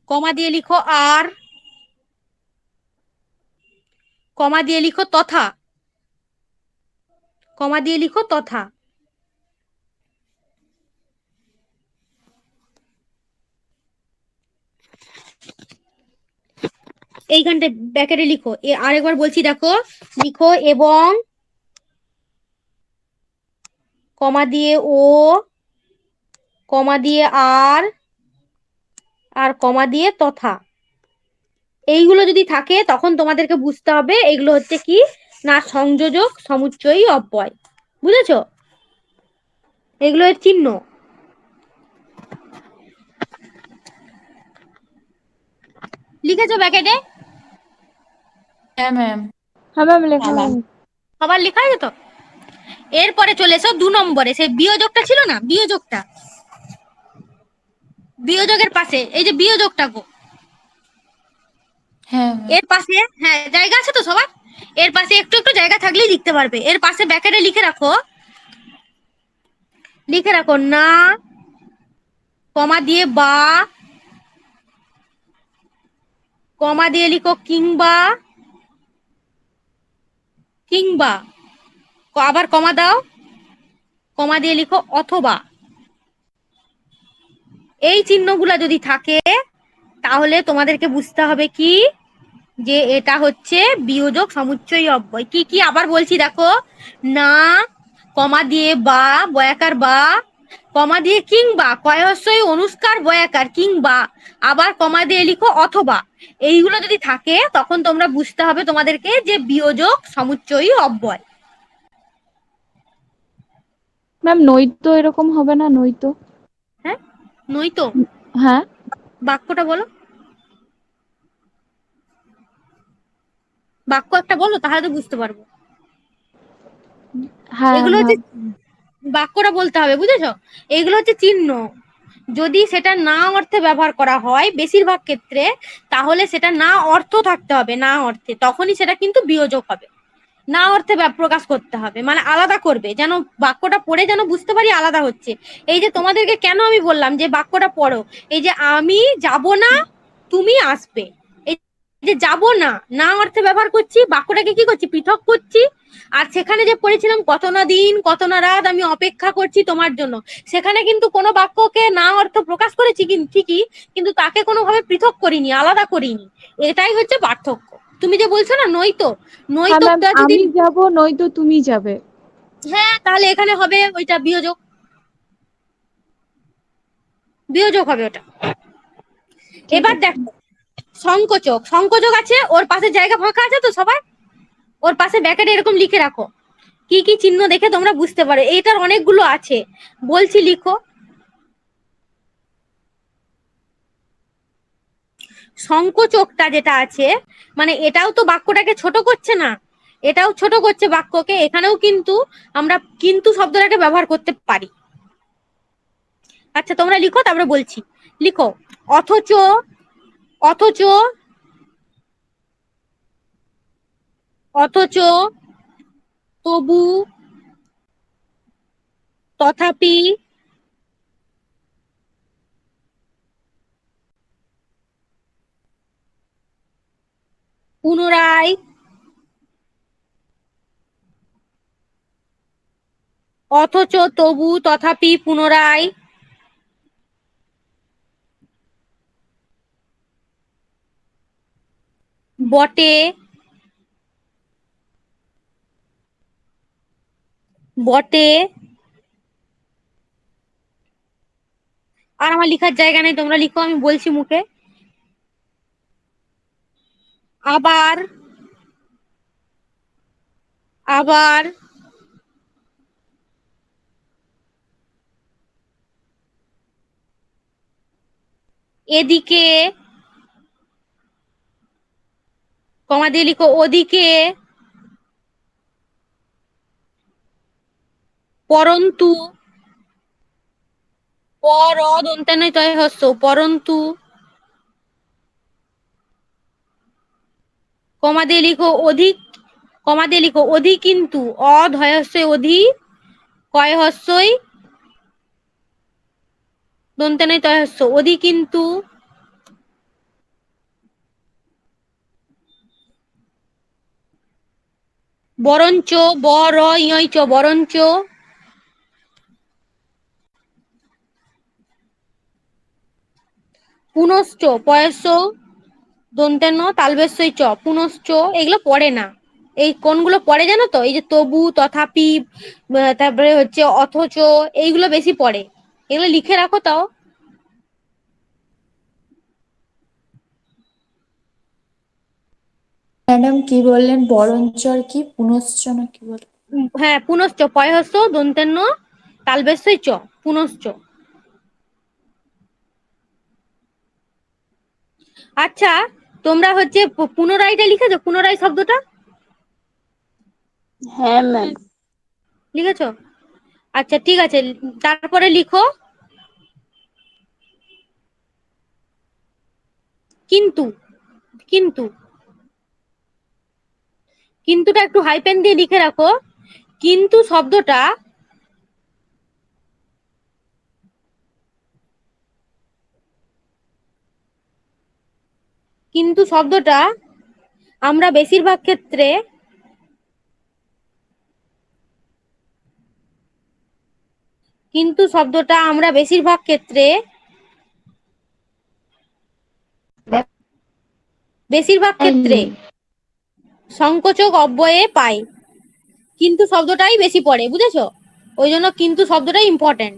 কমা দিয়ে লিখো আর, কমা দিয়ে লিখো তথা, এইখানটা ব্যাকেটে লিখো। আরেকবার বলছি দেখো, লিখো এবং, কমা দিয়ে ও, কমা দিয়ে আর কমা দিয়ে তথা। এইগুলো যদি থাকে তখন তোমাদেরকে বুঝতে হবে এগুলো হচ্ছে কি না সংযোজক সমুচ্চয়ী অব্যয়। বুঝেছো? এগুলো এর চিহ্ন। লিখেছো ব্যাকেটে? হ্যাঁ ম্যাম। হ্যাঁ ম্যাম, লেখা হয়ে গেছে। সবার লেখা আছে তো? এরপরে চলে এসো 2 নম্বরে, সেই বিয়োজকটা ছিল না, বিয়োজকের পাশে এই যে বিয়োজকটা গো, হ্যাঁ এর পাশে, হ্যাঁ জায়গা আছে তো সবার? এর পাশে একটু একটু জায়গা থাকলেই লিখতে পারবে। এর পাশে ব্যাকেটে লিখে রাখো না, কমা দিয়ে বা, কমা দিয়ে লিখো কিংবা, আবার কমা দাও, কমা দিয়ে লিখো অথবা। এই চিহ্নগুলা যদি থাকে তাহলে তোমাদেরকে বুঝতে হবে কি যে এটা হচ্ছে বিয়োজক সমুচ্চয়ী অব্যয়। কি কি আবার বলছি দেখো, না, কমা দিয়ে বা, বয়াকার বা, কমা দিয়ে কিংবা, কয়হস্যই অনুস্কার বয়াকার কিংবা, আবার কমা দিয়ে লিখো অথবা। এইগুলো যদি থাকে তখন তোমরা বুঝতে হবে তোমাদেরকে যে বিয়োজক সমুচ্চয়ী অব্যয়। ম্যাম, নয়তো এরকম হবে না? নয়তো? হ্যাঁ, নয়তো হ্যাঁ, বাক্যটা বলো, বাক্য একটা বলো, তাহলে তো বুঝতে পারবো। হ্যাঁ এগুলো হচ্ছে হ্যাঁ। বাক্যটা বলতে হবে, বুঝেছো? এগুলো হচ্ছে চিহ্ন। যদি সেটা না অর্থে ব্যবহার করা হয় বেশিরভাগ ক্ষেত্রে, তাহলে সেটা না অর্থ থাকতে হবে, না অর্থে, তখনই সেটা কিন্তু বিয়োজক হবে। না অর্থে প্রকাশ করতে হবে, মানে আলাদা করবে, যেন বাক্যটা পড়ে যেন বুঝতে পারি আলাদা হচ্ছে। এই যে তোমাদেরকে কেন আমি বললাম যে বাক্যটা পড়ো, এই যে আমি যাব না তুমি আসবে, এই যে যাব না, না অর্থে ব্যবহার করছি, বাক্যটাকে কি করছি, পৃথক করছি। আর সেখানে যে পড়েছিলাম কত না দিন কত না রাত আমি অপেক্ষা করছি তোমার জন্য, সেখানে কিন্তু কোনো বাক্যকে না অর্থ প্রকাশ করেছি ঠিকই, কিন্তু তাকে কোনোভাবে পৃথক করিনি, আলাদা করিনি। এটাই হচ্ছে পার্থক্য। তুমি যে বলছো না নয়তো, হ্যাঁ ম্যাম, নয়তোটা যদি, আমি যাব নয়তো তুমি যাবে। হ্যাঁ তাহলে এখানে হবে ওইটা বিয়োজক, বিয়োজক হবে ওটা। ঠিক এবার আছে। দেখো সংকোচক, সংকোচক আছে, ওর পাশে জায়গা ফাঁকা আছে তো সবাই, ওর পাশে ব্যাকেটে এরকম লিখে রাখো কি কি চিহ্ন দেখে তোমরা বুঝতে পারো। এইটার অনেকগুলো আছে, বলছি লিখো। সংকোচকটা যেটা আছে, মানে এটাও তো বাক্যটাকে ছোট করছে না, এটাও ছোট করছে বাক্যকে। এখানেও কিন্তু আমরা কিন্তু শব্দটাকে ব্যবহার করতে পারি। আচ্ছা তোমরা লিখো, তারপরে বলছি। লিখো অথচ, অথচ, অথচ, তবু, তথাপি, পুনরায়, অথচ, তবু, তথাপি, পুনরায়, বটে, বটে। আর আমার লিখার জায়গা নেই, তোমরা লিখো, আমি বলছি মুখে। আবার, আবার, এদিকে, কমা দিয়ে লিখো ওদিকে, পরন্তু, পর দন্তানয় তয় হস্ত, পরন্তু, কমা দিয়ে লিখো অধিক, কমা দিয়ে লিখো অধি কিন্তু, অধয়স্যই অধি, কয় হস্যই দন্তানয় তয় হস্য, অধি কিন্তু, বরঞ্চ, বর ইয় চ, বরঞ্চ, পুনশ্চ, পয়স্য দন্তান্ন তালবেস্যই চ, পুনশ্চ। এগুলো পড়ে না, এই কোনগুলো পড়ে জানো তো, এই যে তবু, তথাপি, তারপরে হচ্ছে অথচ, এইগুলো বেশি পড়ে। এগুলো লিখে রাখো তাও। ম্যাডাম কি বললেন, বরঞ্চ আর কি পুনশ্চ না কি বললেন? হ্যাঁ পুনশ্চ, পয়হস্য দন্তান্ন তালবেস্যই চ, পুনশ্চ। আচ্ছা তোমরা হচ্ছে পুনরায়টা লিখেছো, পুনরায় শব্দটা হ্যাঁ ম্যাম। লিখেছো? আচ্ছা ঠিক আছে, তারপরে লিখো কিন্তু, কিন্তু, কিন্তুটা একটু হাইপেন দিয়ে লিখে রাখো। কিন্তু শব্দটা, কিন্তু শব্দটা আমরা বেশিরভাগ ক্ষেত্রে, কিন্তু শব্দটা আমরা বেশিরভাগ ক্ষেত্রে, বেশিরভাগ ক্ষেত্রে সংকোচক অব্যয়ে পাই। কিন্তু শব্দটাই বেশি পড়ে, বুঝেছো? ওই জন্য কিন্তু শব্দটাই ইম্পর্টেন্ট।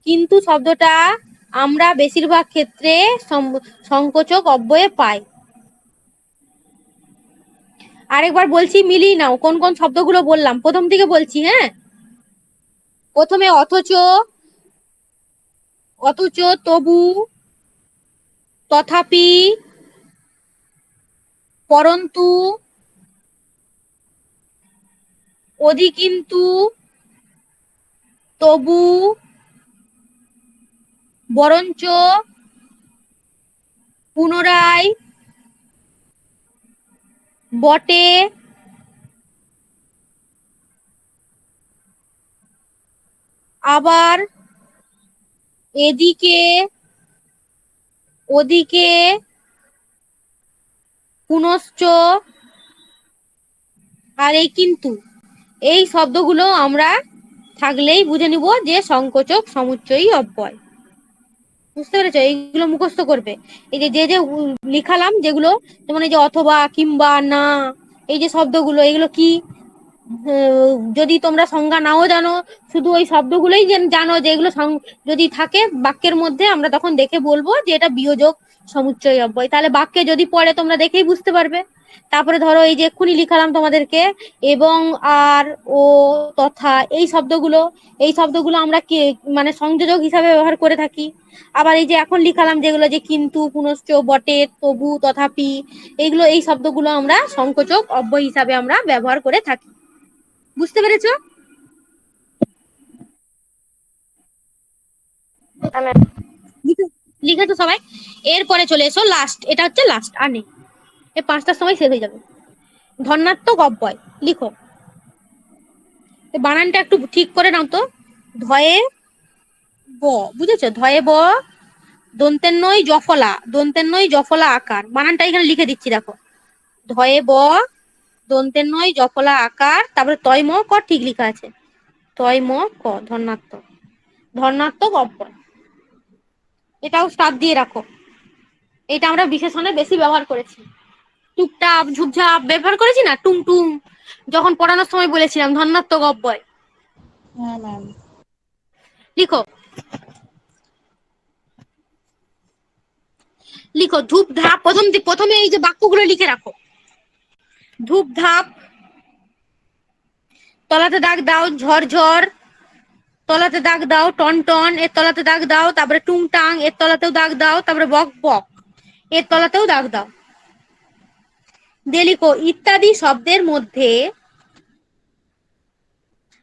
কিন্তু শব্দটা আমরা বেশিরভাগ ক্ষেত্রে সংকোচক অব্যয়ে পাই। আরেকবার বলছি, মিলিয়ে নাও কোন কোন শব্দগুলো বললাম, প্রথম থেকে বলছি। হ্যাঁ, প্রথমে অথচ, অথচ, তবু, তথাপি, পরন্তু, অধি কিন্তু, তবু, বরঞ্চ, পুনরায়, বটে, আবার, এদিকে, ওদিকে, পুনশ্চ আর এই কিন্তু, এই শব্দগুলো আমরা থাকলেই বুঝে নিব যে সংকোচক সমুচ্চয়ী অব্যয়। বুঝতে পেরেছো? এইগুলো মুখস্থ করবে। এই যে যে যে লিখালাম যেগুলো, যেমন এই যে অথবা, কিংবা, না, এই যে শব্দগুলো, এগুলো কি? যদি তোমরা সংজ্ঞা নাও জানো, শুধু ওই শব্দগুলোই জানো যে এগুলো যদি থাকে বাক্যের মধ্যে, আমরা তখন দেখে বলবো যে এটা বিয়োজক সমুচ্চয়ী অব্যয়। তাহলে বাক্যে যদি পড়ে তোমরা দেখেই বুঝতে পারবে। তারপরে ধরো এই যে এক্ষুনি লিখালাম তোমাদেরকে, এবং, আর, ও, তথা, এই শব্দগুলো আমরা কি মানে সংযোজক হিসাবে ব্যবহার করে থাকি। আবার এই যে এখন লিখালাম যেগুলো, যে কিন্তু, পুনশ্চ, বটে, তবু, তথাপি, এই শব্দগুলো আমরা সংকোচক অব্যয় হিসাবে আমরা ব্যবহার করে থাকি। বুঝতে পেরেছো? লিখেছো সবাই? এরপরে চলে এসো লাস্ট, এটা হচ্ছে লাস্ট, আর নেই, এই 5টার সময় শেষ হয়ে যাবে। ধন্যাত্মক অব্যয় লিখো। বানানটা একটু ঠিক করে নাও তো। ধয়ে ব, বুঝেছো? ধয়ে ব, দন্তের নই জফলা আকার। বানানটা এখানে লিখে দিচ্ছি, দেখো। ধয়ে ব, দন্তের নই জফলা আকার, তারপরে তয় ম ক ঠিক লেখা আছে। তয় ম ক, ধর্নাত্মক অব্যয়। এটাও স্টাফ দিয়ে রাখো। এটা আমরা বিশেষণে বেশি ব্যবহার করেছি। টুকটাপ, ঝুপঝাপ ব্যবহার করেছি না, টুংটুং, যখন পড়ানোর সময় বলেছিলাম ধন্যাত্মক অব্যয়। হ্যাঁ ম্যাম। লিখো লিখো ধূপ ধাপ। প্রথমে এই যে বাক্যগুলো লিখে রাখো। ধূপ ধাপ, তলাতে দাগ দাও ঝরঝর, তলাতে দাগ দাও টন টন, এর তলাতে দাগ দাও, তারপরে টুংটাং, এর তলাতেও দাগ দাও, তারপরে বক বক, এর তলাতেও দাগ দাও। দিয়ে লিখো ইত্যাদি শব্দের মধ্যে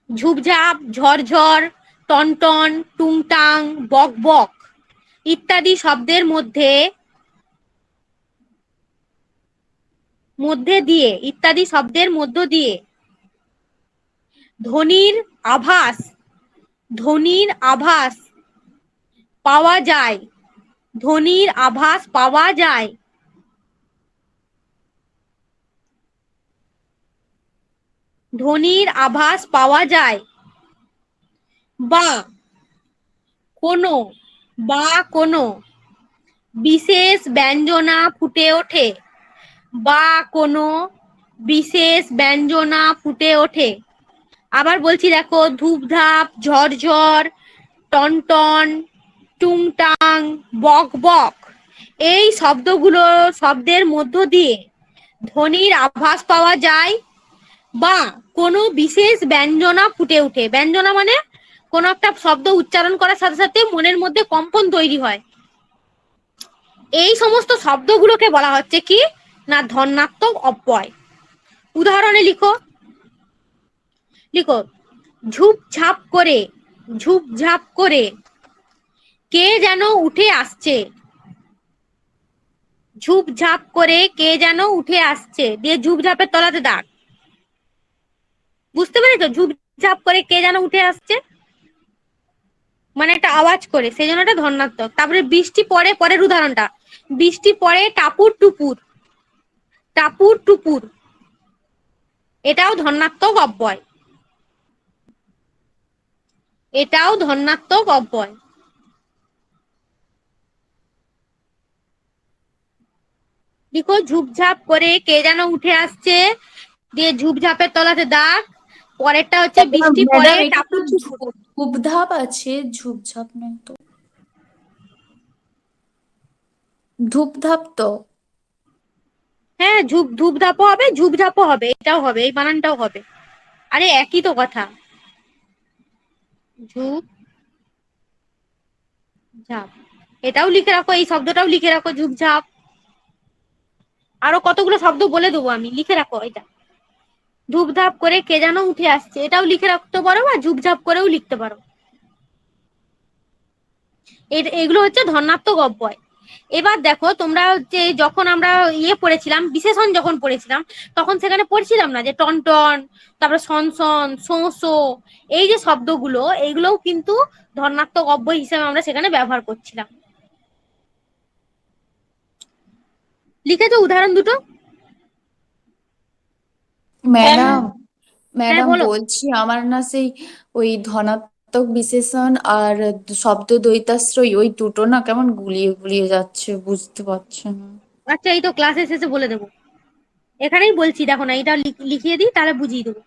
ঝুপঝাপ, ঝরঝর, টনটন, টুংটাং, বক বক ইত্যাদি শব্দের মধ্যে ইত্যাদি শব্দের মধ্য দিয়ে ধ্বনির আভাস পাওয়া যায়। ধ্বনির আভাস পাওয়া যায়। ধ্বনির আভাস পাওয়া যায়। বা কোনো বিশেষ ব্যঞ্জনা ফুটে ওঠে। বা কোনো বিশেষ ব্যঞ্জনা ফুটে ওঠে। আবার বলছি, দেখো, ধূপধাপ, ঝরঝর, টনটন, টুংটাং, বক বক এই শব্দের মধ্য দিয়ে ধ্বনির আভাস পাওয়া যায়, বা কোনো বিশেষ ব্যঞ্জনা ফুটে ওঠে। ব্যঞ্জনা মানে কোন একটা শব্দ উচ্চারণ করার সাথে সাথে মনের মধ্যে কম্পন তৈরি হয়। এই সমস্ত শব্দগুলোকে বলা হচ্ছে কি না ধন্যাত্মক অব্যয়। উদাহরণে লিখো ঝুপঝাপ করে কে যেন উঠে আসছে। ঝুপঝাপ করে কে যেন উঠে আসছে, দিয়ে ঝুপঝাপের তলাতে দাগ। বুঝতে পেরেছো? ঝুপঝাপ করে কে যেন উঠে আসছে মানে একটা আওয়াজ করে, সেই জন্য এটা ধন্যাত্মক। তারপরে বৃষ্টি পড়ে, পরের উদাহরণটা, বৃষ্টি পড়ে টাপুর টুপুর এটাও ধন্যাত্মক অব্যয়। লিখো ঝুপঝাপ করে কে যেন উঠে আসছে, দিয়ে ঝুপঝাপের তলাতে দাগ। পরেরটা হচ্ছে বৃষ্টি পড়ে ম্যাডাম, এটা তো টাপুর টুপুর। ধূপধাপ আছে, ঝুপঝাপ নেই তো। ধূপধাপ তো। হ্যাঁ, ধূপধাপও হবে, ঝুপঝাপও হবে, এটাও হবে, এই বানানটাও হবে। আরে একই তো কথা। ঝুপ ঝাপ এটাও লিখে রাখো, এই শব্দটাও লিখে রাখো, ঝুপঝাপ। আরো কতগুলো শব্দ বলে দেবো আমি, লিখে রাখো। এটা ধূপধাপ করে কে যেন উঠে আসছে, এটাও লিখে রাখতে পারো, বা ঝুপঝাপ করেও লিখতে পারো। এগুলো হচ্ছে ধন্যাত্মক অব্যয়। এবার দেখো, তোমরা হচ্ছে যখন আমরা পড়েছিলাম, বিশেষণ যখন পড়েছিলাম, তখন সেখানে পড়ছিলাম না যে টনটন, তারপরে সনসন, শোঁ, এই যে শব্দগুলো, এইগুলোও কিন্তু ধন্যাত্মক অব্যয় হিসেবে আমরা সেখানে ব্যবহার করছিলাম। লিখেছো উদাহরণ দুটো? ম্যাডাম হ্যাঁ ম্যাডাম বলো। বলছি আমার না সেই ওই ধনাত্মক বিশেষণ আর শব্দ দ্বৈতাশ্রয় ওই দুটো না কেমন গুলিয়ে গুলিয়ে যাচ্ছে, বুঝতে পারছি না। আচ্ছা এই তো ক্লাসের শেষে বলে দেবো, এখানেই বলছি, দেখো না এটা লিখিয়ে দিই তাহলে বুঝিয়ে দেবো।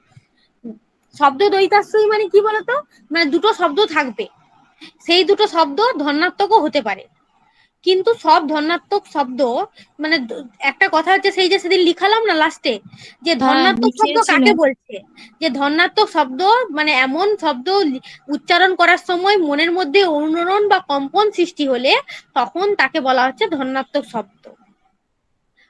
শব্দ দ্বৈতাশ্রয়ী মানে কি বলতো, মানে দুটো শব্দ থাকবে, সেই দুটো শব্দ ধনাত্মকও হতে পারে, কিন্তু সব ধনাত্মক শব্দ মানে একটা কথা হচ্ছে সেই যে সেদিন লিখালাম না লাস্টে, যে হ্যাঁ, ধনাত্মক শব্দ কাকে লিখিয়েছিলেন। বলছে, যে ধনাত্মক শব্দ মানে এমন শব্দ উচ্চারণ করার সময় মনের মধ্যে অনুরণন বা কম্পন সৃষ্টি হলে তখন তাকে বলা হচ্ছে ধনাত্মক শব্দ।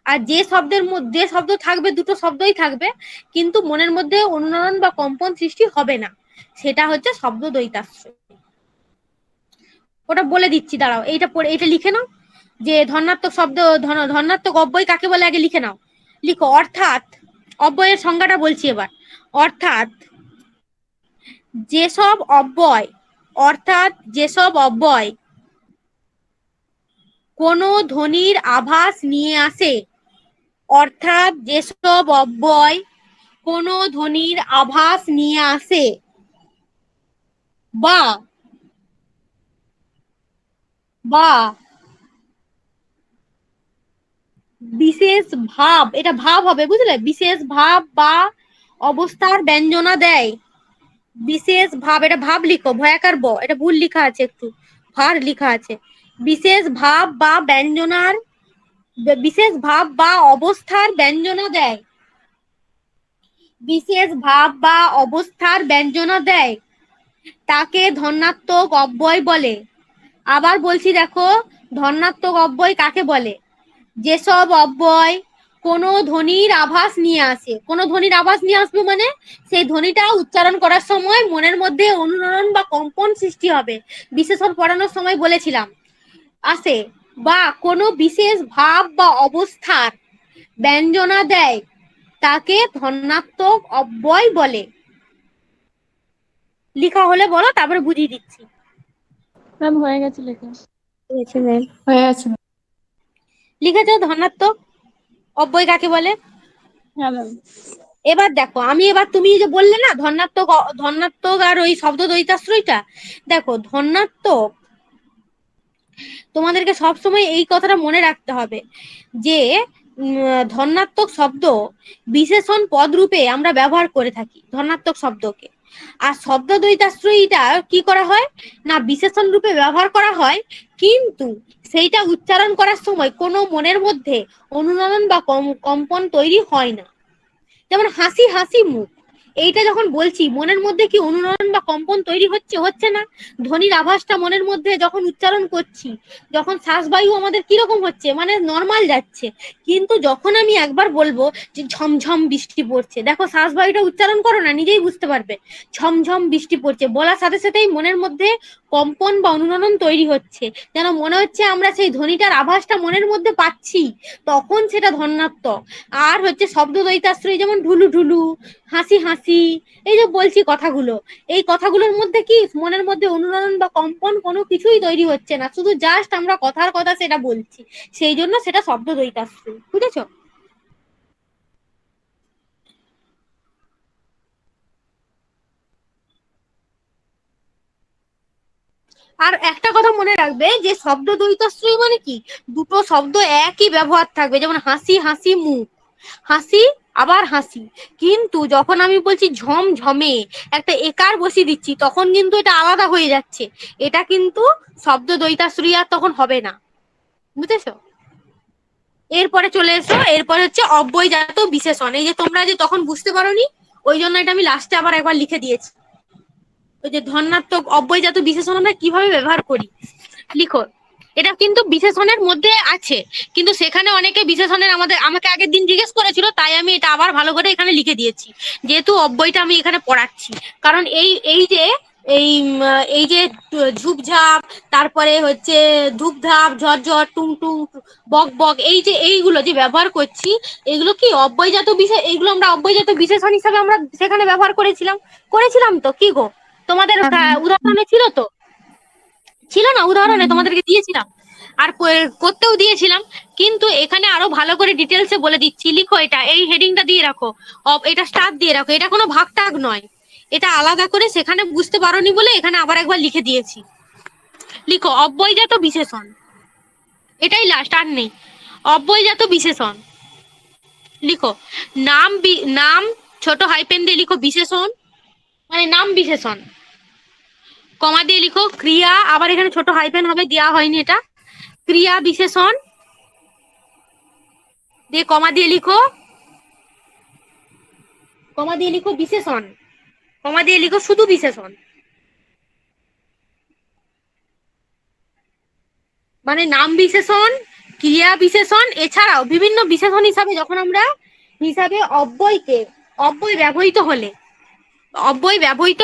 আর যে শব্দের মধ্যে শব্দ থাকবে, দুটো শব্দই থাকবে কিন্তু মনের মধ্যে অনুরণন বা কম্পন সৃষ্টি হবে না, সেটা হচ্ছে শব্দ দ্বৈতাশ্রয়। ওটা বলে দিচ্ছি, দাঁড়াও এইটা পড়ে এটা লিখে নাও, যে ধনাত্মক শব্দ ধনাত্মক অব্যয় কাকে বলে আগে লিখে নাও। লিখো অর্থাৎ, অব্যয়ের সংজ্ঞাটা বলছি এবার। অর্থাৎ যেসব অব্যয়, অর্থাৎ যেসব অব্যয় কোনো ধ্বনির আভাস নিয়ে আসে, অর্থাৎ যেসব অব্যয় কোনো ধ্বনির আভাস নিয়ে আসে বা বা বিশেষ ভাব, এটা ভাব হবে বুঝলে, বিশেষ ভাব বা অবস্থার ব্যঞ্জনা দেয়। বিশেষ ভাব, এটা ভাব লিখো, ভয়াকার ব, এটা ভুল লিখা আছে একটু, ভার লিখা আছে। বিশেষ ভাব বা ব্যঞ্জনার, বিশেষ ভাব বা অবস্থার ব্যঞ্জনা দেয়, বিশেষ ভাব বা অবস্থার ব্যঞ্জনা দেয় তাকে ধনাত্মক অব্যয় বলে। আবার বলছি দেখো, ধনাত্মক অব্যয় কাকে বলে, যেসব অব্যয় কোনো ধ্বনির আভাস নিয়ে আসে, কোনো ধ্বনির আভাস নিয়ে আসবে মানে সেই ধ্বনিটা উচ্চারণ করার সময় মনের মধ্যে অনুরণন বা কম্পন সৃষ্টি হবে, বিশেষণ পড়ানোর সময় বলেছিলাম, আসে, বা কোনো বিশেষ ভাব বা অবস্থার ব্যঞ্জনা দেয় তাকে ধনাত্মক অব্যয় বলে। লেখা হলে বলো, তারপরে বুঝিয়ে দিচ্ছি। ম্যাম হয়ে গেছে লেখা। হয়ে গেছে। লিখেছো ধনাত্মক অব্যয় কাকে বলে? হ্যাঁ ম্যাম। এবার দেখো, আমি এবার তুমি যে বললে না ধনাত্মক ধনাত্মক আর ওই শব্দ দ্বৈতাশ্রয়টা, দেখো ধনাত্মক, তোমাদেরকে সবসময় এই কথাটা মনে রাখতে হবে যে ধনাত্মক শব্দ বিশেষণ পদ রূপে আমরা ব্যবহার করে থাকি ধনাত্মক শব্দকে, আর শব্দ দ্বৈতাশ্রয়ীটা কি করা হয় না বিশেষণ রূপে ব্যবহার করা হয়, কিন্তু সেইটা উচ্চারণ করার সময় কোনো মনের মধ্যে অনুরণন বা কম্পন তৈরি হয় না। যেমন হাসি হাসি মুখ, এইটা যখন বলছি মনের মধ্যে কি অনুরণন বা কম্পন তৈরি হচ্ছে, হচ্ছে না? ধ্বনির আভাসটা মনের মধ্যে যখন উচ্চারণ করছি, যখন শ্বাসবায়ু আমাদের কিরকম হচ্ছে, মানে নর্মাল যাচ্ছে, কিন্তু যখন আমি একবার বলবো যে ঝমঝম বৃষ্টি পড়ছে, দেখো শ্বাসবায়ুটা উচ্চারণ করো না, নিজেই বুঝতে পারবে ঝমঝম বৃষ্টি পড়ছে বলার সাথে সাথেই মনের মধ্যে কম্পন বা অনুরণন তৈরি হচ্ছে, যেন মনে হচ্ছে আমরা সেই ধ্বনিটার আভাসটা মনের মধ্যে পাচ্ছি, তখন সেটা ধনাত্মক। আর হচ্ছে শব্দ দ্বৈতাশ্রয়ী, যেমন ঢুলু ঢুলু, হাসি হাসি, এই যে বলছি কথাগুলো, এই কথাগুলোর মধ্যে কি মনের মধ্যে অনুরণন বা কম্পন কোনো কিছুই তৈরি হচ্ছে না, শুধু জাস্ট আমরা কথার কথা সেটা বলছি, সেই জন্য সেটা শব্দ দ্বৈতাশ্রয়ী, বুঝেছো? আর একটা কথা মনে রাখবে যে শব্দ দ্বৈতাশ্রয়ী মানে কি, দুটো শব্দ একই ব্যবহার থাকবে, যেমন হাসি হাসি মুখ, হাসি আবার হাসি, কিন্তু যখন আমি বলছি ঝমঝমে একটা একার বসিয়ে দিচ্ছি তখন কিন্তু এটা আলাদা হয়ে যাচ্ছে, এটা কিন্তু শব্দ দ্বৈতাশ্রয়ী আর তখন হবে না, বুঝেছো? এরপরে চলে এসো, এরপরে হচ্ছে অব্যয়জাত বিশেষণ, এই যে তোমরা যে তখন বুঝতে পারোনি ওই জন্য এটা আমি লাস্টে আবার একবার লিখে দিয়েছি, ওই যে ধনাত্মক অব্যয়জাত বিশেষণ আমরা কিভাবে ব্যবহার করি। লিখো, এটা কিন্তু বিশেষণের মধ্যে আছে, কিন্তু সেখানে অনেকে বিশেষণের আমাকে আগের দিন জিজ্ঞেস করেছিল, তাই আমি এটা আবার ভালো করে এখানে লিখে দিয়েছি, যেহেতু অব্যয়টা আমি এখানে পড়াচ্ছি। কারণ এই যে এই যে ঝুপঝাপ, তারপরে হচ্ছে ধূপধাপ, ঝরঝর, টুং টুং, বক বক, এই যে এইগুলো যে ব্যবহার করছি, এগুলো কি অব্যয়জাত বিশেষ, এইগুলো আমরা অব্যয়জাত বিশেষণ হিসাবে আমরা সেখানে ব্যবহার করেছিলাম তো কি গো, তোমাদের উদাহরণে ছিল তো, ছিল না উদাহরণে তোমাদেরকে দিয়েছিলাম, আর করতেও দিয়েছিলাম, কিন্তু এখানে আরো ভালো করে ডিটেলসে বলে দিচ্ছি। লিখো এটা, এই হেডিংটা দিয়ে রাখো, এটা স্টার দিয়ে রাখো, এটা কোনো ভাগ টাগ নয়, এটা আলাদা করে সেখানে বুঝতে পারোনি বলে এখানে আবার একবার লিখে দিয়েছি। লিখো অব্যয়জাত বিশেষণ, এটাই লাস্ট, আর নেই। অব্যয়জাত বিশেষণ লিখো, নাম ছোট হাইপেন দিয়ে লিখো বিশেষণ, মানে নাম বিশেষণ, কমা দিয়ে লিখো ক্রিয়া, আবার এখানে ছোট হাইপেন হবে, দেওয়া হয়নি এটা, ক্রিয়া বিশেষণ দিয়ে কমা দিয়ে লিখো, কমা দিয়ে লিখো বিশেষণ, কমা দিয়ে লিখো শুধু বিশেষণ। মানে নাম বিশেষণ, ক্রিয়া বিশেষণ, এছাড়াও বিভিন্ন বিশেষণ হিসাবে যখন আমরা অব্যয় ব্যবহৃত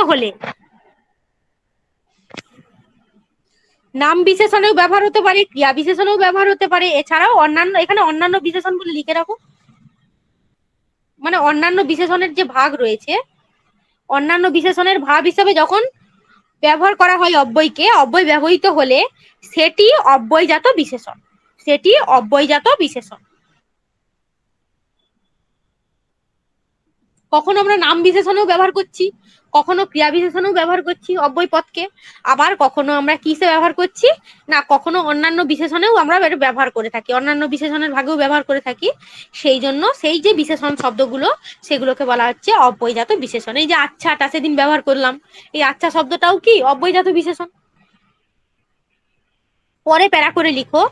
হলে নাম বিশেষণেও ব্যবহার হতে পারে, ক্রিয়া বিশেষণেও ব্যবহার হতে পারে, এছাড়াও অন্যান্য, এখানে অন্যান্য বিশেষণ বলে লিখে রাখো, মানে অন্যান্য বিশেষণের যে ভাগ রয়েছে, অন্যান্য বিশেষণের ভাব হিসাবে যখন ব্যবহার করা হয় অব্যয়কে, অব্যয় ব্যবহৃত হলে সেটি অব্যয়জাত বিশেষণ, সেটি অব্যয়জাত বিশেষণ। কখনো আমরা নাম বিশেষণেও ব্যবহার করছি, কখনো ক্রিয়া বিশেষণেও ব্যবহার করছি অব্যয় পদকে, আবার কখনো আমরা কিসে ব্যবহার করছি না, কখনো অন্যান্য বিশেষণেও আমরা এটা ব্যবহার করে থাকি, অন্যান্য বিশেষণের ভাগেও ব্যবহার করে থাকি। সেই জন্য সেই যে বিশেষণ শব্দগুলো সেগুলোকে বলা হচ্ছে অব্যয়জাত বিশেষণ। এই যে আচ্ছাটা সেদিন ব্যবহার করলাম, এই আচ্ছা শব্দটাও কি অব্যয়জাত বিশেষণ। পরে প্যারা করে লিখো,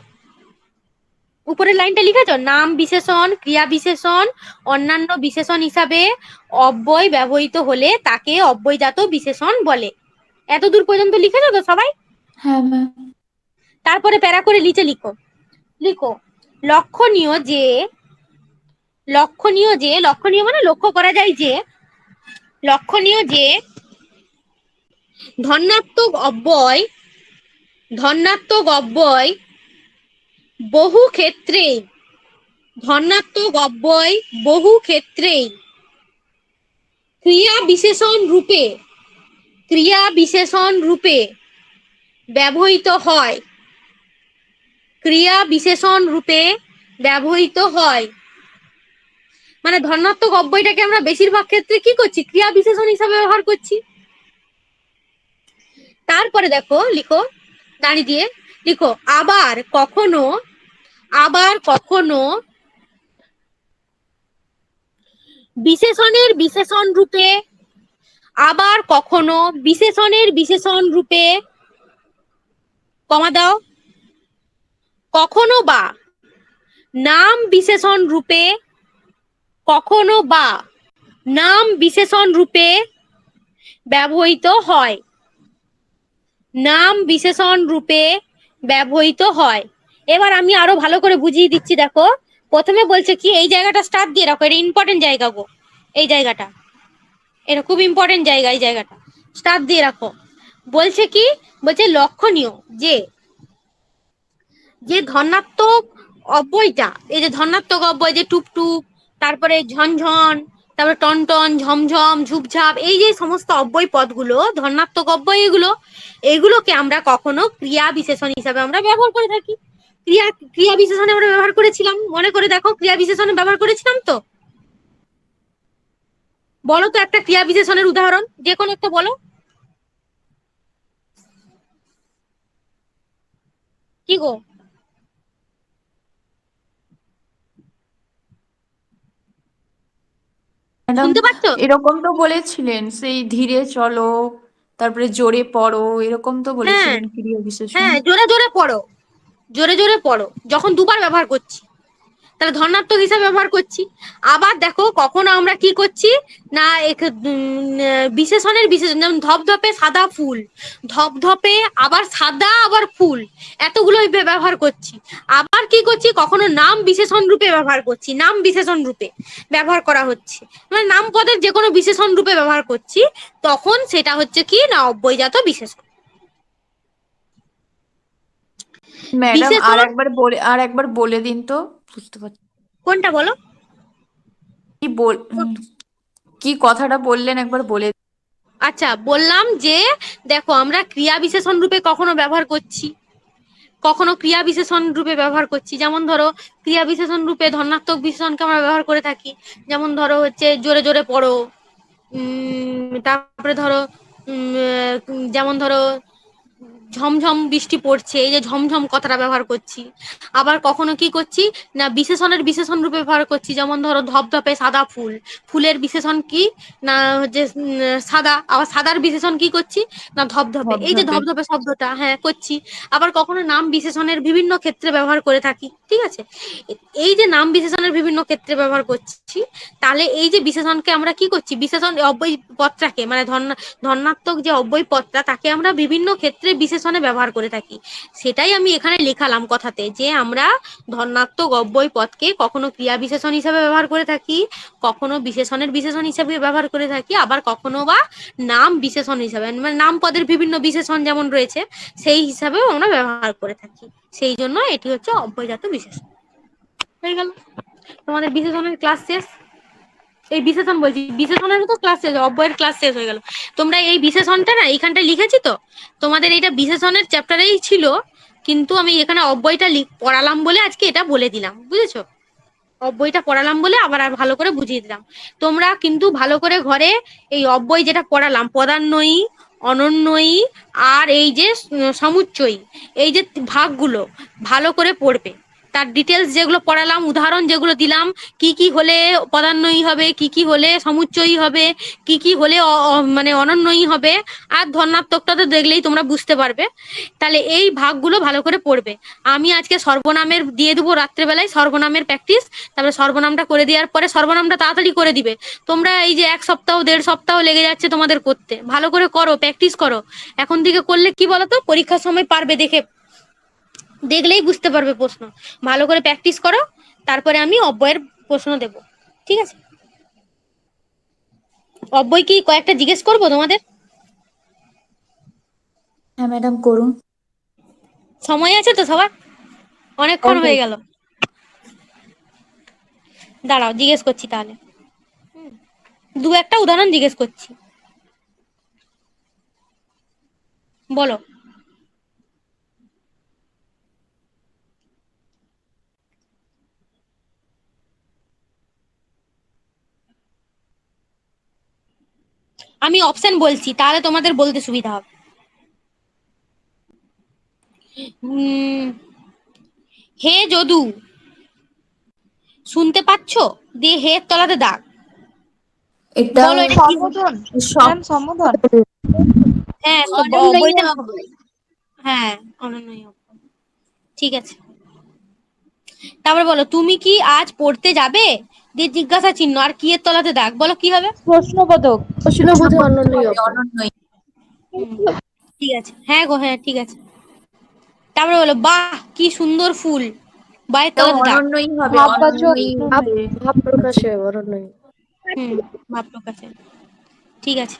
উপরের লাইনটা লিখেছ, নাম বিশেষণ, ক্রিয়া বিশেষণ, অন্যান্য বিশেষণ হিসাবে অব্যয় ব্যবহৃত হলে তাকে অব্যয়জাত বিশেষণ বলে। এত দূর পর্যন্ত লিখেছো তো সবাই? হ্যাঁ ম্যাম। তারপরে প্যারা করে নিচে লিখো, লক্ষণীয় মানে লক্ষ্য করা যায় যে, লক্ষণীয় যে ধনাত্মক অব্যয় বহু ক্ষেত্রেই ক্রিয়া বিশেষণ রূপে ব্যবহৃত হয়। মানে ধনাত্মক অব্যয়টাকে আমরা বেশিরভাগ ক্ষেত্রে কি করছি, ক্রিয়া বিশেষণ হিসাবে ব্যবহার করছি। তারপরে দেখো, লিখো দাঁড়িয়ে দিয়ে লিখো, আবার কখনো বিশেষণের বিশেষণ রূপে কমা দাও, কখনো বা নাম বিশেষণ রূপে ব্যবহৃত হয়। এবার আমি আরো ভালো করে বুঝিয়ে দিচ্ছি। দেখো, প্রথমে বলছে কি, এই জায়গাটা স্টার দিয়ে রাখো, এটা ইম্পর্টেন্ট জায়গা গো, এই জায়গাটা এটা খুব ইম্পর্টেন্ট জায়গা, এই জায়গাটা স্টার দিয়ে রাখো। বলছে কি, বলছে লক্ষণীয় যে ধনাত্মক অব্যয়টা, এই যে ধনাত্মক অব্যয়, যে টুপটুপ, তারপরে ঝনঝন, তারপরে টনটন, ঝমঝম, ঝুপঝাপ, এই যে সমস্ত অব্যয় পদগুলো, ধনাত্মক অব্যয়, এগুলোকে আমরা কখনো ক্রিয়া বিশেষণ হিসাবে আমরা ব্যবহার করে থাকি। ক্রিয়া বিশেষণে আমরা ব্যবহার করেছিলাম, মনে করে দেখো, ক্রিয়া বিশেষণে ব্যবহার করেছিলাম তো। বলো তো একটা ক্রিয়া বিশেষণের উদাহরণ, যে কোনো একটা বলো, কি গো? ম্যাডাম শুনতে পাচ্ছ? এরকম তো বলেছিলেন, সেই ধীরে চলো, তারপরে জোরে পড়ো, এরকম তো বলেছিলেন ক্রিয়া বিশেষণ। হ্যাঁ, জোরে জোরে পড়ো যখন দুবার ব্যবহার করছি, তাহলে ধনাত্মক হিসাবে ব্যবহার করছি। আবার দেখো, কখনো আমরা কি করছি না, বিশেষণ, যেমন ধপধপে সাদা ফুল, ধপধপে আবার সাদা আবার ফুল, এতগুলো ব্যবহার করছি। আবার কি করছি, কখনো নাম বিশেষণ রূপে ব্যবহার করছি, নাম বিশেষণ রূপে ব্যবহার করা হচ্ছে, মানে নাম পদের যে কোনো বিশেষণ রূপে ব্যবহার করছি, তখন সেটা হচ্ছে কি না, অব্যয়জাত বিশেষণ। ম্যাডাম আর একবার বলে দিন তো, বুঝতে পারছি কোনটা বলো? কি কথাটা বললেন, একবার বলে দিন। আচ্ছা, বললাম যে দেখো, আমরা ক্রিয়া বিশেষণ রূপে কখনো ব্যবহার করছি, কখনো ক্রিয়া বিশেষণ রূপে ব্যবহার করছি, যেমন ধরো ক্রিয়া বিশেষণ রূপে ধনাত্মক বিশেষণকে আমরা ব্যবহার করে থাকি, যেমন ধরো হচ্ছে জোরে জোরে পড়ো, তারপরে ধরো যেমন ধরো ঝমঝম বৃষ্টি পড়ছে, এই যে ঝমঝম কথাটা ব্যবহার করছি। আবার কখনো কি করছি না বিশেষণের বিশেষণ রূপে ব্যবহার করছি, যেমন ধরো ধপধপে সাদা ফুল, ফুলের বিশেষণ কি না হচ্ছে সাদা, আবার সাদার বিশেষণ কি করছি না ধপধপে, এই যে ধপধপে। ধপধপে শব্দটা হ্যাঁ করছি। আবার কখনো নাম বিশেষণের বিভিন্ন ক্ষেত্রে ব্যবহার করে থাকি, ঠিক আছে। এই যে নাম বিশেষণের বিভিন্ন ক্ষেত্রে ব্যবহার করছি, তাহলে এই যে বিশেষণকে আমরা কি করছি, বিশেষণ অব্যয় পদটাকে মানে ধনাত্মক যে অব্যয় পদটা তাকে আমরা বিভিন্ন ক্ষেত্রে বিশেষণে ব্যবহার করে থাকি। সেটাই আমি এখানে লেখালাম কথাতে, যে আমরা ধনাত্মক অব্যয় পদকে কখনো ক্রিয়া বিশেষণ হিসেবে ব্যবহার করে থাকি, কখনো বিশেষণের বিশেষণ হিসেবে ব্যবহার করে থাকি, আবার কখনো বা নাম বিশেষণ হিসাবে, মানে নাম পদের বিভিন্ন বিশেষণ যেমন রয়েছে সেই হিসাবেও আমরা ব্যবহার করে থাকি। সেই জন্য এটি হচ্ছে অব্যয়জাত বিশেষণ। হয়ে গেল তোমাদের বিশেষণের ক্লাস শেষ। এই বিশেষণ বলছি, বিশেষণেরও তো ক্লাস শেষ, অব্যয়ের ক্লাস শেষ হয়ে গেল। তোমরা এই বিশেষণটা না এইখানটা লিখেছি তো, তোমাদের এটা বিশেষণের চ্যাপ্টারেই ছিল, কিন্তু আমি এখানে অব্যয়টা পড়ালাম বলে আজকে এটা বলে দিলাম, বুঝেছো? অব্যয়টা পড়ালাম বলে আবার আর ভালো করে বুঝিয়ে দিলাম। তোমরা কিন্তু ভালো করে ঘরে এই অব্যয় যেটা পড়ালাম, পদান্বয়ী, অনন্বয়ী আর এই যে সমুচ্চয়ী, এই যে ভাগগুলো ভালো করে পড়বে। তার ডিটেলস যেগুলো পড়ালাম, উদাহরণ যেগুলো দিলাম, কি কি হলে পদান্বয়ী হবে, কি কি হলে সমুচ্চয়ী হবে, কি কি হলে মানে অনন্বয়ী হবে, আর ধনাত্মকটা তো দেখলেই তোমরা বুঝতে পারবে। তাহলে এই ভাগগুলো ভালো করে পড়বে। আমি আজকে সর্বনামের দিয়ে দেবো রাত্রেবেলায়, সর্বনামের প্র্যাকটিস। তারপরে সর্বনামটা করে দেওয়ার পরে সর্বনামটা তাড়াতাড়ি করে দিবে। তোমরা এই যে 1 সপ্তাহ 1.5 সপ্তাহ লেগে যাচ্ছে তোমাদের করতে, ভালো করে করো, প্র্যাকটিস করো। এখন থেকে করলে কি বলতো, পরীক্ষার সময় পারবে, দেখলেই বুঝতে পারবে প্রশ্ন। ভালো করে প্র্যাকটিস করো, তারপরে আমি অব্যয়ের প্রশ্ন দেব, ঠিক আছে? অব্যয় কি কয়েকটা জিজ্ঞেস করবো তোমাদের? হ্যাঁ ম্যাডাম করুন। সময় আছে তো সবার? অনেকক্ষণ হয়ে গেল। দাঁড়াও জিজ্ঞেস করছি তাহলে, 2-1টা উদাহরণ জিজ্ঞেস করছি, বলো। আমি অপশন বলছি, তাহলে তোমাদের বলতে সুবিধা হবে। হে যদু, শুনতে পাচ্ছো? দিয়ে হে তলাতে দাগ। এটা বলো এটা কি? সম্বোধন, সব ম্যাম সম্বোধন। হ্যাঁ অনন্যই বইটা, অব্যয়। হ্যাঁ অনন্যই অব্যয়। ঠিক আছে, তারপরে বলো তুমি কি আজ পড়তে যাবে, দিয়ে জিজ্ঞাসা চিহ্ন আর কি এর তলাতে দাগ, বলো কি হবে? প্রশ্নবোধক। প্রশ্নবোধক অনন্যই অব্যয়। অনন্যই। ঠিক আছে, হ্যাঁ গো হ্যাঁ ঠিক আছে। তারপরে বলো বাহ কি সুন্দর ফুল, বায়ের এটাও তলাতে দাগ। অনন্যই হবে, ভাববাচক অনন্যই হবে। ভাব প্রকাশে অনন্যই। ভাব প্রকাশে। ঠিক আছে,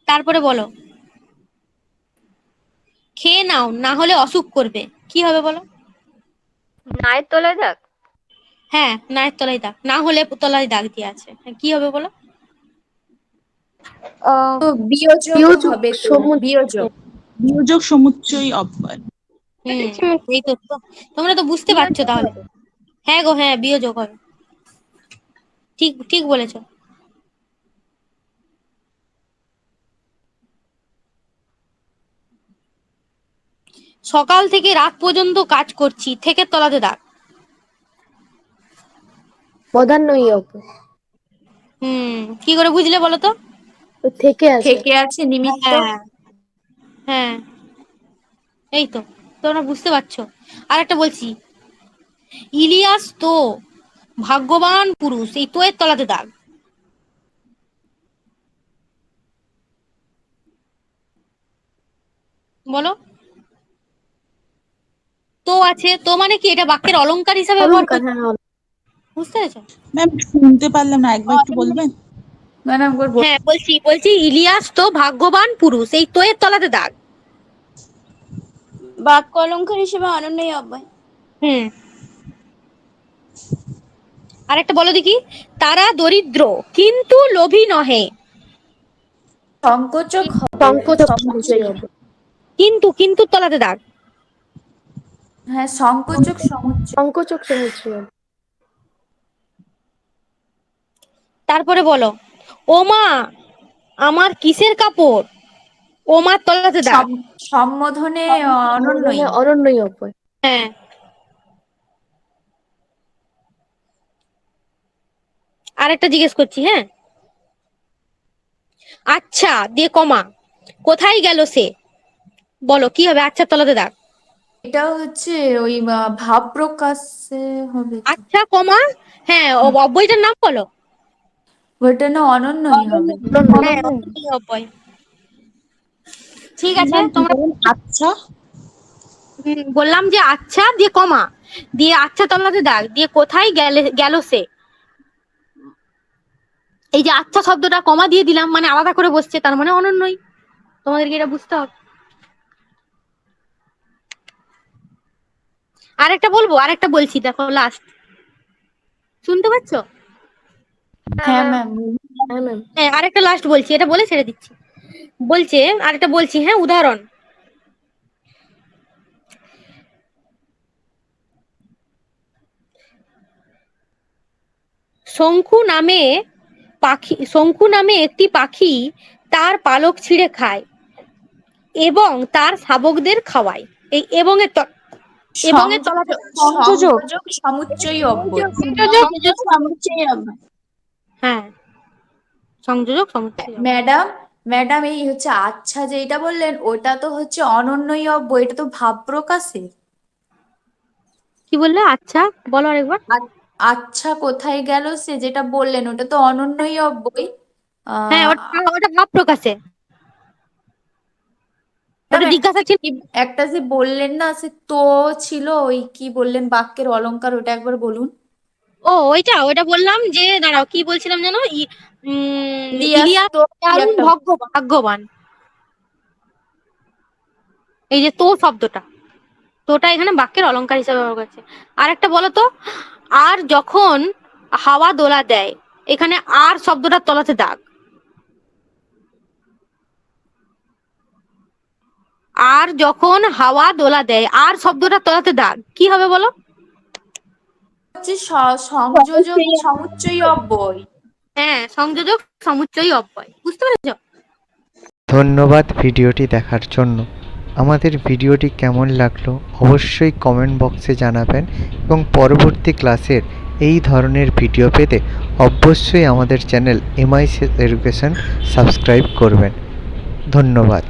তারপরে বলো খেয়ে নাও না হলে অসুখ করবে, কি হবে বলো? নায়ের তলায় দাগ। হ্যাঁ নায়ের তলায় দাগ, না হলে তলায় দাগ দিয়ে আছে, হ্যাঁ, কি হবে বলো? আহ, তো বিয়োজক হবে তো, বিয়োজক। বিয়োজক সমুচ্চয়ী অব্যয়। এই তো তোমরা তো বুঝতে পারছো তাহলে। হ্যাঁ গো হ্যাঁ বিয়োজক হবে, ঠিক ঠিক বলেছো। সকাল থেকে রাত পর্যন্ত কাজ করছি, থেকে তলাতে দাগ। পদান্বয়ী অব্যয়। কি করে বুঝলে বলো তো? থেকে আছে। থেকে আছে নিমিত্ত। হ্যাঁ হ্যাঁ এই তো, তোমরা বুঝতে পারছো। আর একটা বলছি, ইলিয়াস তো ভাগ্যবান পুরুষ, এই তো এর তলাতে দাগ। বলো। তো আছে, তো মানে কি, এটা বাক্যের অলংকার হিসাবে ব্যবহার অলংকার, করছি, হ্যাঁ। বুঝতে পেরেছো? ম্যাম শুনতে পারলাম না, একবার একটু বলবেন? ম্যাডাম হ্যাঁ বলছি ইলিয়াস তো ভাগ্যবান পুরুষ, এই তো এর তলাতে দাগ। বাক্য অলঙ্কার হিসেবে অনন্যই অব্যয়। হুম আরেকটা বলো দেখি। তারা দরিদ্র কিন্তু লোভী নহে। সংকোচক হবে। সমুচ্চয়ী হবে। কিন্তু তলাতে দাগ। হ্যাঁ, সংকোচক সমুচ্চয়। তারপরে বলো, ও মা আমার কিসের কাপড়। ও মা তলাতে দাগ। সম্বোধনে অনন্যই। হ্যাঁ। আরেকটা জিজ্ঞেস করছি, হ্যাঁ। আচ্ছা দিয়ে কমা, কোথায় গেল সে। বলো কি হবে, আচ্ছা তলাতে দাগ। এটা হচ্ছে ওই ভাব প্রকাশে হবে তো। আচ্ছা কমা, হ্যাঁ অব্যয়টার নাম বলো। ওইটা না অনন্যই হবে। হ্যাঁ অনন্যই অব্যয়। ঠিক আছে, তোমরা আচ্ছা বললাম যে আচ্ছা দিয়ে কমা, দিয়ে আচ্ছা তলাতে দাগ, দিয়ে কোথায় গেল সে। এই যে আচ্ছা শব্দটা কমা দিয়ে দিলাম মানে আলাদা করে বসছে, তার মানে অনন্যই। তোমাদেরকে এটা বুঝতে হবে। আরেকটা বলবো, আরেকটা বলছি, দেখো লাস্ট। শুনতে পাচ্ছ? হ্যাঁ ম্যাম। হ্যাঁ আরেকটা লাস্ট বলছি, এটা বলে ছেড়ে দিচ্ছি। বলছে আরেকটা বলছি, হ্যাঁ উদাহরণ। শঙ্খু নামে একটি পাখি তার পালক ছিঁড়ে খায় এবং তার শাবকদের খাওয়ায়। এই এবং এর তলাতে সংযোজক সমুচ্চয়ী অব্যয়। হ্যাঁ সংযোজক সমুচ্চয়। ম্যাডাম এই হচ্ছে আচ্ছা যেটা বললেন ওটা তো হচ্ছে অনন্যই অব্যয়, এটা তো ভাব প্রকাশে। কি বললে? আচ্ছা বলো আরেকবার। আচ্ছা কোথায় গেল সে যেটা বললেন ওটা তো অনন্যই অব্যয়। হ্যাঁ ওটা ভাব প্রকাশে। ওটা জিজ্ঞাসা ছিল। একটা যে বললেন না সে তো ছিল, ওই কি বললেন বাক্যের অলংকার, ওটা একবার বলুন। ও ওইটা বললাম যে, দাঁড়াও কি বলছিলাম যেন, ইলিয়াস দারুণ ভাগ্যবান। এই যে তো শব্দটা, তোটা এখানে বাক্যের অলংকার হিসেবে ব্যবহার করছে। আর একটা বলো তো, আর যখন হাওয়া দোলা দেয়, এখানে আর শব্দটা তলাতে দাগ। আর যখন হাওয়া দোলা দেয়, আর শব্দটা তলাতে দাগ, কি হবে বলো? হচ্ছে সংযোজক সমুচ্চয়ী অব্যয়। হ্যাঁ সংযোজক সমুচ্চয়ী অব্যয়। বুঝতে পেরেছো? ধন্যবাদ ভিডিওটি দেখার জন্য। আমাদের ভিডিওটি কেমন লাগলো অবশ্যই কমেন্ট বক্সে জানাবেন এবং পরবর্তী ক্লাসের এই ধরনের ভিডিও পেতে অবশ্যই আমাদের চ্যানেল MICS এডুকেশন সাবস্ক্রাইব করবেন। ধন্যবাদ।